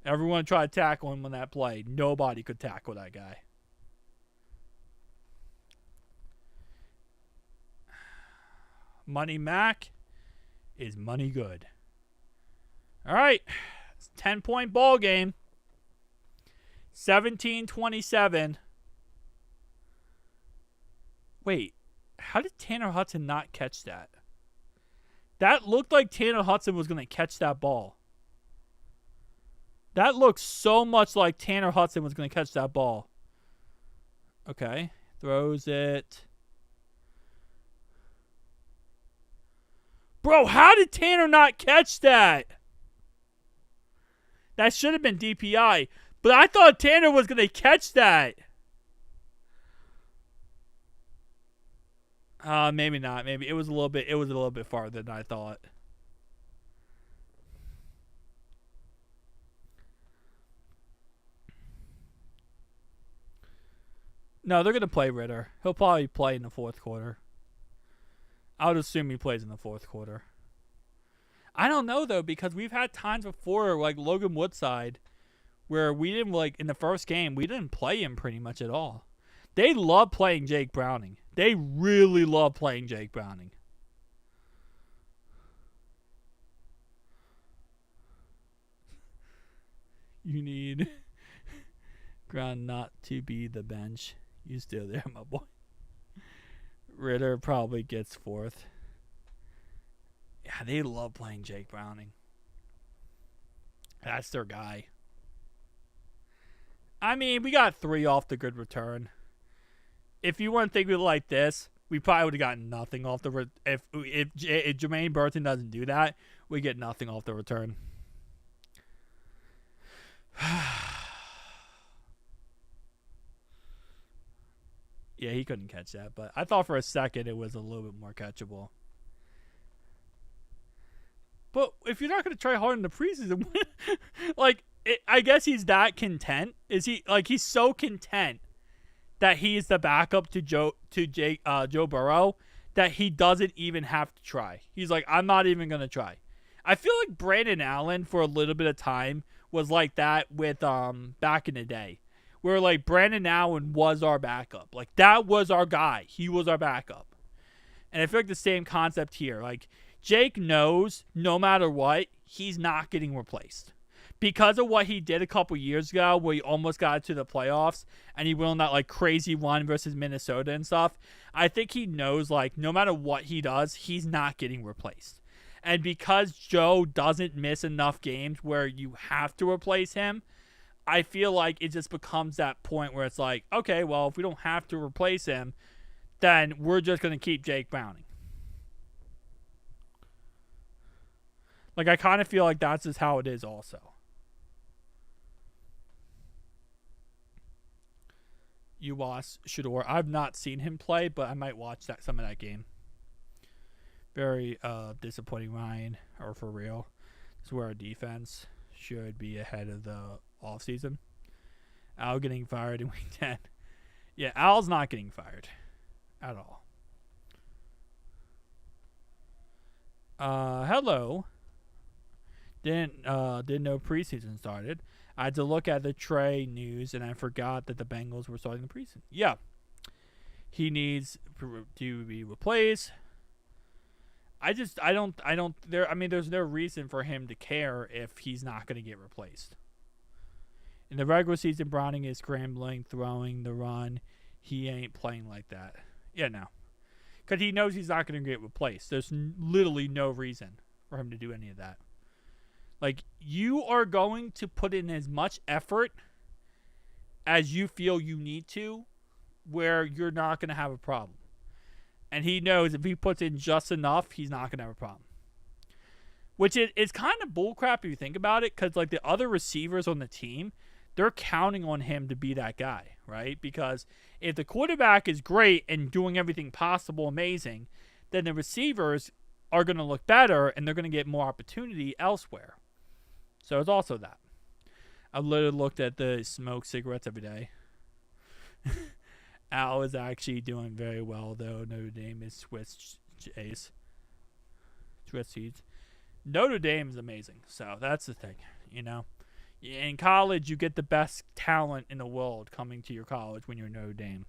Everyone tried to tackle him on that play. Nobody could tackle that guy. Money Mac is money good. All right. It's a 10-point ball game. 17-27. Wait. How did Tanner Hudson not catch that? That looked like Tanner Hudson was going to catch that ball. That looks so much like Tanner Hudson was going to catch that ball. Okay. Throws it. Bro, how did Tanner not catch that? That should have been DPI. But I thought Tanner was going to catch that. Maybe not. Maybe it was a little bit farther than I thought. No, they're going to play Ritter. He'll probably play in the fourth quarter. I would assume he plays in the fourth quarter. I don't know, though, because we've had times before, like Logan Woodside, where we didn't, like, in the first game, we didn't play him pretty much at all. They love playing Jake Browning. They really love playing Jake Browning. You need Ground not to be the bench. You still there, my boy. Ritter probably gets fourth. Yeah, they love playing Jake Browning. That's their guy. I mean, we got 3 off the good return. If you want to think of it like this, we probably would have gotten nothing off the if Jermaine Burton doesn't do that, we get nothing off the return. Yeah, he couldn't catch that, but I thought for a second it was a little bit more catchable. But if you're not going to try hard in the preseason, like, I guess he's that content. Is he, like, he's so content that he's the backup to Joe Burrow that he doesn't even have to try. He's like, I'm not even going to try. I feel like Brandon Allen for a little bit of time was like that with back in the day, where like Brandon Allen was our backup. Like, that was our guy. He was our backup. And I feel like the same concept here. Like, Jake knows no matter what, he's not getting replaced. Because of what he did a couple years ago where he almost got to the playoffs and he went on that like crazy run versus Minnesota and stuff, I think he knows like no matter what he does, he's not getting replaced. And because Joe doesn't miss enough games where you have to replace him, I feel like it just becomes that point where it's like, okay, well, if we don't have to replace him, then we're just going to keep Jake Browning. Like, I kind of feel like that's just how it is also. Uwas Shador. I've not seen him play, but I might watch some of that game. Very disappointing, Ryan, or for real. This is where our defense should be ahead of the offseason. Al getting fired in week 10. Yeah, Al's not getting fired at all. Hello. Didn't know preseason started. I had to look at the Trey news, and I forgot that the Bengals were starting the preseason. Yeah, he needs to be replaced. I don't. There's no reason for him to care if he's not going to get replaced. In the regular season, Browning is scrambling, throwing the run. He ain't playing like that. Yeah, no. Because he knows he's not going to get replaced. There's literally no reason for him to do any of that. Like, you are going to put in as much effort as you feel you need to, where you're not going to have a problem. And he knows if he puts in just enough, he's not going to have a problem. Which is kind of bullcrap if you think about it, because like the other receivers on the team, they're counting on him to be that guy, right? Because if the quarterback is great and doing everything possible, amazing, then the receivers are going to look better and they're going to get more opportunity elsewhere. So it's also that. I literally looked at the smoke cigarettes every day. Al is actually doing very well, though. Notre Dame is Swiss cheese. Notre Dame is amazing. So that's the thing, you know. In college, you get the best talent in the world coming to your college when you're Notre Dame.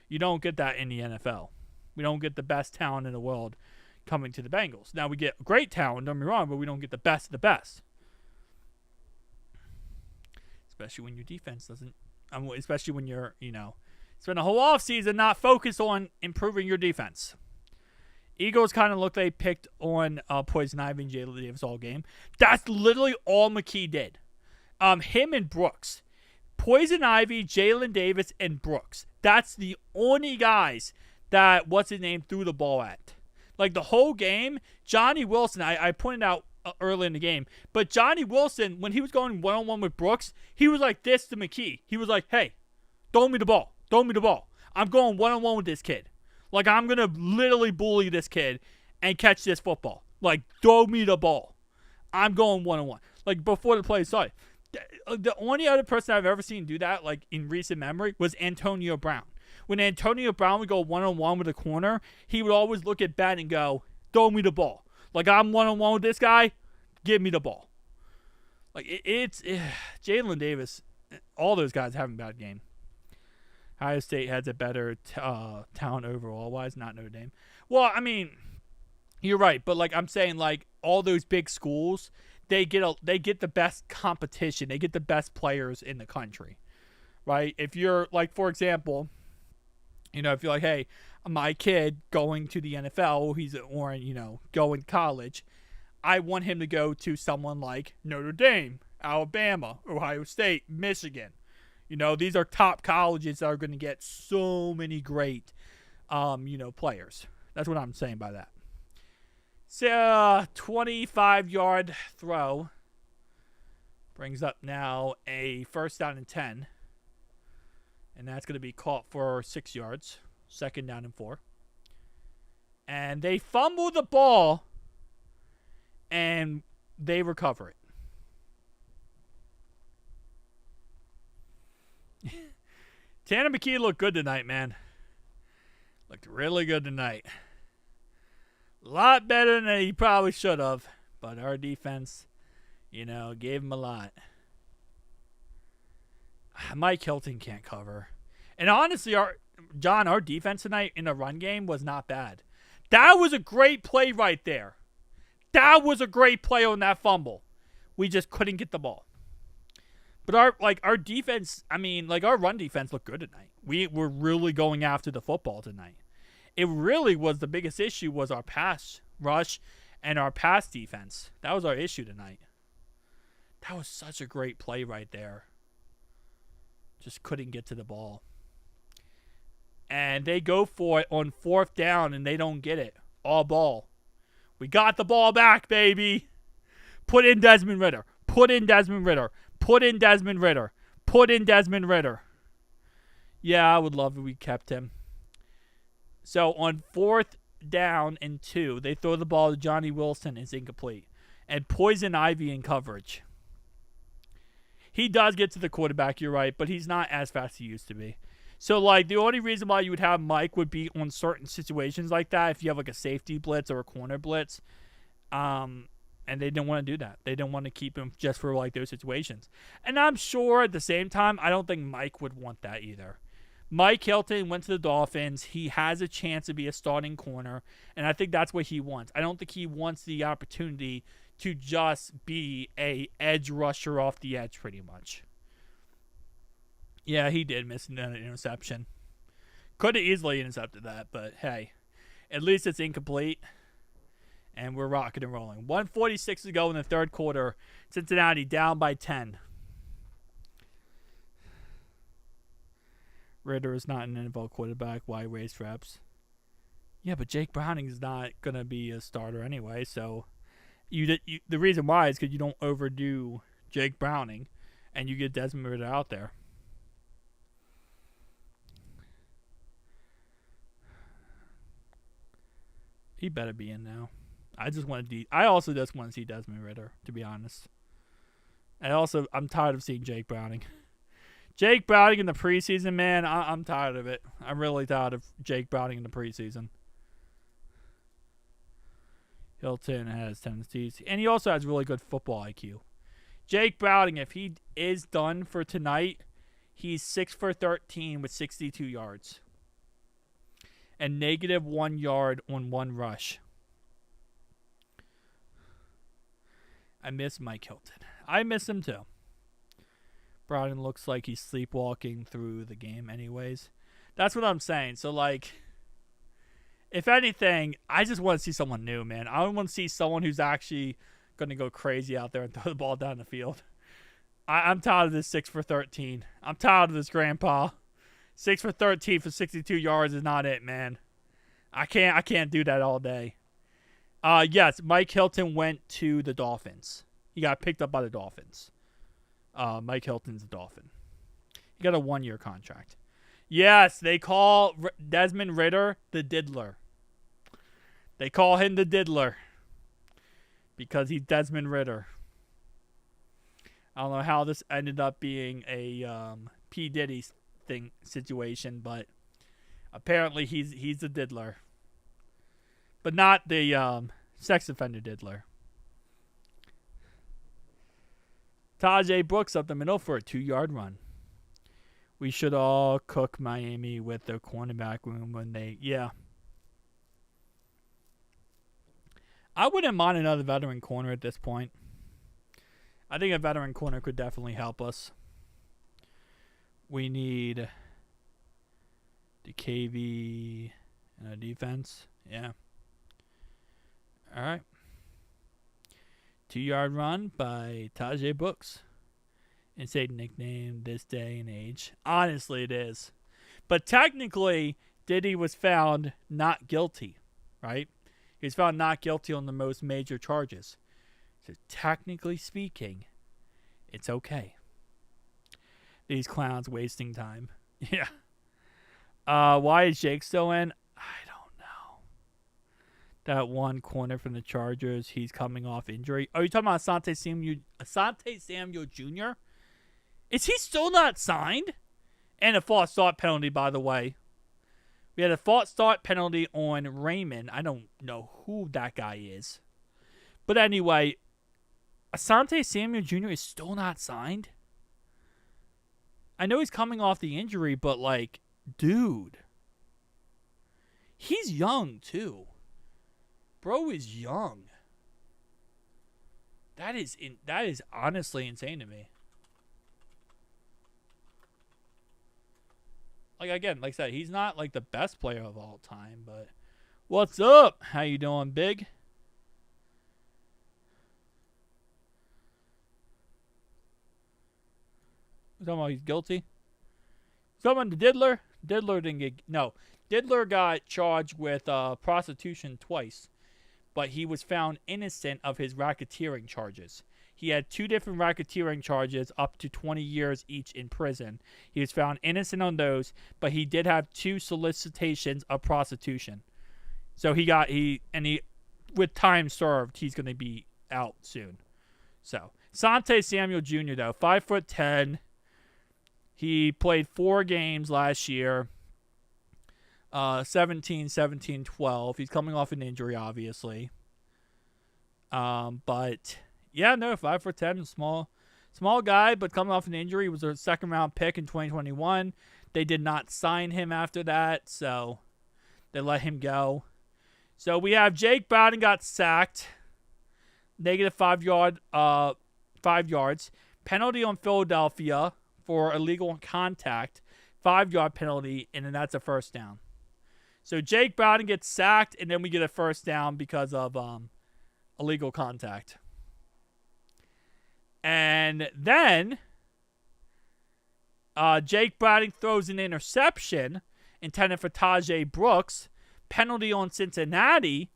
You don't get that in the NFL. We don't get the best talent in the world coming to the Bengals. Now, we get great talent, don't get me wrong, but we don't get the best of the best. Especially when your defense doesn't, especially when you're, spend a whole offseason not focused on improving your defense. Eagles kind of look they picked on Poison Ivy and Jalen Davis all game. That's literally all McKee did. Him and Brooks. Poison Ivy, Jalen Davis, and Brooks. That's the only guys that, threw the ball at. Like the whole game, Johnny Wilson, I pointed out early in the game, but Johnny Wilson, when he was going one-on-one with Brooks, he was like this to McKee. He was like, hey, throw me the ball. I'm going one-on-one with this kid. Like, I'm going to literally bully this kid and catch this football. Like, throw me the ball. I'm going one-on-one. Like, before the play started. The only other person I've ever seen do that, like, in recent memory, was Antonio Brown. When Antonio Brown would go one-on-one with a corner, he would always look at Ben and go, throw me the ball. Like, I'm one-on-one with this guy, give me the ball. Like, it's Jalen Davis, all those guys having a bad game. Ohio State has a better talent overall-wise, not Notre Dame. Well, I mean, you're right, but like I'm saying, like all those big schools, they get the best competition, they get the best players in the country, right? If you're like, for example, if you're like, hey, my kid going to the NFL, going to college, I want him to go to someone like Notre Dame, Alabama, Ohio State, Michigan. These are top colleges that are going to get so many great, players. That's what I'm saying by that. So, 25-yard throw brings up now a 1st down and 10. And that's going to be caught for 6 yards. 2nd down and 4. And they fumble the ball, and they recover it. Tanner McKee looked good tonight, man. Looked really good tonight. A lot better than he probably should have. But our defense, gave him a lot. Mike Hilton can't cover. And honestly, our defense tonight in the run game was not bad. That was a great play right there. That was a great play on that fumble. We just couldn't get the ball. But our defense, our run defense looked good tonight. We were really going after the football tonight. It really was the biggest issue was our pass rush and our pass defense. That was our issue tonight. That was such a great play right there. Just couldn't get to the ball. And they go for it on 4th down and they don't get it. All ball. We got the ball back, baby. Put in Desmond Ridder. Yeah, I would love if we kept him. So on 4th down and 2, they throw the ball to Johnny Wilson. It's incomplete. And Poison Ivy in coverage. He does get to the quarterback, you're right, but he's not as fast as he used to be. So, the only reason why you would have Mike would be on certain situations like that. If you have, a safety blitz or a corner blitz, And they didn't want to do that. They didn't want to keep him just for like those situations. And I'm sure at the same time, I don't think Mike would want that either. Mike Hilton went to the Dolphins. He has a chance to be a starting corner, and I think that's what he wants. I don't think he wants the opportunity to just be a edge rusher off the edge pretty much. Yeah, he did miss an interception. Could have easily intercepted that, but hey, at least it's incomplete. And we're rocking and rolling. 1:46 to go in the third quarter. Cincinnati down by 10. Ritter is not an NFL quarterback. Why waste reps? Yeah, but Jake Browning is not going to be a starter anyway. So the reason why is because you don't overdo Jake Browning and you get Desmond Ritter out there. He better be in now. I also just want to see Desmond Ritter, to be honest. And also, I'm tired of seeing Jake Browning. Jake Browning in the preseason, man, I'm tired of it. I'm really tired of Jake Browning in the preseason. Hilton has tendencies. And he also has really good football IQ. Jake Browning, if he is done for tonight, he's 6 for 13 with 62 yards. And -1 yard on 1 rush. I miss Mike Hilton. I miss him too. Browning looks like he's sleepwalking through the game anyways. That's what I'm saying. So, like, if anything, I just want to see someone new, man. I want to see someone who's actually going to go crazy out there and throw the ball down the field. I'm tired of this 6 for 13. I'm tired of this, Grandpa. 6 for 13 for 62 yards is not it, man. I can't do that all day. Yes, Mike Hilton went to the Dolphins. He got picked up by the Dolphins. Mike Hilton's a Dolphin. He got a 1-year contract. Yes, they call Desmond Ritter the Diddler. They call him the Diddler because he's Desmond Ritter. I don't know how this ended up being a P. Diddy situation, but apparently he's the Diddler. But not the sex offender Diddler. Tajay Brooks up the middle for a 2-yard run. We should all cook Miami with their cornerback room when they... Yeah. I wouldn't mind another veteran corner at this point. I think a veteran corner could definitely help us. We need the KV and a defense. Yeah. All right. 2-yard run by Tajay Brooks. Insane nickname this day and age. Honestly, it is. But technically, Diddy was found not guilty, right? He was found not guilty on the most major charges. So technically speaking, it's okay. These clowns wasting time. Yeah. Why is Jake still in? I don't know. That one corner from the Chargers, he's coming off injury. Are you talking about Asante Samuel Jr.? Is he still not signed? And a false start penalty, by the way. We had a false start penalty on Raymond. I don't know who that guy is. But anyway, Asante Samuel Jr. is still not signed? I know he's coming off the injury, but like, dude. He's young, too. Bro is young. That is honestly insane to me. Like, again, like I said, he's not like the best player of all time, but what's up? How you doing, Big? We're talking about he's guilty. Someone the Diddler? Diddler didn't get... No. Diddler got charged with prostitution twice, but he was found innocent of his racketeering charges. He had 2 different racketeering charges, up to 20 years each in prison. He was found innocent on those, but he did have 2 solicitations of prostitution. So with time served, he's going to be out soon. So, Asante Samuel Jr., though, 5'10". He played 4 games last year. 17, 12. He's coming off an injury, obviously. But yeah, no, 5 for 10, small guy, but coming off an injury. He was a second round pick in 2021. They did not sign him after that, so they let him go. So we have Jake Browning got sacked, negative 5 yards. Penalty on Philadelphia for illegal contact, 5-yard penalty, and then that's a first down. So Jake Browning gets sacked, and then we get a first down because of illegal contact. And then Jake Browning throws an interception intended for Tajay Brooks. Penalty on Cincinnati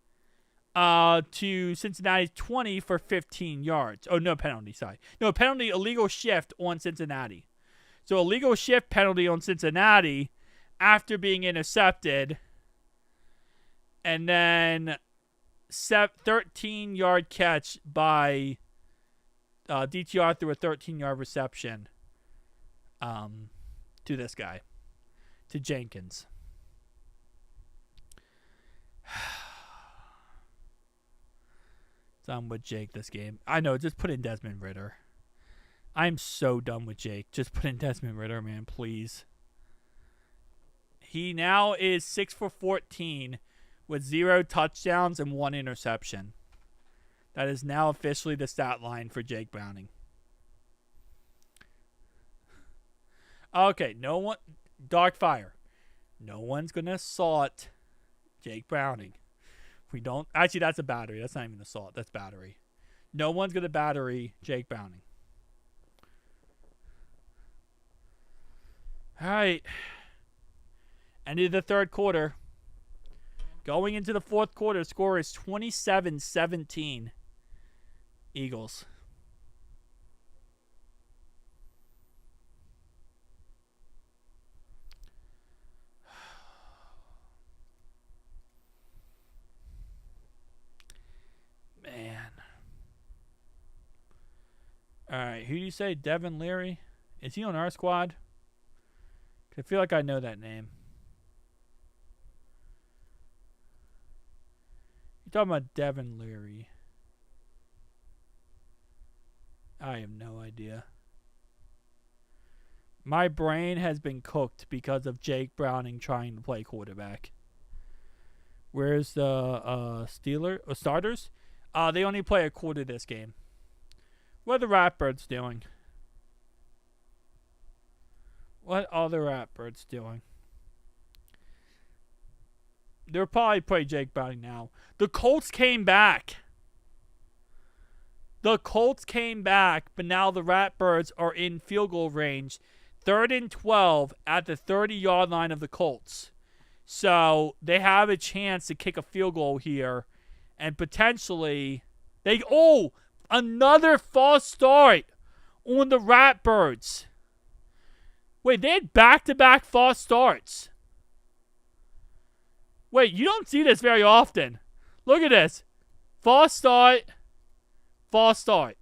to Cincinnati's 20 for 15 yards. Oh, no penalty, sorry. No, penalty, illegal shift on Cincinnati. So illegal shift penalty on Cincinnati after being intercepted. And then 13-yard catch by DTR through a 13-yard reception to this guy, to Jenkins. Done with Jake this game. I know, just put in Desmond Ridder. I'm so done with Jake. Just put in Desmond Ridder, man, please. He now is 6 for 14 with 0 touchdowns and 1 interception. That is now officially the stat line for Jake Browning. Okay, no one... Dark Fire. No one's going to assault Jake Browning. We don't... Actually, that's a battery. That's not even assault. That's battery. No one's going to battery Jake Browning. All right. End of the third quarter. Going into the fourth quarter, score is 27-17. Eagles. Man. All right, who do you say? Devin Leary? Is he on our squad? I feel like I know that name. You're talking about Devin Leary. I have no idea. My brain has been cooked because of Jake Browning trying to play quarterback. Where's the starters? They only play a quarter this game. What are the Ratbirds doing? What are the Ratbirds doing? They'll probably play Jake Browning now. The Colts came back. The Colts came back, but now the Ratbirds are in field goal range. 3rd and 12 at the 30-yard line of the Colts. So they have a chance to kick a field goal here. And potentially, another false start on the Ratbirds. Wait, they had back-to-back false starts. Wait, you don't see this very often. Look at this. False start. False start.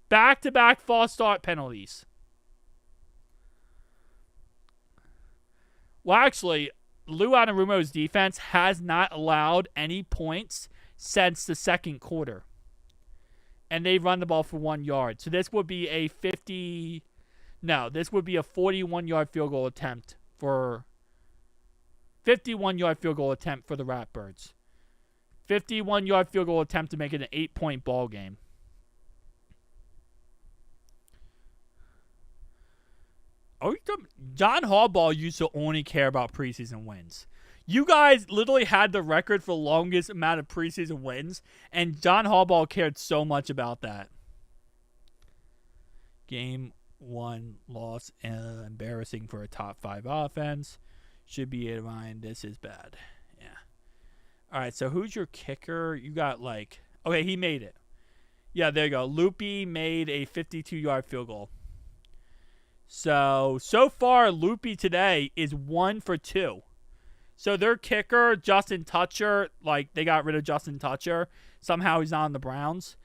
Back-to-back false start penalties. Well, actually, Lou Anarumo's defense has not allowed any points since the second quarter. And they run the ball for 1 yard. So this would be a 41-yard field goal attempt for 51-yard field goal attempt for the Ratbirds. 51-yard field goal attempt to make it an 8-point ball game. John Harbaugh used to only care about preseason wins. You guys literally had the record for the longest amount of preseason wins, and John Harbaugh cared so much about that. Game 1 loss, embarrassing for a top 5 offense. Should be in mind. This is bad. Yeah. All right, so who's your kicker? You got okay, he made it. Yeah, there you go. Loopy made a 52-yard field goal. So far, Loopy today is 1 for 2. So their kicker, Justin Tutcher, they got rid of Justin Tutcher. Somehow he's not on the Browns.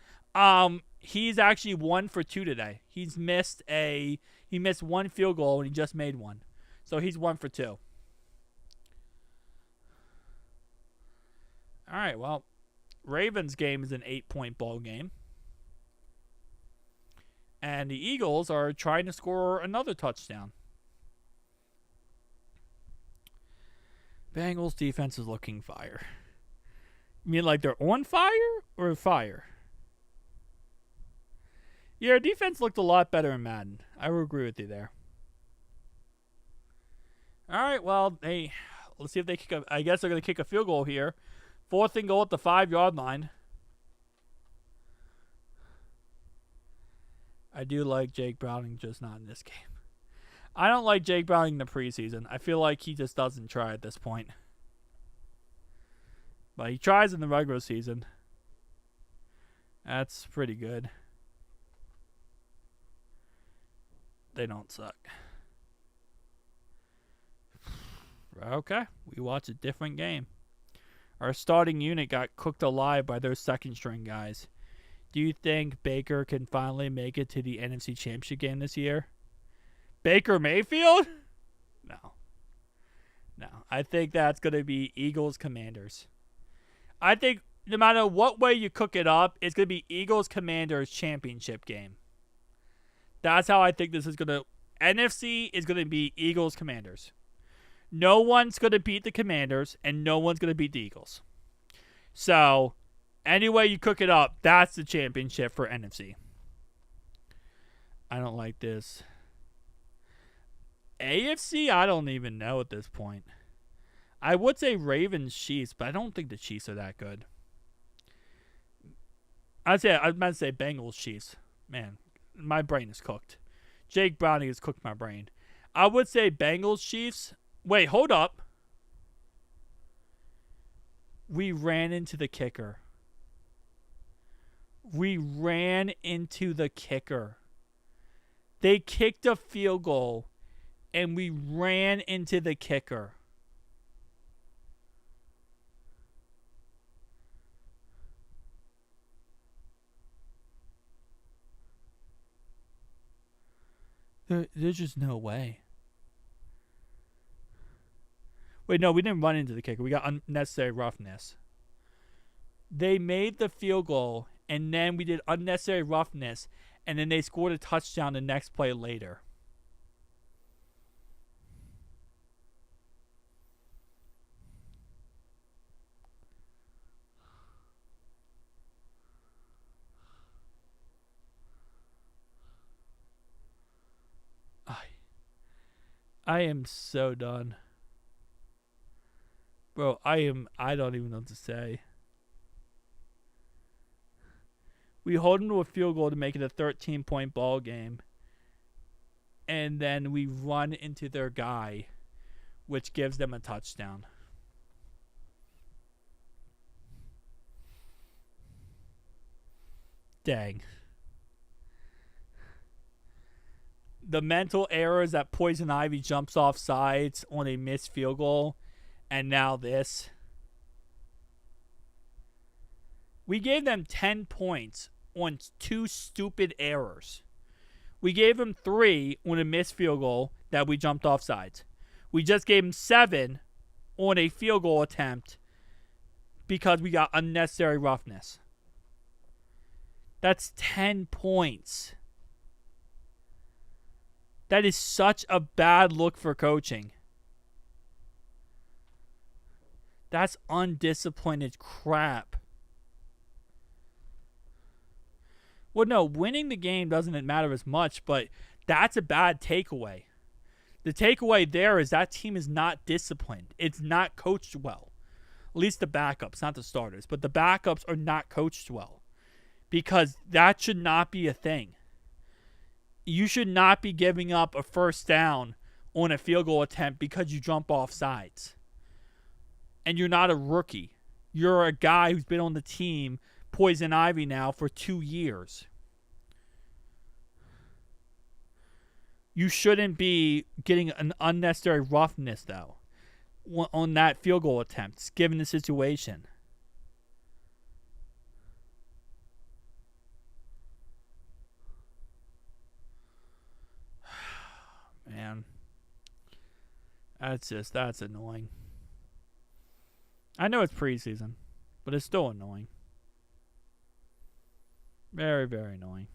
He's actually 1 for 2 today. He missed 1 field goal and he just made 1. So he's 1 for 2. All right, well, Ravens game is an 8-point ball game. And the Eagles are trying to score another touchdown. Bengals defense is looking fire. You mean like they're on fire or fire? Yeah, defense looked a lot better in Madden. I will agree with you there. All right, well, hey, let's see if they kick a... I guess they're going to kick a field goal here. 4th and goal at the 5-yard line. I do like Jake Browning, just not in this game. I don't like Jake Browning in the preseason. I feel like he just doesn't try at this point. But he tries in the regular season. That's pretty good. They don't suck. Okay, we watch a different game. Our starting unit got cooked alive by their second-string guys. Do you think Baker can finally make it to the NFC Championship game this year? Baker Mayfield? No. I think that's going to be Eagles-Commanders. I think no matter what way you cook it up, it's going to be Eagles-Commanders championship game. That's how I think this is going to... NFC is going to be Eagles-Commanders. No one's going to beat the Commanders, and no one's going to beat the Eagles. So, any way you cook it up, that's the championship for NFC. I don't like this. AFC, I don't even know at this point. I would say Ravens Chiefs, but I don't think the Chiefs are that good. I meant to say Bengals Chiefs. Man, my brain is cooked. Jake Browning has cooked my brain. I would say Bengals Chiefs. Wait, hold up. We ran into the kicker. They kicked a field goal, and we ran into the kicker. There's just no way. Wait, no, we didn't run into the kicker. We got unnecessary roughness. They made the field goal, and then we did unnecessary roughness, and then they scored a touchdown the next play later. I am so done. Bro, I don't even know what to say. We hold them to a field goal to make it a 13-point ball game. And then we run into their guy, which gives them a touchdown. Dang. The mental errors that Poison Ivy jumps off sides on a missed field goal, and now this. We gave them 10 points on 2 stupid errors. We gave them 3 on a missed field goal that we jumped off sides. We just gave them 7 on a field goal attempt because we got unnecessary roughness. That's 10 points. That is such a bad look for coaching. That's undisciplined crap. Well, no, winning the game doesn't matter as much, but that's a bad takeaway. The takeaway there is that team is not disciplined. It's not coached well. At least the backups, not the starters. But the backups are not coached well. Because that should not be a thing. You should not be giving up a first down on a field goal attempt because you jump off sides. And you're not a rookie. You're a guy who's been on the team, Poison Ivy, now for 2 years. You shouldn't be getting an unnecessary roughness, though, on that field goal attempt, given the situation. Man. That's annoying. I know it's preseason, but it's still annoying. Very, very annoying.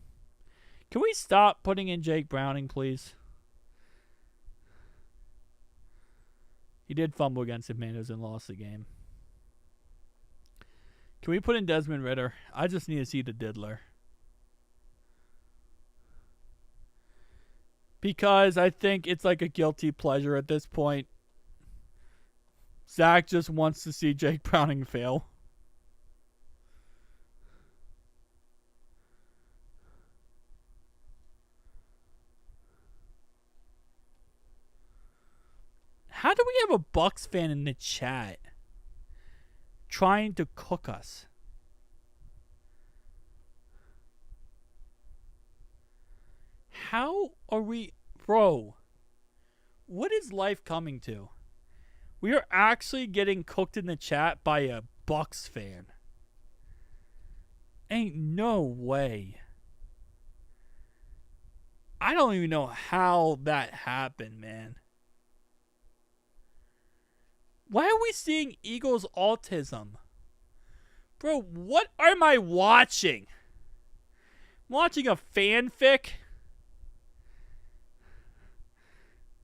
Can we stop putting in Jake Browning, please? He did fumble against the Commanders and lost the game. Can we put in Desmond Ridder? I just need to see the diddler. Because I think it's like a guilty pleasure at this point. Zach just wants to see Jake Browning fail. How do we have a Bucks fan in the chat trying to cook us? How are we... Bro, what is life coming to? We are actually getting cooked in the chat by a Bucks fan. Ain't no way. I don't even know how that happened, man. Why are we seeing Eagles autism? Bro, what am I watching? I'm watching a fanfic?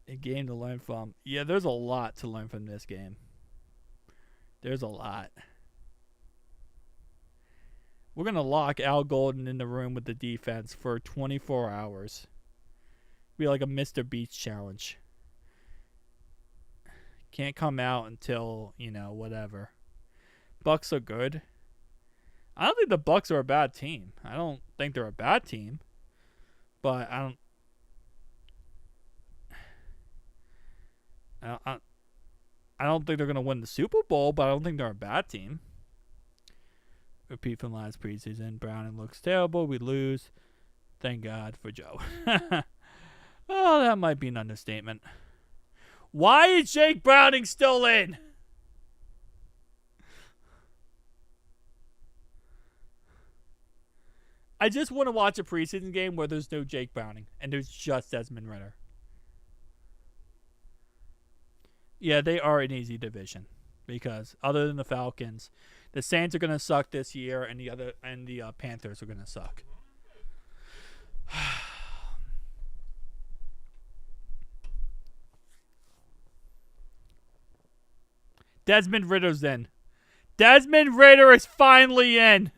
A game to learn from. Yeah, there's a lot to learn from this game. There's a lot. We're going to lock Al Golden in the room with the defense for 24 hours. Be like a Mr. Beast challenge. Can't come out until, whatever. Bucks are good. I don't think the Bucks are a bad team. I don't think they're a bad team. But I don't think they're going to win the Super Bowl, but I don't think they're a bad team. Repeat from last preseason. Browning looks terrible. We lose. Thank God for Joe. Oh, that might be an understatement. Why is Jake Browning still in? I just want to watch a preseason game where there's no Jake Browning and there's just Desmond Ridder. Yeah, they are an easy division because other than the Falcons, the Saints are going to suck this year and the Panthers are going to suck. Desmond Ridder's in. Desmond Ridder is finally in.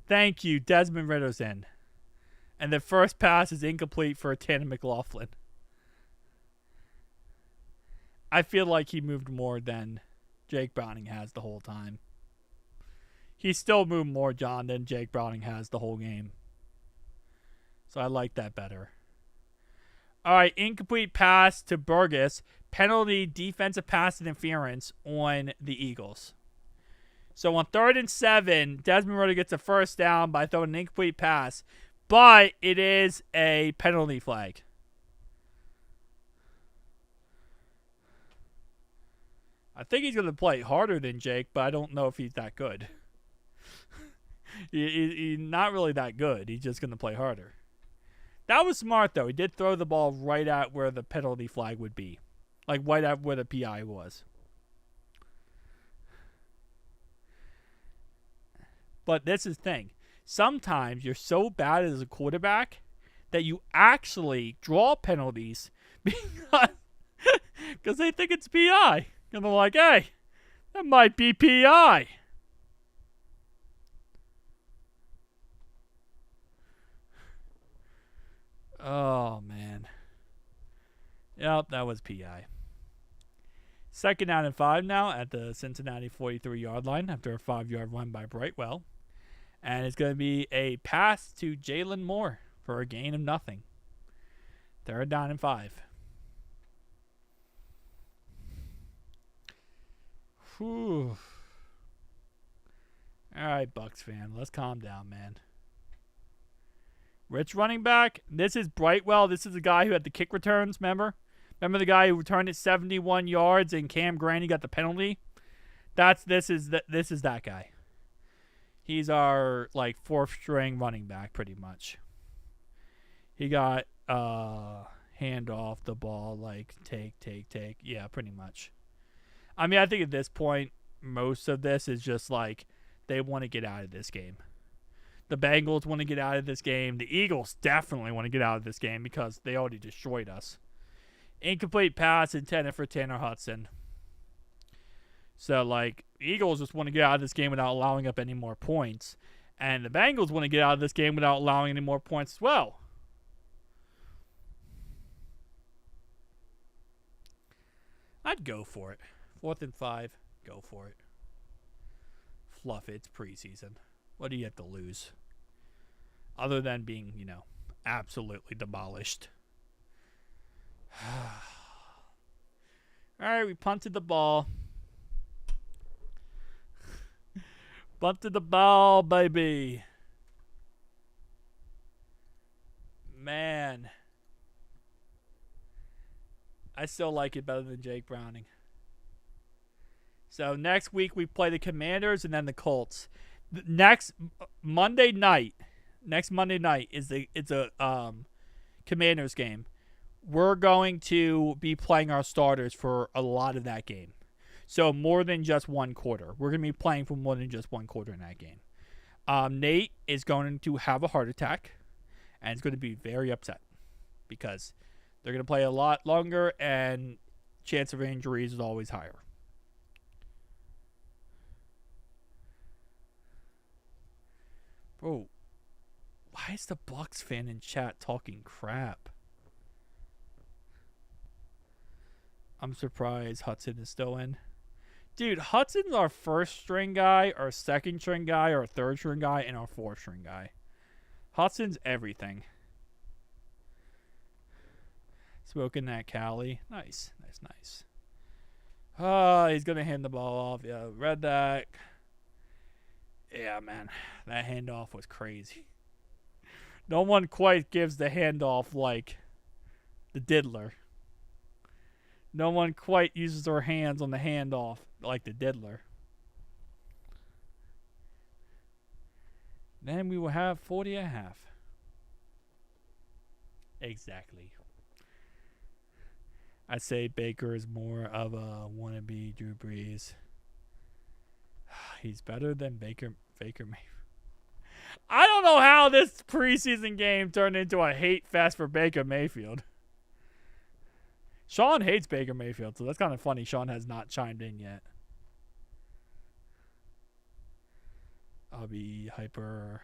Thank you. Desmond Ridder's in. And the first pass is incomplete for Tanner McLaughlin. I feel like he moved more than Jake Browning has the whole time. He still moved more, John, than Jake Browning has the whole game. So I like that better. All right, incomplete pass to Burgess. Penalty, defensive pass interference on the Eagles. So on 3rd and 7, Desmond Ridder gets a first down by throwing an incomplete pass. But it is a penalty flag. I think he's going to play harder than Jake, but I don't know if he's that good. He's not really that good. He's just going to play harder. That was smart, though. He did throw the ball right at where the penalty flag would be. Like, right at where the PI was. But this is the thing. Sometimes you're so bad as a quarterback that you actually draw penalties because they think it's PI. And they're like, hey, that might be PI. Oh, man. Yep, that was PI. 2nd down and 5 now at the Cincinnati 43-yard line after a 5-yard run by Brightwell. And it's going to be a pass to Jalen Moore for a gain of nothing. 3rd down and 5. Whew. All right, Bucks fan. Let's calm down, man. Rich running back. This is Brightwell. This is the guy who had the kick returns, remember? Remember the guy who returned it 71 yards and Cam Graney got the penalty? This is that guy. He's our, 4th string running back, pretty much. He got hand off the ball, take. Yeah, pretty much. I mean, I think at this point, most of this is just, they want to get out of this game. The Bengals want to get out of this game. The Eagles definitely want to get out of this game because they already destroyed us. Incomplete pass intended for Tanner Hudson. So, like, Eagles just want to get out of this game without allowing up any more points. And the Bengals want to get out of this game without allowing any more points as well. I'd go for it. 4th and 5, go for it. Fluff it, it's preseason. What do you have to lose? Other than being, absolutely demolished. Alright, we punted the ball. Punted the ball, baby. Man. I still like it better than Jake Browning. So next week we play the Commanders and then the Colts. Next Monday night is a Commanders game. We're going to be playing our starters for a lot of that game. So more than just one quarter. We're going to be playing for more than just one quarter in that game. Nate is going to have a heart attack and is going to be very upset because they're going to play a lot longer and chance of injuries is always higher. Bro, why is the Bucks fan in chat talking crap? I'm surprised Hudson is still in. Dude, Hudson's our first string guy, our second string guy, our third string guy, and our fourth string guy. Hudson's everything. Smoking that Cali. Nice. He's going to hand the ball off. Yeah, read that. Yeah, man. That handoff was crazy. No one quite gives the handoff like the diddler. No one quite uses their hands on the handoff like the diddler. Then we will have 40.5. Exactly. I'd say Baker is more of a wannabe Drew Brees. He's better than Baker Mayfield. I don't know how this preseason game turned into a hate fest for Baker Mayfield. Sean hates Baker Mayfield, so that's kind of funny. Sean has not chimed in yet. I'll be hyper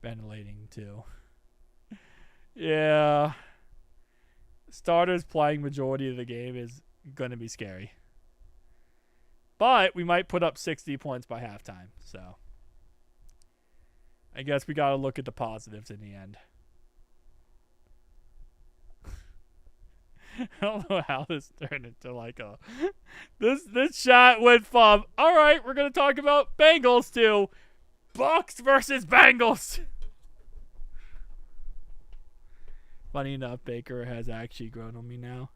ventilating too. Yeah. Starters playing majority of the game is going to be scary. But we might put up 60 points by halftime, so I guess we got to look at the positives in the end. I don't know how this turned into like a... This shot went from, all right, we're going to talk about Bengals to Bucks versus Bengals. Funny enough, Baker has actually grown on me now.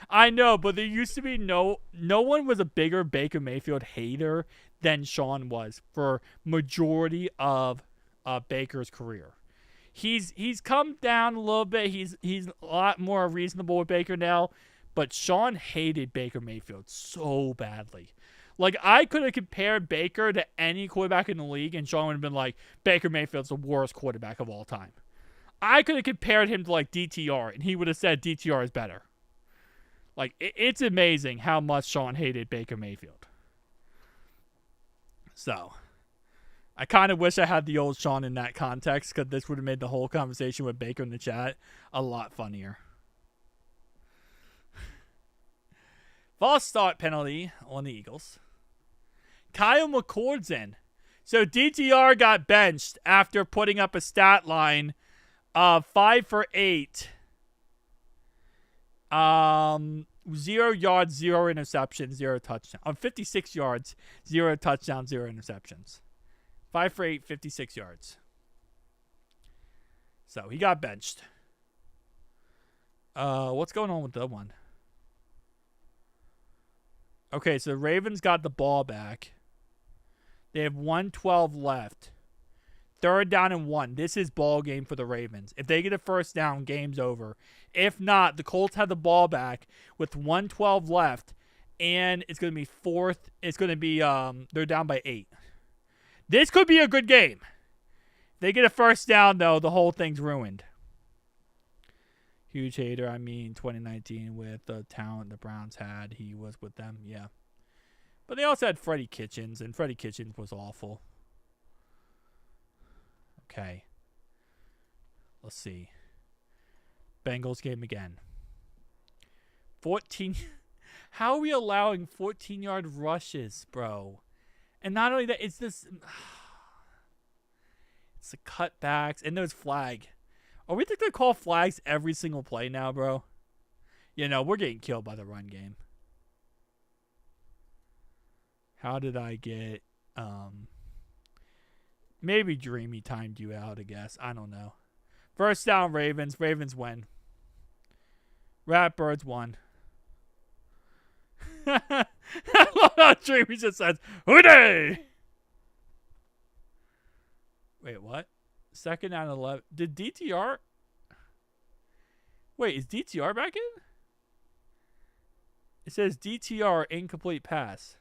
I know, but there used to be no one was a bigger Baker Mayfield hater than Sean was for majority of Baker's career. He's come down a little bit. He's a lot more reasonable with Baker now, but Sean hated Baker Mayfield so badly. Like, I could have compared Baker to any quarterback in the league, and Sean would have been like, Baker Mayfield's the worst quarterback of all time. I could have compared him to, like, DTR, and he would have said DTR is better. Like, it's amazing how much Sean hated Baker Mayfield. So, I kind of wish I had the old Sean in that context, because this would have made the whole conversation with Baker in the chat a lot funnier. False start penalty on the Eagles. Kyle McCord's in. So DTR got benched after putting up a stat line of 5 for 8. 0 yards, 0 interceptions, 0 touchdowns. 56 yards, 0 touchdowns, 0 interceptions. 5 for 8, 56 yards. So he got benched. What's going on with that one? Okay, so the Ravens got the ball back. They have 1:12 left. 3rd down and 1. This is ball game for the Ravens. If they get a first down, game's over. If not, the Colts have the ball back with 1:12 left, and it's going to be fourth. It's going to be they're down by 8. This could be a good game. They get a first down, though, the whole thing's ruined. Huge hater. 2019 with the talent the Browns had, he was with them, yeah. But they also had Freddie Kitchens, and Freddie Kitchens was awful. Okay. Let's see. Bengals game again. 14. How are we allowing 14-yard rushes, bro? And not only that, it's this. It's the cutbacks and those flag. Are we going to call flags every single play now, bro? We're getting killed by the run game. How did I get... Maybe Dreamy timed you out, I guess. I don't know. First down, Ravens. Ravens win. Ratbirds won. I love how Dreamy just says, "Hooday!" Wait, what? Second down 11. Did DTR... Wait, is DTR back in? It says DTR incomplete pass.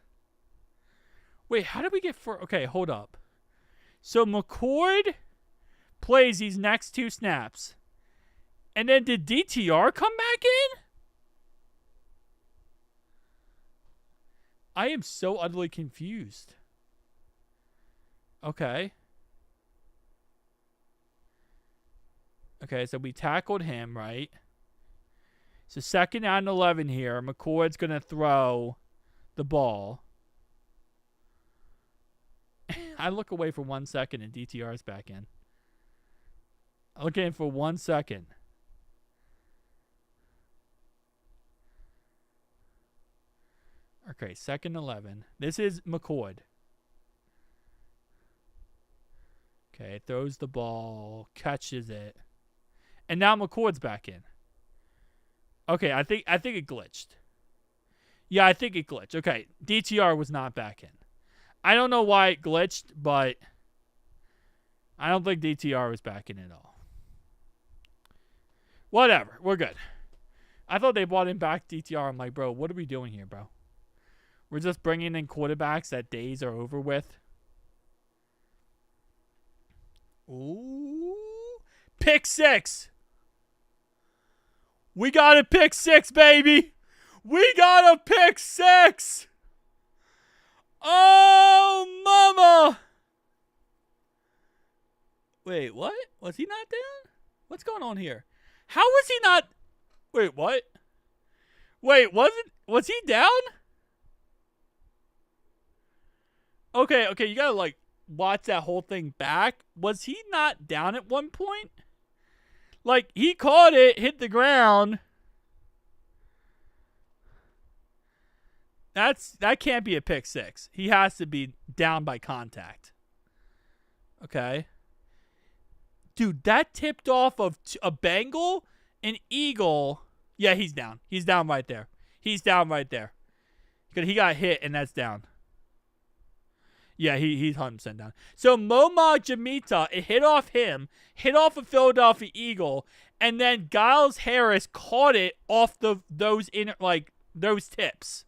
Wait, how did we get for... Okay, hold up. So McCord plays these next two snaps. And then did DTR come back in? I am so utterly confused. Okay. Okay, so we tackled him, right? So second down 11 here. McCord's going to throw the ball. I look away for 1 second and DTR's back in. I look in for 1 second. Okay, second 11. This is McCord. Okay, throws the ball, catches it. And now McCord's back in. Okay, I think it glitched. Yeah, I think it glitched. Okay, DTR was not back in. I don't know why it glitched, but I don't think DTR was back in at all. Whatever, we're good. I thought they brought him back DTR. I'm like, bro, what are we doing here, bro? We're just bringing in quarterbacks that days are over with. Ooh. Pick six. We got a pick six, baby. We got a pick six. Oh, mama. Wait, what? Was he not down? What's going on here? How was he not? Wait, what? Wait, was he down? Okay, you gotta watch that whole thing back. Was he not down at one point? He caught it, hit the ground. That can't be a pick six. He has to be down by contact. Okay. Dude, that tipped off of a Bengal, an Eagle. Yeah, he's down. He's down right there. He's down right there. Because he got hit, and that's down. Yeah, he's 100% down. So Momar Jamita, it hit off him, hit off a Philadelphia Eagle, and then Giles Harris caught it off those tips.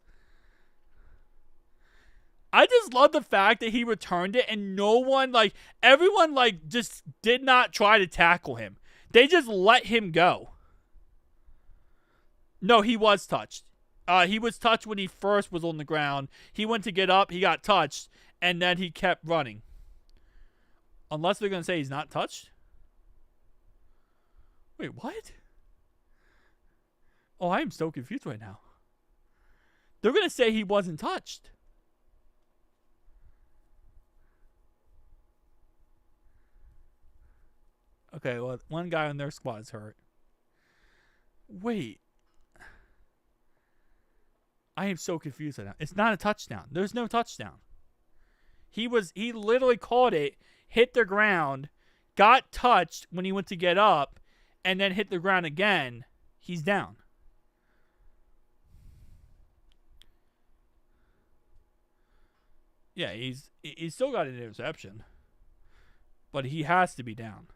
I just love the fact that he returned it and no one, everyone, just did not try to tackle him. They just let him go. No, he was touched. He was touched when he first was on the ground. He went to get up, he got touched, and then he kept running. Unless they're going to say he's not touched. Wait, what? Oh, I am so confused right now. They're going to say he wasn't touched. Okay, well, one guy on their squad is hurt. Wait. I am so confused right now. It's not a touchdown. There's no touchdown. He literally caught it, hit the ground, got touched when he went to get up, and then hit the ground again. He's down. Yeah, he's still got an interception. But he has to be down.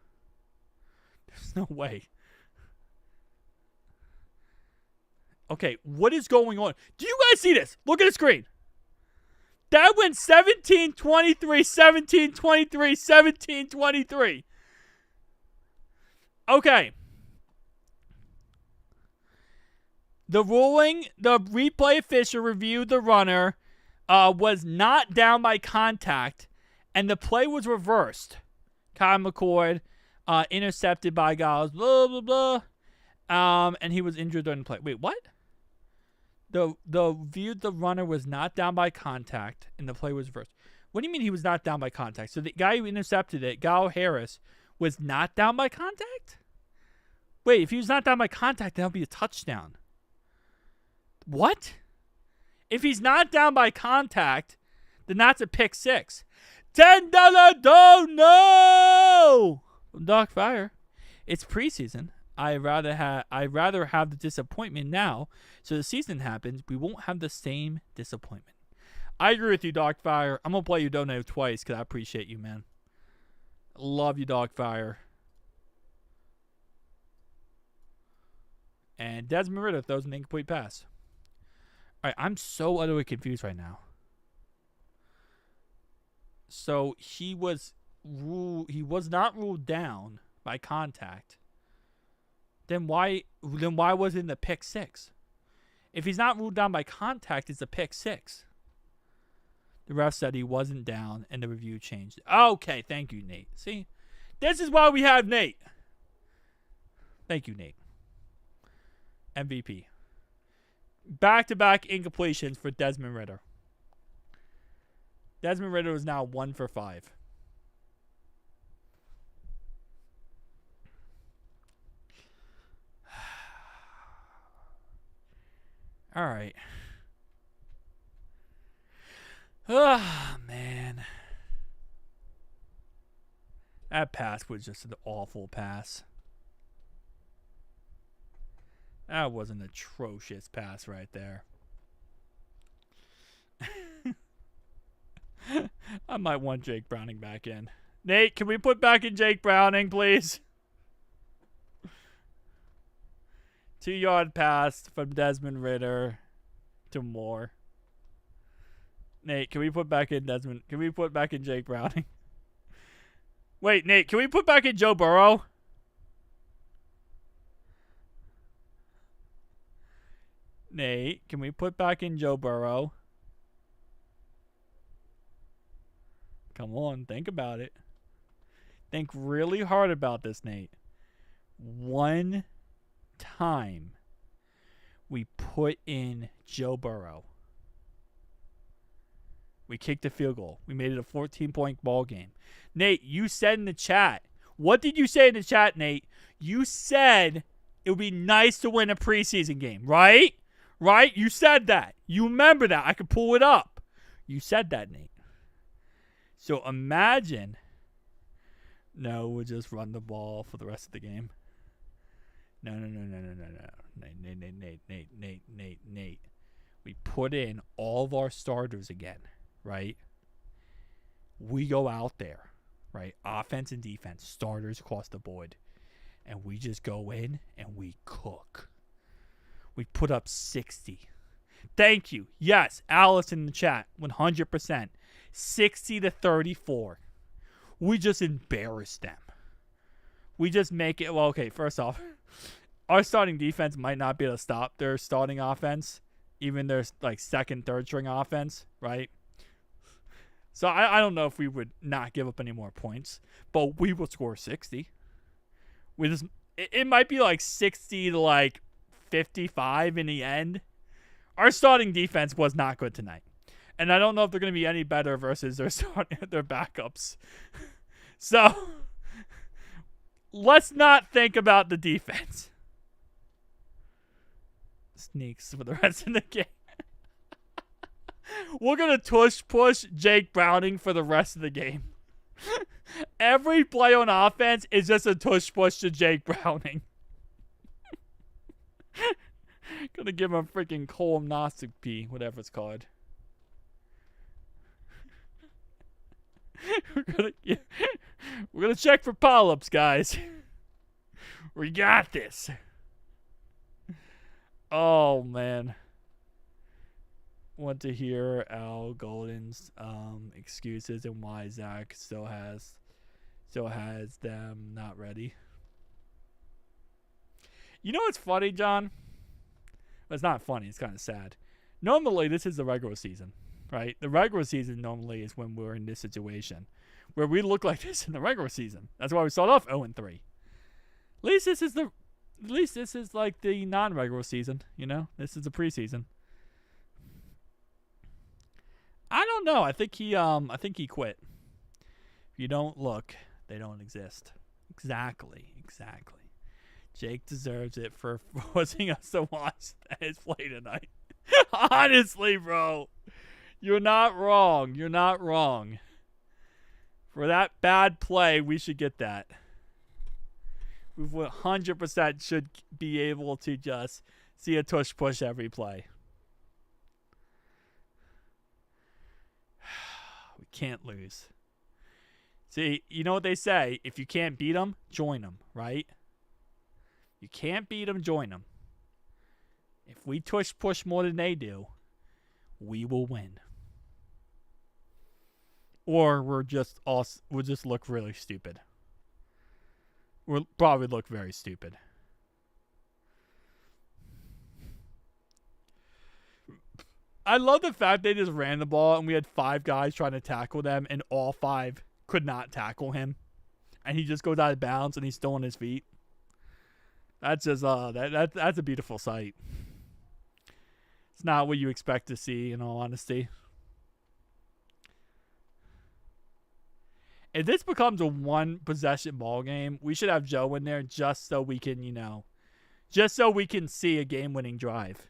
There's no way. Okay, what is going on? Do you guys see this? Look at the screen. That went 17-23, 17-23, 17-23. Okay. The replay official reviewed the runner was not down by contact, and the play was reversed. Kyle McCord intercepted by Giles, blah, blah, blah. And he was injured during the play. Wait, what? The runner was not down by contact, and the play was reversed. What do you mean he was not down by contact? So the guy who intercepted it, Gal Harris, was not down by contact? Wait, if he was not down by contact, that would be a touchdown. What? If he's not down by contact, then that's a pick six. $10 no! Doc Fire. It's preseason. I'd rather have the disappointment now. So the season happens, we won't have the same disappointment. I agree with you, Doc Fire. I'm gonna play you Dono twice because I appreciate you, man. Love you, Doc Fire. And Desmond Ridder throws an incomplete pass. All right, I'm so utterly confused right now. So he was not ruled down by contact. Then why was it in the pick six? If he's not ruled down by contact, it's a pick six. The ref said he wasn't down, and the review changed. Okay, thank you, Nate. See, this is why we have Nate. Thank you, Nate. MVP. Back-to-back incompletions for Desmond Ridder. Desmond Ridder is now 1 for 5. All right. Oh, man. That pass was just an awful pass. That was an atrocious pass right there. I might want Jake Browning back in. Nate, can we put back in Jake Browning, please? 2-yard pass from Desmond Ridder to Moore. Nate, can we put back in Desmond? Can we put back in Jake Browning? Wait, Nate, can we put back in Joe Burrow? Nate, can we put back in Joe Burrow? Come on, think about it. Think really hard about this, Nate. One time we put in Joe Burrow. We kicked a field goal. We made it a 14-point ball game. Nate, you said in the chat. What did you say in the chat, Nate? You said it would be nice to win a preseason game, right? Right? You said that. You remember that. I could pull it up. You said that, Nate. So imagine. No, we'll just run the ball for the rest of the game. No. Nate. We put in all of our starters again, right? We go out there, right? Offense and defense, starters across the board. And we just go in and we cook. We put up 60. Thank you. Yes, Alice in the chat, 100%. 60-34. We just embarrass them. We just make it. Well, okay, first off, our starting defense might not be able to stop their starting offense, even their like second, third string offense, right? So I don't know if we would not give up any more points, but we will score 60. It might be like 60 to like 55 in the end. Our starting defense was not good tonight. And I don't know if they're going to be any better versus their backups. So, let's not think about the defense. Sneaks for the rest of the game. We're going to push Jake Browning for the rest of the game. Every play on offense is just a push to Jake Browning. Gonna give him a freaking colonoscopy, whatever it's called. We're gonna check for polyps, guys. We got this. Oh man. want to hear Al Golden's excuses and why Zach still has them not ready. You know what's funny, John? Well, it's not funny. It's kind of sad. Normally, this is the regular season, right? The regular season normally is when we're in this situation where we look like this in the regular season. That's why we start off 0-3. At least this is like the non-regular season. You know, this is the preseason. I don't know. I think he quit. If you don't look, they don't exist. Exactly. Jake deserves it for forcing us to watch his play tonight. Honestly, bro. You're not wrong. For that bad play, we should get that. We 100% should be able to just see a tush push every play. We can't lose. See, you know what they say? If you can't beat them, join them, right? You can't beat them, join them. If we tush push more than they do, we will win. Or we'll just look really stupid. We'll probably look very stupid. I love the fact they just ran the ball and we had 5 guys trying to tackle them and all 5 could not tackle him. And he just goes out of bounds and he's still on his feet. That's just that's a beautiful sight. It's not what you expect to see, in all honesty. If this becomes a 1-possession ball game, we should have Joe in there just so we can, see a game-winning drive.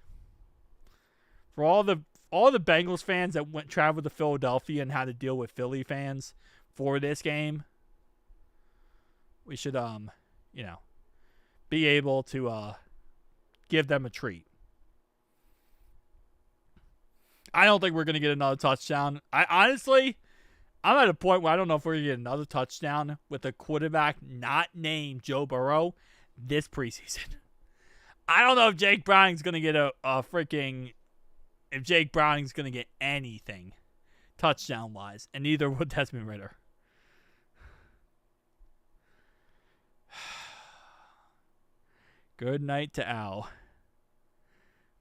For all the Bengals fans that traveled to Philadelphia and had to deal with Philly fans for this game, we should be able to give them a treat. I don't think we're going to get another touchdown. I'm at a point where I don't know if we're going to get another touchdown with a quarterback not named Joe Burrow this preseason. I don't know if Jake Browning's going to get if Jake Browning's going to get anything touchdown-wise, and neither will Desmond Ridder. Good night to Al.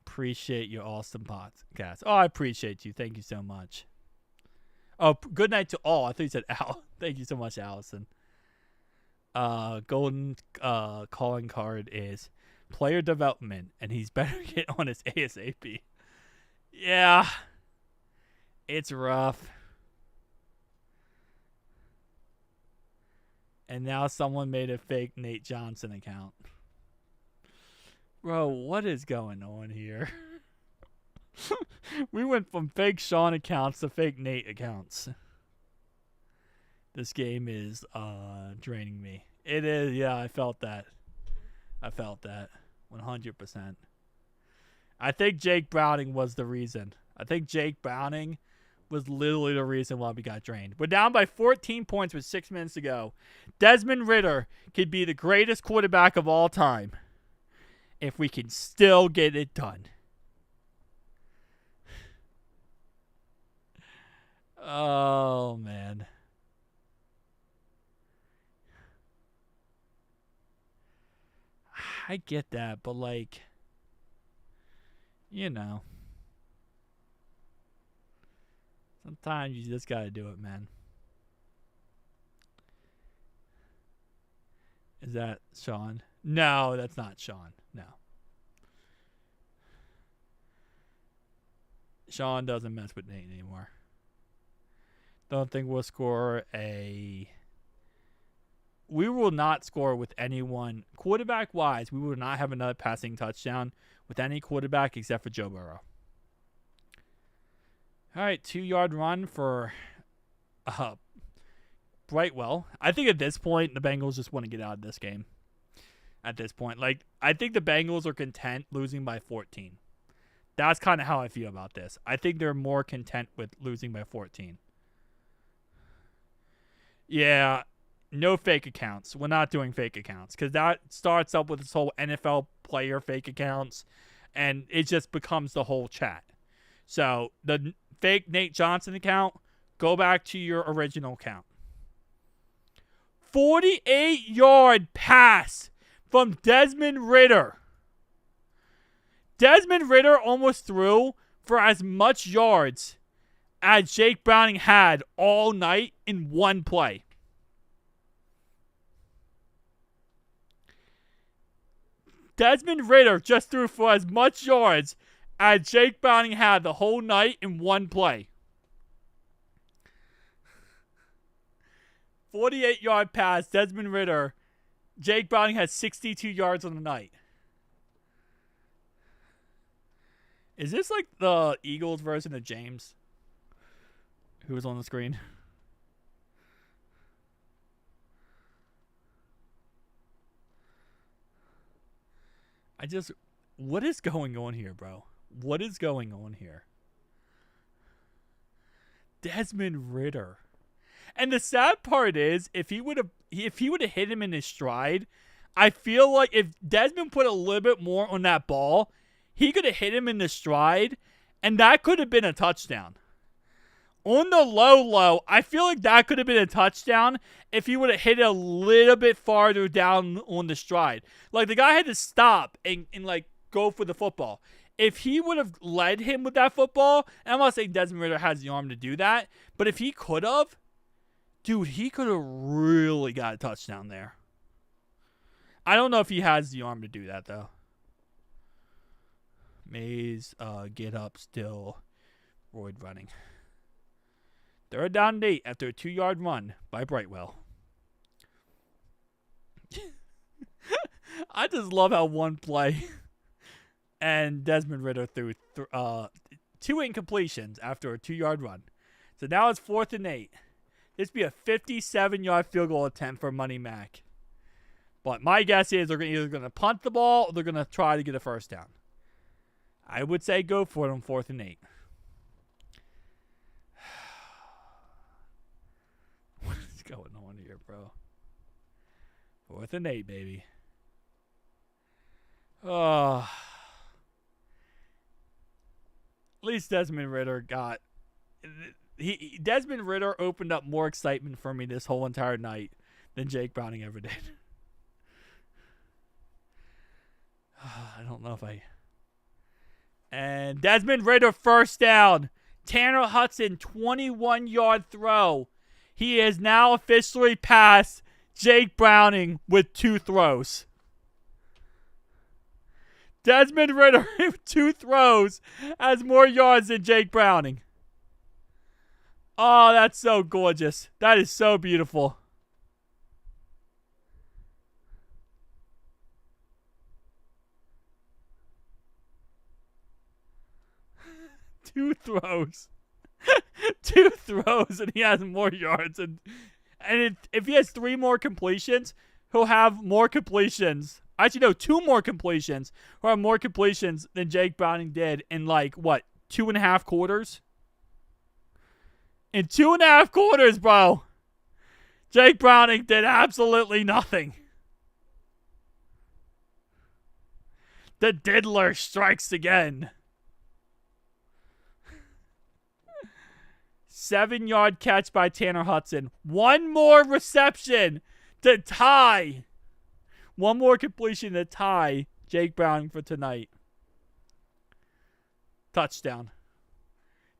Appreciate your awesome podcast. Oh, I appreciate you. Thank you so much. Oh, good night to all. I thought you said Al. Thank you so much, Allison. Golden calling card is player development, and he's better get on his ASAP. Yeah. It's rough. And now someone made a fake Nate Johnson account. Bro, what is going on here? We went from fake Sean accounts to fake Nate accounts. This game is draining me. It is, yeah, I felt that. 100%. I think Jake Browning was the reason. I think Jake Browning was literally the reason why we got drained. We're down by 14 points with 6 minutes to go. Desmond Ridder could be the greatest quarterback of all time if we can still get it done. Oh, man. I get that, but sometimes you just gotta do it, man. Is that Sean? No, that's not Sean. No. Sean doesn't mess with Nate anymore. Don't think we'll score we will not score with anyone. Quarterback-wise, we will not have another passing touchdown with any quarterback except for Joe Burrow. All right, 2-yard run for Brightwell. I think at this point, the Bengals just want to get out of this game. At this point. I think the Bengals are content losing by 14. That's kind of how I feel about this. I think they're more content with losing by 14. Yeah, no fake accounts. We're not doing fake accounts because that starts up with this whole NFL player fake accounts, and it just becomes the whole chat. So the fake Nate Johnson account, go back to your original account. 48-yard pass from Desmond Ridder. Desmond Ridder almost threw for as much yards as Jake Browning had all night in one play. Desmond Ridder just threw for as much yards as Jake Browning had the whole night in one play. 48-yard pass, Desmond Ridder. Jake Browning had 62 yards on the night. Is this like the Eagles version of James, who was on the screen? What is going on here, bro? What is going on here? Desmond Ridder. And the sad part is, if he would have hit him in his stride, I feel like if Desmond put a little bit more on that ball, he could have hit him in the stride, and that could have been a touchdown. On the low, I feel like that could have been a touchdown if he would have hit it a little bit farther down on the stride. Like, the guy had to stop and like, go for the football. If he would have led him with that football, and I'm not saying Desmond Ridder has the arm to do that, but if he could have, dude, he could have really got a touchdown there. I don't know if he has the arm to do that, though. Mays, get up still. Royd running. 3rd down and 8 after a 2-yard run by Brightwell. I just love how one play and Desmond Ridder threw 2 incompletions after a 2-yard run. So now it's 4th and 8. This would be a 57-yard field goal attempt for Money Mac. But my guess is they're either going to punt the ball or they're going to try to get a first down. I would say go for it on 4th and 8. What is going on here, bro? 4th and 8, baby. Oh. At least Desmond Ridder got... Desmond Ridder opened up more excitement for me this whole entire night than Jake Browning ever did. I don't know if I... And Desmond Ridder first down. Tanner Hudson, 21-yard throw. He is now officially past Jake Browning with 2 throws. Desmond Ridder with 2 throws has more yards than Jake Browning. Oh, that's so gorgeous. That is so beautiful. Two throws. 2 throws, and he has more yards. And if he has 3 more completions, he'll have more completions. Actually, no, 2 more completions. He'll have more completions than Jake Browning did in, 2.5 quarters? In 2.5 quarters, bro. Jake Browning did absolutely nothing. The diddler strikes again. 7-yard catch by Tanner Hudson. 1 more reception to tie. 1 more completion to tie Jake Browning for tonight. Touchdown.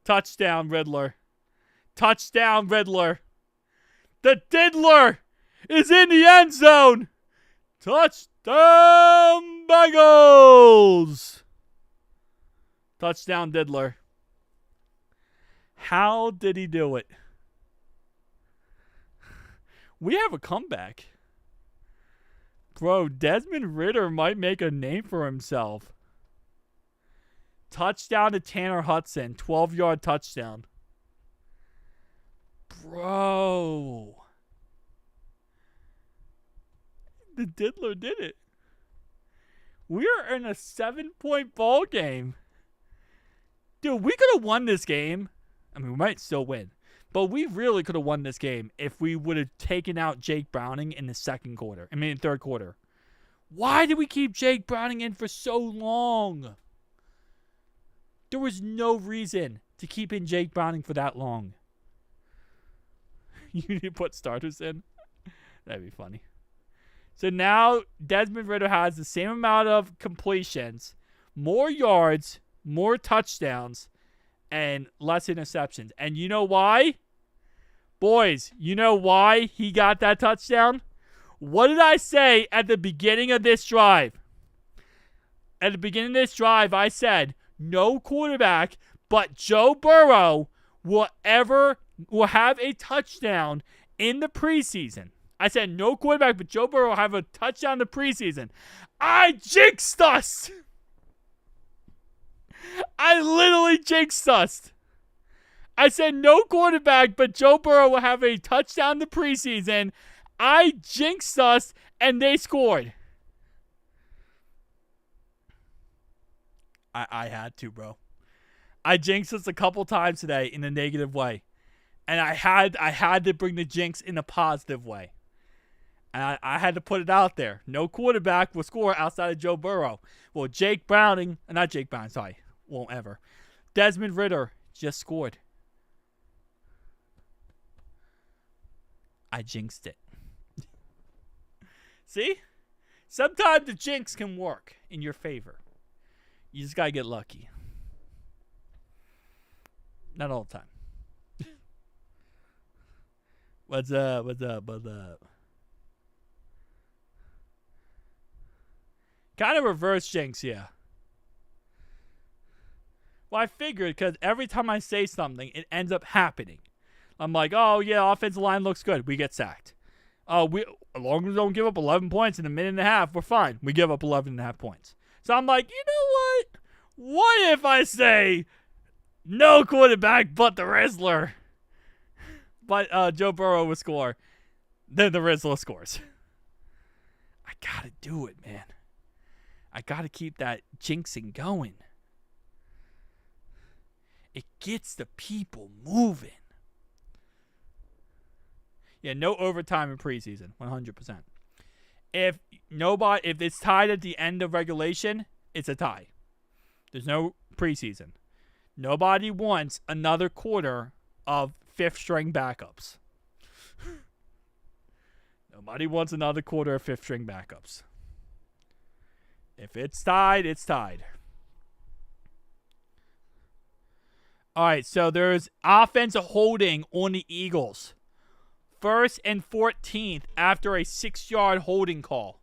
Touchdown, Riddler. Touchdown, Riddler. The diddler is in the end zone. Touchdown, Bengals. Touchdown, diddler. How did he do it? We have a comeback. Bro, Desmond Ridder might make a name for himself. Touchdown to Tanner Hudson. 12-yard touchdown. Bro. The diddler did it. We are in a 7-point ball game. Dude, we could have won this game. I mean, we might still win. But we really could have won this game if we would have taken out Jake Browning in the third quarter. Why did we keep Jake Browning in for so long? There was no reason to keep in Jake Browning for that long. You need to put starters in? That'd be funny. So now Desmond Ridder has the same amount of completions, more yards, more touchdowns, and less interceptions. And you know why? Boys, you know why he got that touchdown? What did I say at the beginning of this drive? At the beginning of this drive, I said, no quarterback but Joe Burrow will have a touchdown in the preseason. I said no quarterback but Joe Burrow will have a touchdown in the preseason. I jinxed us. I literally jinxed us. I said no quarterback but Joe Burrow will have a touchdown in the preseason. I jinxed us, and they scored. I had to, bro. I jinxed us a couple times today in a negative way. And I had to bring the jinx in a positive way. And I had to put it out there. No quarterback will score outside of Joe Burrow. Well, won't ever. Desmond Ridder just scored. I jinxed it. See? Sometimes the jinx can work in your favor. You just gotta get lucky. Not all the time. What's up? Kind of reverse jinx, yeah. Well, I figured because every time I say something, it ends up happening. I'm like, oh, yeah, offensive line looks good. We get sacked. As long as we don't give up 11 points in a minute and a half, we're fine. We give up 11 and a half points. So I'm like, you know what? What if I say no quarterback but the Rizzler? But Joe Burrow will score. Then the Rizzler scores. I gotta do it, man. I gotta keep that jinxing going. It gets the people moving. Yeah, no overtime in preseason, 100%. If it's tied at the end of regulation, it's a tie. There's no preseason. Nobody wants another quarter of fifth-string backups. Nobody wants another quarter of fifth-string backups. If it's tied, it's tied. All right, so there's offensive holding on the Eagles. 1st and 14th after a 6-yard holding call.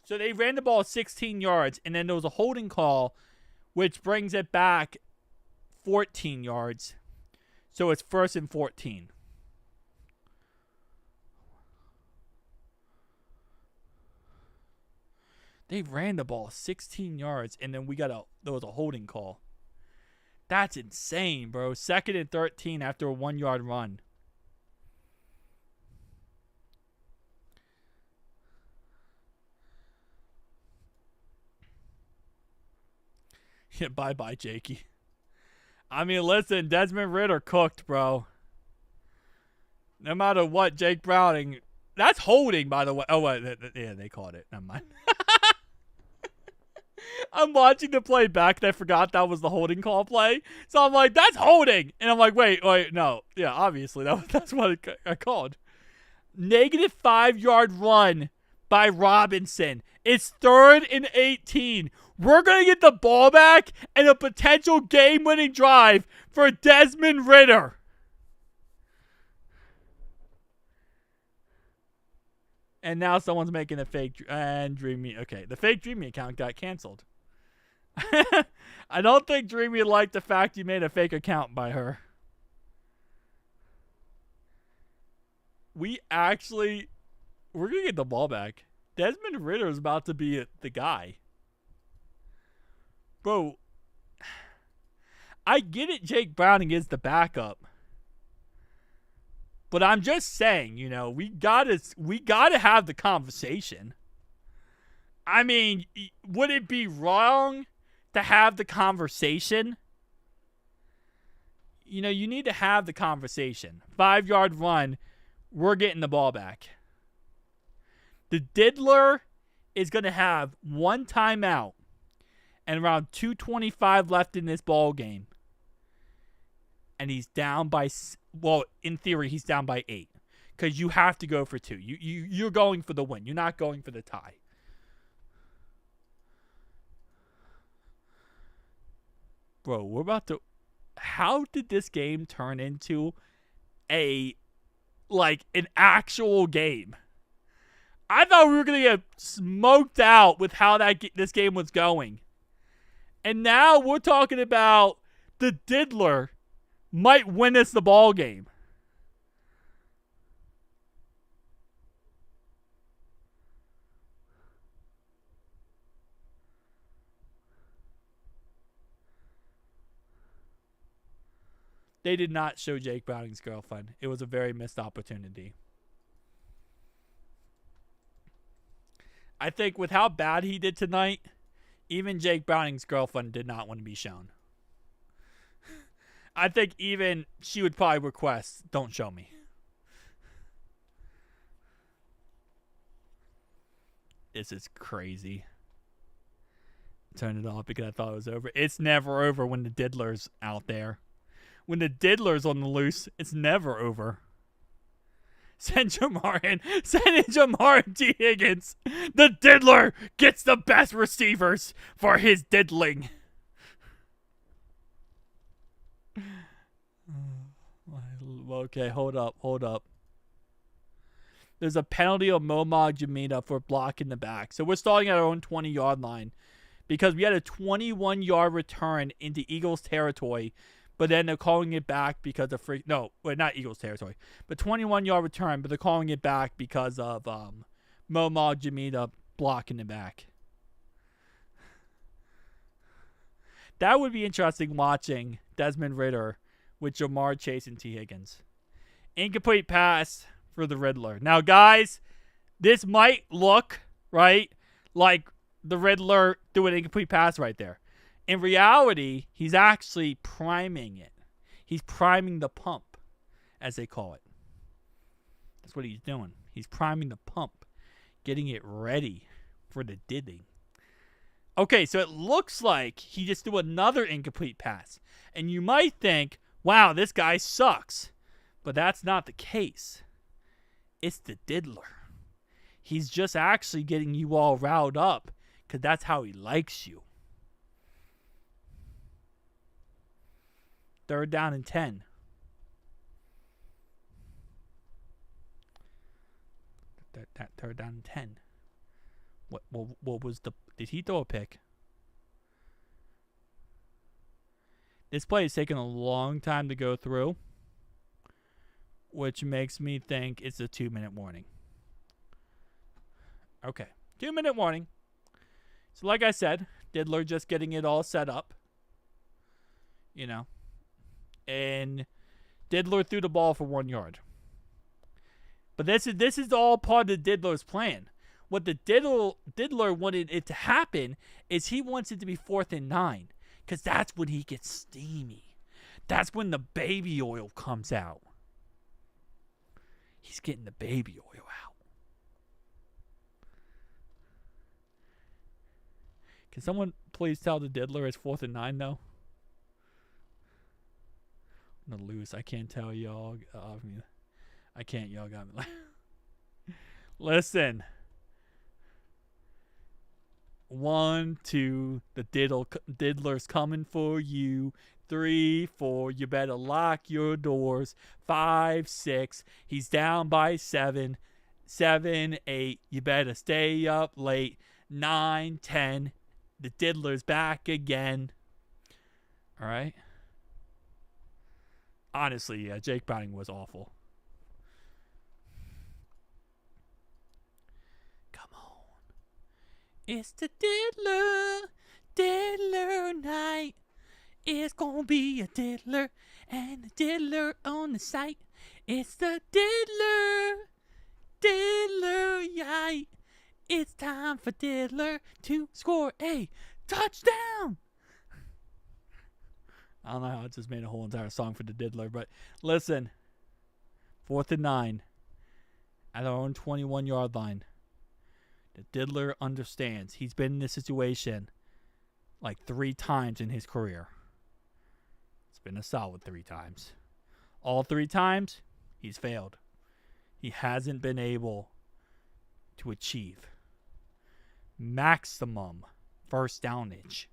So they ran the ball 16 yards, and then there was a holding call, which brings it back 14 yards. So it's 1st and 14. They ran the ball 16 yards, and then there was a holding call. That's insane, bro. 2nd and 13 after a 1-yard run. Yeah, bye-bye, Jakey. I mean, listen, Desmond Ridder cooked, bro. No matter what, Jake Browning. That's holding, by the way. Oh, wait. Yeah, they called it. Never mind. I'm watching the play back, and I forgot that was the holding call play. So I'm like, that's holding. And I'm like, wait, no. Yeah, obviously, that's what I called. Negative 5-yard run by Robinson. It's 3rd and 18. We're going to get the ball back and a potential game-winning drive for Desmond Ridder. And now someone's making a fake and Dreamy. Okay, the fake Dreamy account got canceled. I don't think Dreamy liked the fact you made a fake account by her. We're going to get the ball back. Desmond Ridder is about to be the guy. Bro, I get it, Jake Browning is the backup. But I'm just saying, we gotta have the conversation. I mean, would it be wrong to have the conversation? You need to have the conversation. 5-yard run, we're getting the ball back. The diddler is going to have one timeout. and around 2:25 left in this ball game, and he's down by, well, in theory, he's down by 8, because you have to go for 2. You're going for the win. You're not going for the tie. Bro, we're about to... How did this game turn into an actual game? I thought we were going to get smoked out with how this game was going. And now we're talking about the Diddler might win us the ball game. They did not show Jake Browning's girlfriend. It was a very missed opportunity. I think with how bad he did tonight, even Jake Browning's girlfriend did not want to be shown. I think even she would probably request, don't show me. This is crazy. Turn it off because I thought it was over. It's never over when the Diddler's out there. When the Diddler's on the loose, it's never over. Send Jamar in T. Higgins. The Diddler gets the best receivers for his diddling. Okay, hold up. There's a penalty on Momog Jamita for blocking the back. So we're starting at our own 20-yard line because we had a 21-yard return into Eagles territory. But then they're calling it back because of not Eagles territory, but 21-yard return. But they're calling it back because of Momog Jamita blocking the back. That would be interesting watching Desmond Ridder with Jamar Chase and T. Higgins. Incomplete pass for the Riddler. Now, guys, this might look right like the Riddler threw an incomplete pass right there. In reality, he's actually priming it. He's priming the pump, as they call it. That's what he's doing. He's priming the pump, getting it ready for the didding. Okay, so it looks like he just threw another incomplete pass. And you might think, wow, this guy sucks. But that's not the case. It's the Diddler. He's just actually getting you all riled up because that's how he likes you. 3rd down and 10. That 3rd down and 10. What was the... Did he throw a pick? This play is taking a long time to go through, which makes me think it's a 2-minute warning. Okay. 2-minute warning. So like I said, Diddler just getting it all set up. You know. And Diddler threw the ball for 1 yard. But this is all part of the Diddler's plan. What the Diddler wanted it to happen is he wants it to be 4th and 9. Because that's when he gets steamy. That's when the baby oil comes out. He's getting the baby oil out. Can someone please tell the Diddler it's 4th and 9 though? I'm gonna lose. I can't tell y'all. I can't. Y'all got me. Listen. 1, 2. The Diddler's coming for you. 3, 4. You better lock your doors. 5, 6. He's down by 7. 7, 8. You better stay up late. 9, 10. The Diddler's back again. All right. Honestly, yeah, Jake Browning was awful. Come on. It's the Diddler night. It's gonna be a Diddler and a Diddler on the site. It's the Diddler night. It's time for Diddler to score a touchdown. I don't know how I just made a whole entire song for the Diddler, but listen. 4th and 9. At our own 21-yard line. The Diddler understands. He's been in this situation like 3 times in his career. It's been a solid 3 times. All 3 times, he's failed. He hasn't been able to achieve maximum first downage.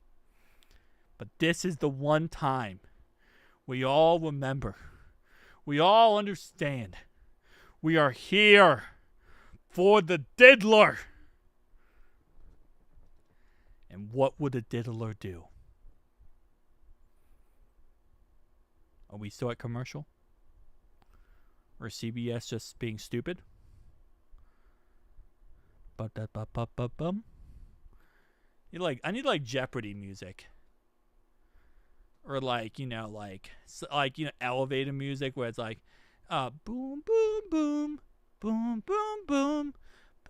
But this is the one time we all remember. We all understand. We are here for the diddler. And what would a diddler do? Are we still at commercial? Or CBS just being stupid? Ba-da-ba-ba-ba-bum. I need like Jeopardy music. Or elevator music where it's like boom boom boom boom boom boom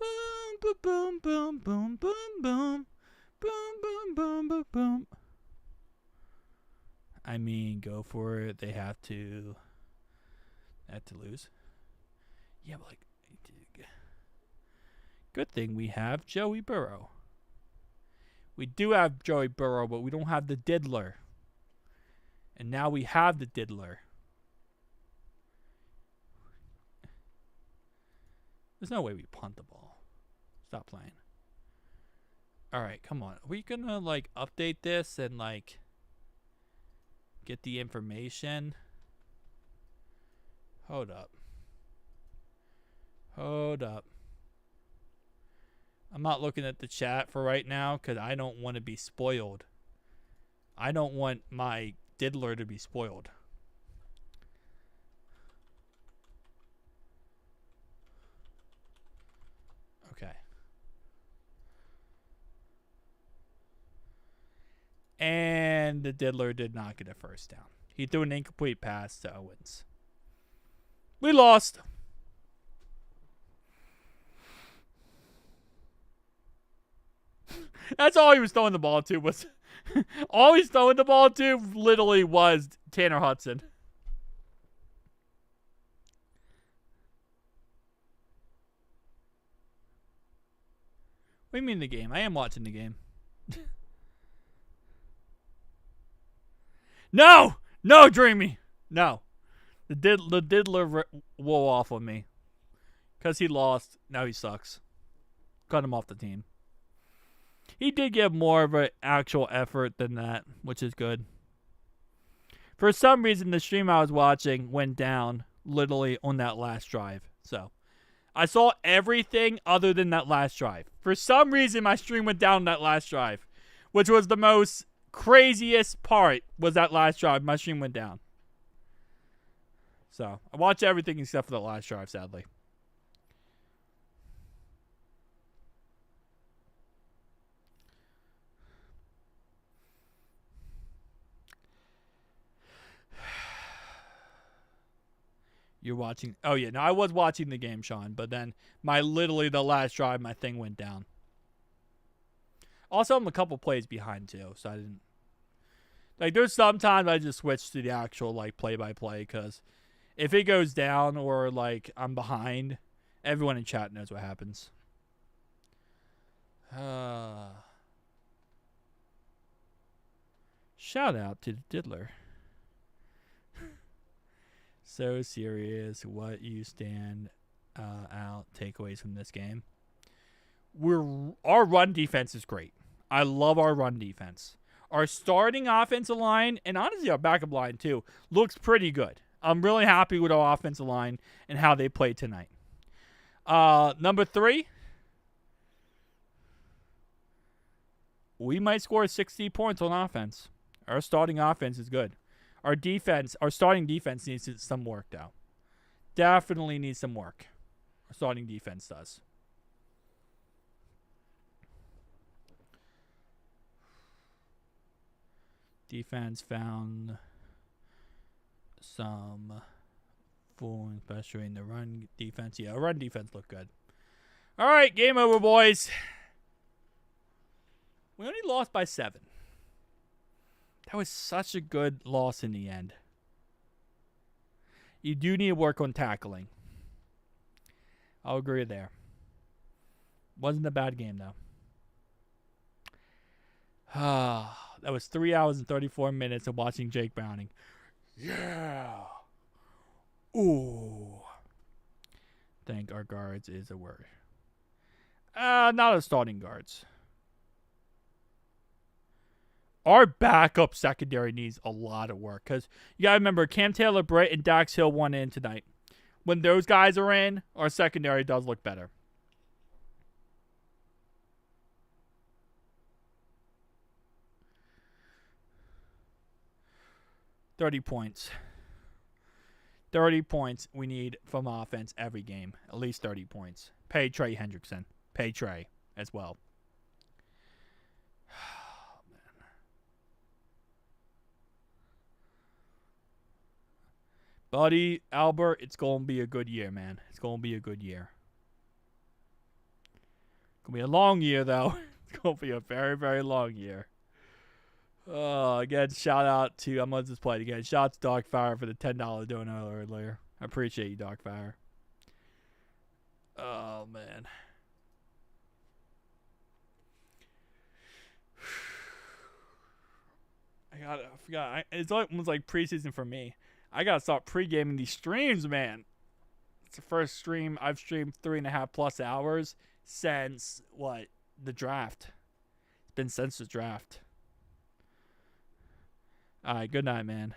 boom boom boom boom boom boom boom boom boom boom boom. I mean, go for it. They have to lose. Yeah, but good thing we have Joey Burrow. We do have Joey Burrow, but we don't have the diddler. And now we have the diddler. There's no way we punt the ball. Stop playing. All right, come on. Are we going to update this and get the information? Hold up. I'm not looking at the chat for right now because I don't want to be spoiled. I don't want my diddler to be spoiled. Okay. And the diddler did not get a first down. He threw an incomplete pass to Owens. We lost. That's all he was throwing the ball to was all he's throwing the ball to literally was Tanner Hudson. What do you mean the game? I am watching the game. No! No, Dreamy! No. The diddler wore off on me. Because he lost. Now he sucks. Cut him off the team. He did give more of an actual effort than that, which is good. For some reason, the stream I was watching went down literally on that last drive. So, I saw everything other than that last drive. For some reason, my stream went down that last drive, which was the most craziest part was that last drive. My stream went down. So, I watched everything except for the last drive, sadly. You're watching. Oh, yeah. No, I was watching the game, Sean. But then literally the last drive, my thing went down. Also, I'm a couple plays behind, too. So I didn't. There's sometimes I just switch to the actual, play-by-play. Because if it goes down or, I'm behind, everyone in chat knows what happens. Shout out to the diddler. So serious. What you stand out takeaways from this game? Our run defense is great. I love our run defense. Our starting offensive line, and honestly our backup line too, looks pretty good. I'm really happy with our offensive line and how they played tonight. Number 3, we might score 60 points on offense. Our starting offense is good. Our starting defense needs some work, though. Definitely needs some work. Our starting defense does. Defense found some fooling, especially in the run defense. Yeah, run defense looked good. All right, game over, boys. We only lost by 7. That was such a good loss in the end. You do need to work on tackling. I'll agree there. Wasn't a bad game, though. That was 3 hours and 34 minutes of watching Jake Browning. Yeah. Ooh. Think our guards is a word. Not our starting guards. Our backup secondary needs a lot of work because you got to remember Cam Taylor-Britt and Dax Hill won in tonight. When those guys are in, our secondary does look better. $30 points. 30 points we need from offense every game. At least 30 points. Pay Trey Hendrickson. Pay Trey as well. Buddy, Albert, it's going to be a good year, man. It's going to be a good year. It's going to be a long year, though. It's going to be a very, very long year. Again, shout out to, I'm going to just play it again. Shout out to Dog Fire for the $10 donut earlier. I appreciate you, Dog Fire. Oh, man. I forgot. It's almost like preseason for me. I gotta start pre-gaming these streams, man. It's the first stream I've streamed 3.5+ hours since the draft. It's been since the draft. All right, good night, man.